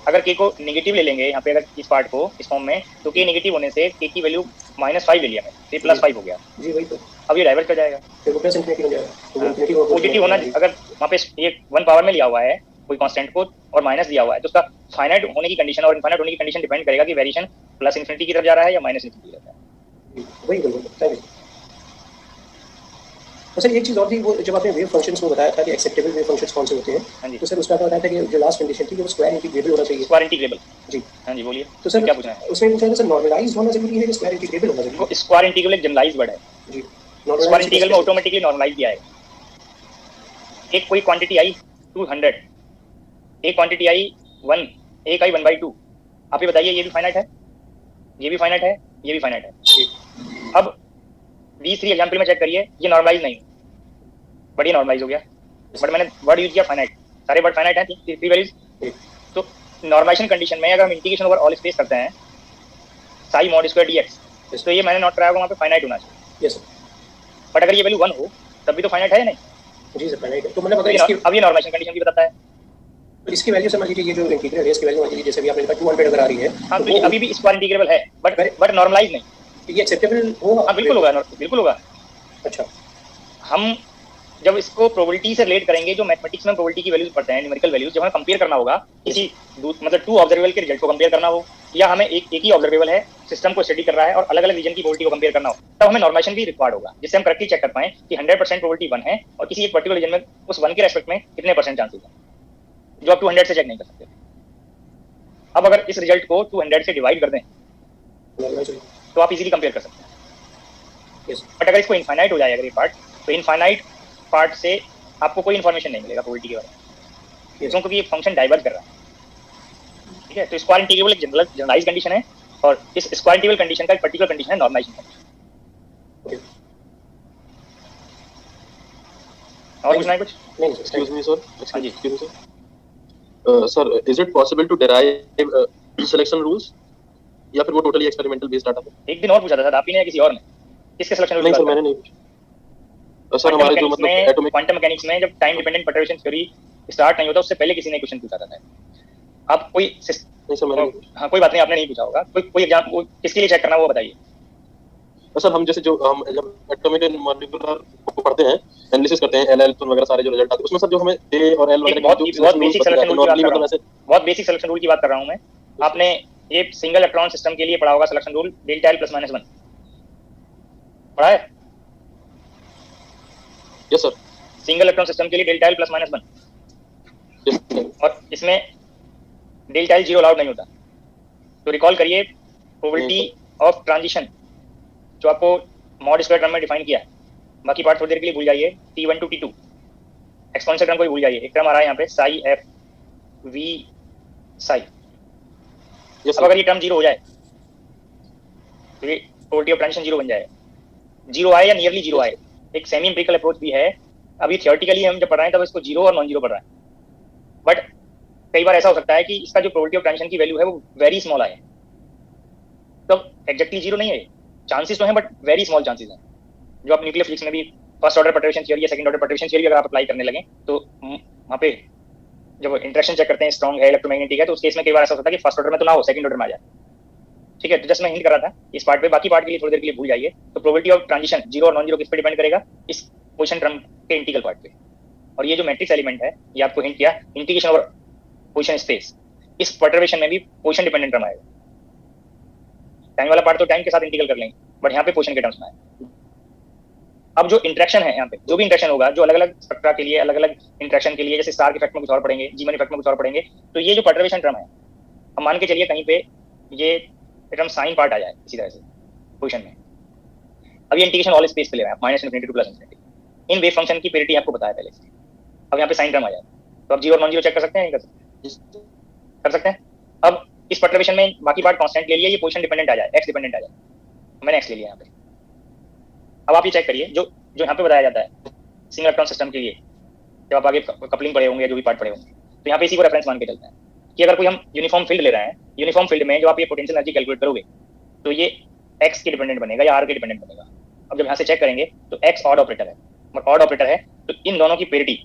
अगर k को नेगेटिव ले लेंगे यहाँ पे, अगर इस पार्ट को इस फॉर्म में, तो k नेगेटिव होने से k की वैल्यू -5 ले लिया मैं, k + 5 हो गया। जी वही तो, अब ये डाइवर्ट कर जाएगा, फिर वो प्लस इंफिनिटी हो जाएगा। तो इंफिनिटी को पॉजिटिव होना, अगर वहाँ पे ये 1 पावर में लिया हुआ है कोई कांस्टेंट को और माइनस दिया हुआ है, तो उसका फाइनाइट होने की कंडीशन और इनफाइनाइट होने की कंडीशन डिपेंड करेगा कि वेरिएशन प्लस इंफिनिटी की तरफ जा रहा है या माइनस इंफिनिटी की तरफ जा रहा है। वही बिल्कुल थैंक यू। तो सर एक चीज और थी, वो जब आपने वेव फंक्शंस को बताया था कि एक्सेप्टेबल वेव फंक्शंस कौन से होते हैं, हाँ जी, तो सर उसमें आपने बताया था कि जो लास्ट कंडीशन थी कि वो स्क्वायर इंटीग्रेबल होना चाहिए। स्क्वायर इंटीग्रेबल जी, हाँ जी बोलिए, तो सर क्या पूछना है? उसमें पूछा था सर नॉर्मलाइज होना जरूरी है कि स्क्वायर इंटीग्रेबल होना जरूरी वो स्क्वायर इंटीग्रल एक जनरलाइज वर्ड है, है जी स्क्वायर इंटीग्रल में ऑटोमेटिकली नॉर्मलाइज किया है। एक कोई क्वांटिटी आई 200, एक क्वांटिटी आई 1, एक आई 1/2, आप ये बताइए ये भी फाइनाइट है, ये भी फाइनाइट है, ये भी फाइनाइट है। अब these 3 एग्जाम्पल में चेक करिए, ये नॉर्मलाइज नहीं, बट ये नॉर्मलाइज हो गया, बट मैंने वर्ड यूज किया फाइनाइट, सारे वर्ड फाइनाइट हैं, 3 वैल्यूज। तो नॉर्मलाइजेशन कंडीशन में अगर हम इंटीग्रेशन ओवर ऑल स्पेस करते हैं साई मॉड स्क्वायर dx, तो ये मैंने नोट कराया होगा वहाँ पे फाइनाइट होना चाहिए। यस सर बट अगर ये वैल्यू 1 हो तब भी तो फाइनाइट है या नहीं? जी सर फाइनाइट है। तो मतलब अगर इसकी अब ये नॉर्मलाइजेशन कंडीशन भी बताता है। इसकी वैल्यू समझ लीजिए, ये जो इंटीग्रल है इसकी वैल्यू मान लीजिए जैसे भी आपने लिखा 200 अगर आ रही है हाँ, तो तो ये अभी भी स्क्वायर इंटीग्रेबल है, बट नॉर्मलाइज नहीं। ये एक्सेप्टेबल होगा? हाँ बिल्कुल होगा, बिल्कुल होगा। अच्छा हम जब इसको प्रोबेबिलिटी से रिलेट करेंगे, जो मैथमेटिक्स में प्रोबेबिलिटी की वैल्यूज पढ़ते हैं, न्यूमेरिकल वैल्यूज, जब हमें कंपेयर करना होगा किसी मतलब 2 ऑब्जर्वेबल के रिजल्ट को कंपेयर करना हो, या हमें एक ही ऑब्जर्वेबल है सिस्टम को स्टडी कर रहा है और अलग अलग रीजन की प्रोबेबिलिटी को कंपेयर करना हो, तब हमें नॉर्मलाइजेशन भी रिक्वायर्ड होगा, जिससे हम करेक्टली चेक कर पाएं कि 100% प्रोबेबिलिटी 1 है और किसी एक पर्टिकुलर रीजन में उस 1 के रेस्पेक्ट में कितने % चांसेस हैं, जो आप 200 से चेक नहीं कर सकते। अब अगर इस रिजल्ट को 200 से डिवाइड कर दें तो आप इजीली कंपेयर कर सकते हैं। यस बट अगर इसको इनफाइनाइट हो जाए अगर ये पार्ट, तो इनफाइनाइट पार्ट से आपको कोई इन्फॉर्मेशन नहीं मिलेगा प्रोबेबिलिटी के बारे में, क्योंकि ये फंक्शन डाइवर्ज कर रहा है। ठीक है, तो स्क्वायर इंटीग्रेबल एक जनरलाइज कंडीशन है और इस स्क्वायर इंटीग्रेबल कंडीशन का एक पर्टिकुलर कंडीशन है नॉर्मलाइजेशन कंडीशन। और कुछ नहीं कुछ? नहीं Excuse me, sir. हाँ जी। Excuse me, sir. Sir, is it possible to derive selection rules? या फिर वो totally experimental based data है? एक दिन और पूछा था सर, आप ही ने या किसी और ने? किसके सिलेक्शन रूल? नहीं सर, मैंने नहीं पूछा। सर हमारे जो मतलब एटॉमिक क्वांटम मैकेनिक्स में जब time dependent perturbation theory start नहीं होता उससे पहले किसी ने क्वेश्चन पूछा था। आप कोई नहीं सर, मैंने नहीं पूछा। हाँ कोई बात नहीं, आपने नहीं पूछा होगा। कोई एग्जाम किसके लिए चेक करना वो बताइए। सर हम जैसे जो हम जब एटॉमिक एंड मॉलिक्यूलर को पढ़ते हैं, एनालिसिस करते हैं, एल वगैरह सारे जो रिजल्ट आते हैं उसमें सर जो हमें ए और एल वगैरह बहुत बेसिक सिलेक्शन रूल की बात कर रहा हूँ, ऐसे बहुत बेसिक सिलेक्शन रूल की बात कर रहा हूँ मैं। आपने ये सिंगल इलेक्ट्रॉन सिस्टम के लिए पढ़ा होगा सिलेक्शन रूल डेल्टा एल +- 1 पढ़ा है? Yes sir, single electron system के लिए डेल्टा एल +- 1, यस सर। और इसमें डेल्टा एल 0 अलाउड नहीं होता। तो रिकॉल करिए प्रोबेबिलिटी ऑफ ट्रांजिशन जो आपको मॉड स्क्वायर टर्म में डिफाइन किया है। बाकी पार्ट थोड़ी देर के लिए भूल जाइए। T1 to T2 exponential term को भी भूल जाइए। एक टर्म आ रहा है यहाँ पे psi F V psi. Yes अब अगर ये टर्म 0 हो जाए तो ये प्रोबेबिलिटी ऑफ ट्रांजिशन 0 बन जाए। 0 आए या नियरली 0 आए, एक सेमी एम्पिरिकल अप्रोच भी है। अभी थियोरेटिकली हम जब पढ़ रहे हैं तब इसको 0 और नॉन 0 पढ़ रहे हैं, बट कई बार ऐसा हो सकता है कि इसका जो प्रोबेबिलिटी ऑफ ट्रांजिशन की वैल्यू है वो वेरी स्मॉल आए, तब एग्जैक्टली 0 नहीं है। चांसेस तो हैं बट वेरी स्मॉल चांसेस हैं। जो आप न्यूक्लियर फिजिक्स में भी फर्स्ट ऑर्डर परटर्बेशन थ्योरी या सेकंड ऑर्डर परटर्बेशन थ्योरी अगर आप अप्लाई करने लगे तो वहाँ पे जब इंटरेक्शन चेक करते हैं स्ट्रॉन्ग है इलेक्ट्रोमैग्नेटिक है, तो उस केस में कई बार ऐसा होता है कि फर्स्ट ऑर्डर में तो ना हो, सेकंड ऑर्डर में आ जाए। ठीक है, तो जस्ट मैं हिंट कर रहा था इस पार्ट पे। बाकी पार्ट के लिए थोड़ी देर के लिए भूल जाइए। तो प्रोबेबिलिटी ऑफ ट्रांजिशन 0 और नॉन 0 किस पे डिपेंड करेगा? इस पोजीशन टर्म के इंटीग्रल पार्ट पे। और ये जो मैट्रिक्स एलिमेंट है ये आपको हिंट किया इंटीग्रेशन ओवर पोजीशन स्पेस, इस परटर्बेशन में भी पोजीशन डिपेंडेंट टर्म आएगा। टाइम वाला पार्ट तो टाइम के साथ इंटीग्रल कर लेंगे, बट यहाँ पे पोजीशन के टर्म्स में आएगा। अब जो इंटरेक्शन है यहाँ पे, जो भी इंटरेक्शन होगा, जो अलग अलग स्पेक्ट्रा के लिए अलग अलग इंटरेक्शन के लिए, जैसे स्टार के इफेक्ट में कुछ और पढ़ेंगे, जीवन इफेक्ट में कुछ और पढ़ेंगे, तो ये जो परटर्बेशन टर्म है, हम मान के चलिए कहीं पे ये टर्म साइन पार्ट आ जाए इसी तरह से पोजीशन में। अब ये इंटीग्रेशन ऑल स्पेस पे ले रहे हैं -∞ to +∞। इन वेव फंक्शन की पेरिटी आपको बताया पहले से। अब यहाँ पे साइन टर्म आ जाए तो आप 0 और नॉन 0 चेक कर सकते हैं, नहीं कर सकते? कर सकते हैं। अब इस परटर्बेशन में बाकी पार्ट कांस्टेंट ले लिया, ये पोजीशन डिपेंडेंट आ जाए, एक्स डिपेंडेंट आ जाए। मैंने एक्स ले लिया यहाँ पे। अब आप ये चेक करिए जो यहाँ पे बताया जाता है सिंगल इलेक्ट्रॉन सिस्टम के लिए, जब आप आगे कपलिंग पढ़े होंगे, जो भी पार्ट पढ़े होंगे, तो यहाँ पे इसी को रेफरेंस मान के चलते हैं कि अगर कोई हम यूनिफॉर्म फील्ड ले रहे हैं, यूनिफॉर्म फील्ड में जो आप ये पोटेंशियल एनर्जी कैलकुलेट करोगे तो ये एक्स के डिपेंडेंट बनेगा या आर के डिपेंडेंट बनेगा। अब जब यहाँ से चेक करेंगे तो एक्स ऑड ऑपरेटर है और ऑड ऑपरेटर है, तो इन दोनों की पेरिटी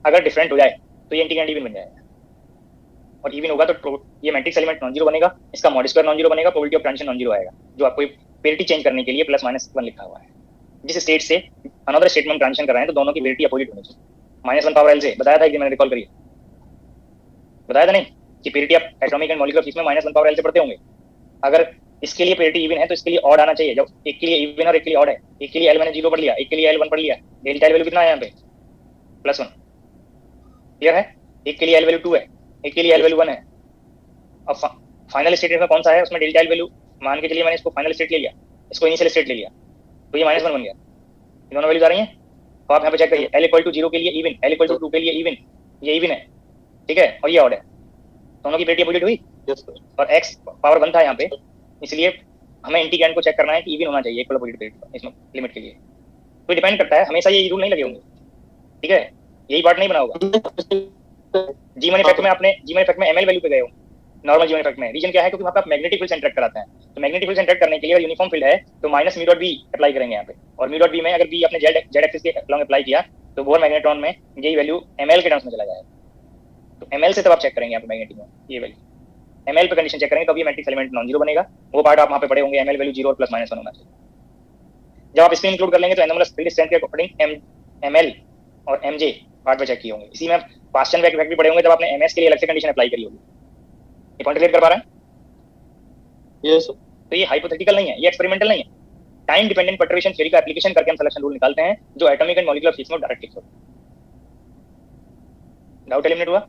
अगर डिफरेंट हो जाए तो ये इंटीग्रेंड इवन बन जाएगा, और इवन होगा तो ये मैट्रिक्स एलिमेंट नॉन 0 बनेगा, इसका मॉड स्क्वायर नॉन 0 बनेगा, प्रोबेबिलिटी ऑफ ट्रांजिशन नॉन 0 आएगा। जो आपको पेरिटी चेंज करने के लिए +-1 लिखा हुआ है। जिस स्टेट से अनदर स्टेट में हम ट्रांजिशन कर रहे हैं तो दोनों की पेरिटी अपोजिट होनी चाहिए। -1 पावर l से बताया था कि मैंने रिकॉल करिए, बताया था नहीं कि पेरिटी आप एटॉमिक एंड मॉलिक्यूलर फिजिक्स में -1 पावर l से पढ़ते होंगे। अगर इसके लिए पेरिटी इवन है तो इसके लिए ऑड आना चाहिए। जब एक के लिए इवन और एक के लिए ऑड है, एक के लिए l मैंने 0 पढ़ लिया, एक के लिए l 1 पढ़ लिया, डेल्टा वैल्यू कितना है यहाँ पे? +1। क्लियर है? एक के लिए l वैल्यू 2 है, एक के लिए l वैल्यू 1 है, अब फाइनल स्टेट में कौन सा है, उसमें डेल्टा एल वैल्यू मान के चलिए मैंने इसको फाइनल स्टेट ले लिया, इसको इनिशियल स्टेट ले लिया, तो ये -1 बन गया। ये दोनों वैल्यूज आ रही हैं, तो आप यहाँ पे चेक करिए, l = 0 के लिए इवन, l = 2 के लिए इवन, ये इवन है, ठीक है, और ये ऑड है, दोनों की पेटी अपोजिट हुई। Yes sir. और x पावर 1 था यहाँ पे, इसलिए हमें इंटीग्रैंड को चेक करना है कि इवन होना चाहिए इक्वल अपोजिट पेटी इसमें लिमिट के लिए। तो डिपेंड करता है, हमेशा ये रूल नहीं लगे होंगे, ठीक है, यही पार्ट नहीं बना होगा। जी वन इफेक्ट में आपने जी वन इफेक्ट में ml वैल्यू पे गए हो, नॉर्मल जी वन इफेक्ट में रीजन क्या है, क्योंकि वहाँ पे आप मैग्नेटिक फील्ड सेंटर कराते हैं, तो मैग्नेटिक फील्ड सेंटर करने के लिए अगर यूनिफॉर्म फील्ड है तो -μ.b अप्लाई करेंगे यहाँ पे, और μ.b में अगर b आपने z एक्सिस के अलोंग अप्लाई किया तो बोर मैग्नेट्रॉन में यही वैल्यू ml के टर्म्स में चला जाएगा। तो ml से तब आप चेक करेंगे यहाँ पे मैग्नेटिक में ये वैल्यू ml पे कंडीशन चेक करेंगे तब ये मैट्रिक्स एलिमेंट नॉन जीरो बनेगा। वो पार्ट आप वहाँ पे पढ़े होंगे, ml वैल्यू 0 और +-1 होना चाहिए। जब आप इसमें इंक्लूड कर लेंगे तो एनोमलस फील्ड स्ट्रेंथ के अकॉर्डिंग ml और mj पार्ट पे चेक किए होंगे। इसी में पास्चन बैक इफेक्ट भी पढ़े होंगे, जब आपने ms के लिए अलग से कंडीशन अप्लाई करी होगी। ये पॉइंट क्लियर कर पा रहा है? Yes sir. तो ये हाइपोथेटिकल नहीं है, ये एक्सपेरिमेंटल नहीं है, टाइम डिपेंडेंट परटर्बेशन थ्योरी का एप्लीकेशन करके हम सिलेक्शन रूल निकालते हैं जो एटॉमिक एंड मॉलिक्यूलर फिजिक्स में डायरेक्ट फिक्स होता है। डाउट एलिमिनेट हुआ?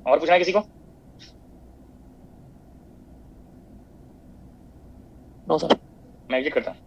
और पूछना है किसी को? No sir. मैं एग्जिट करता हूँ।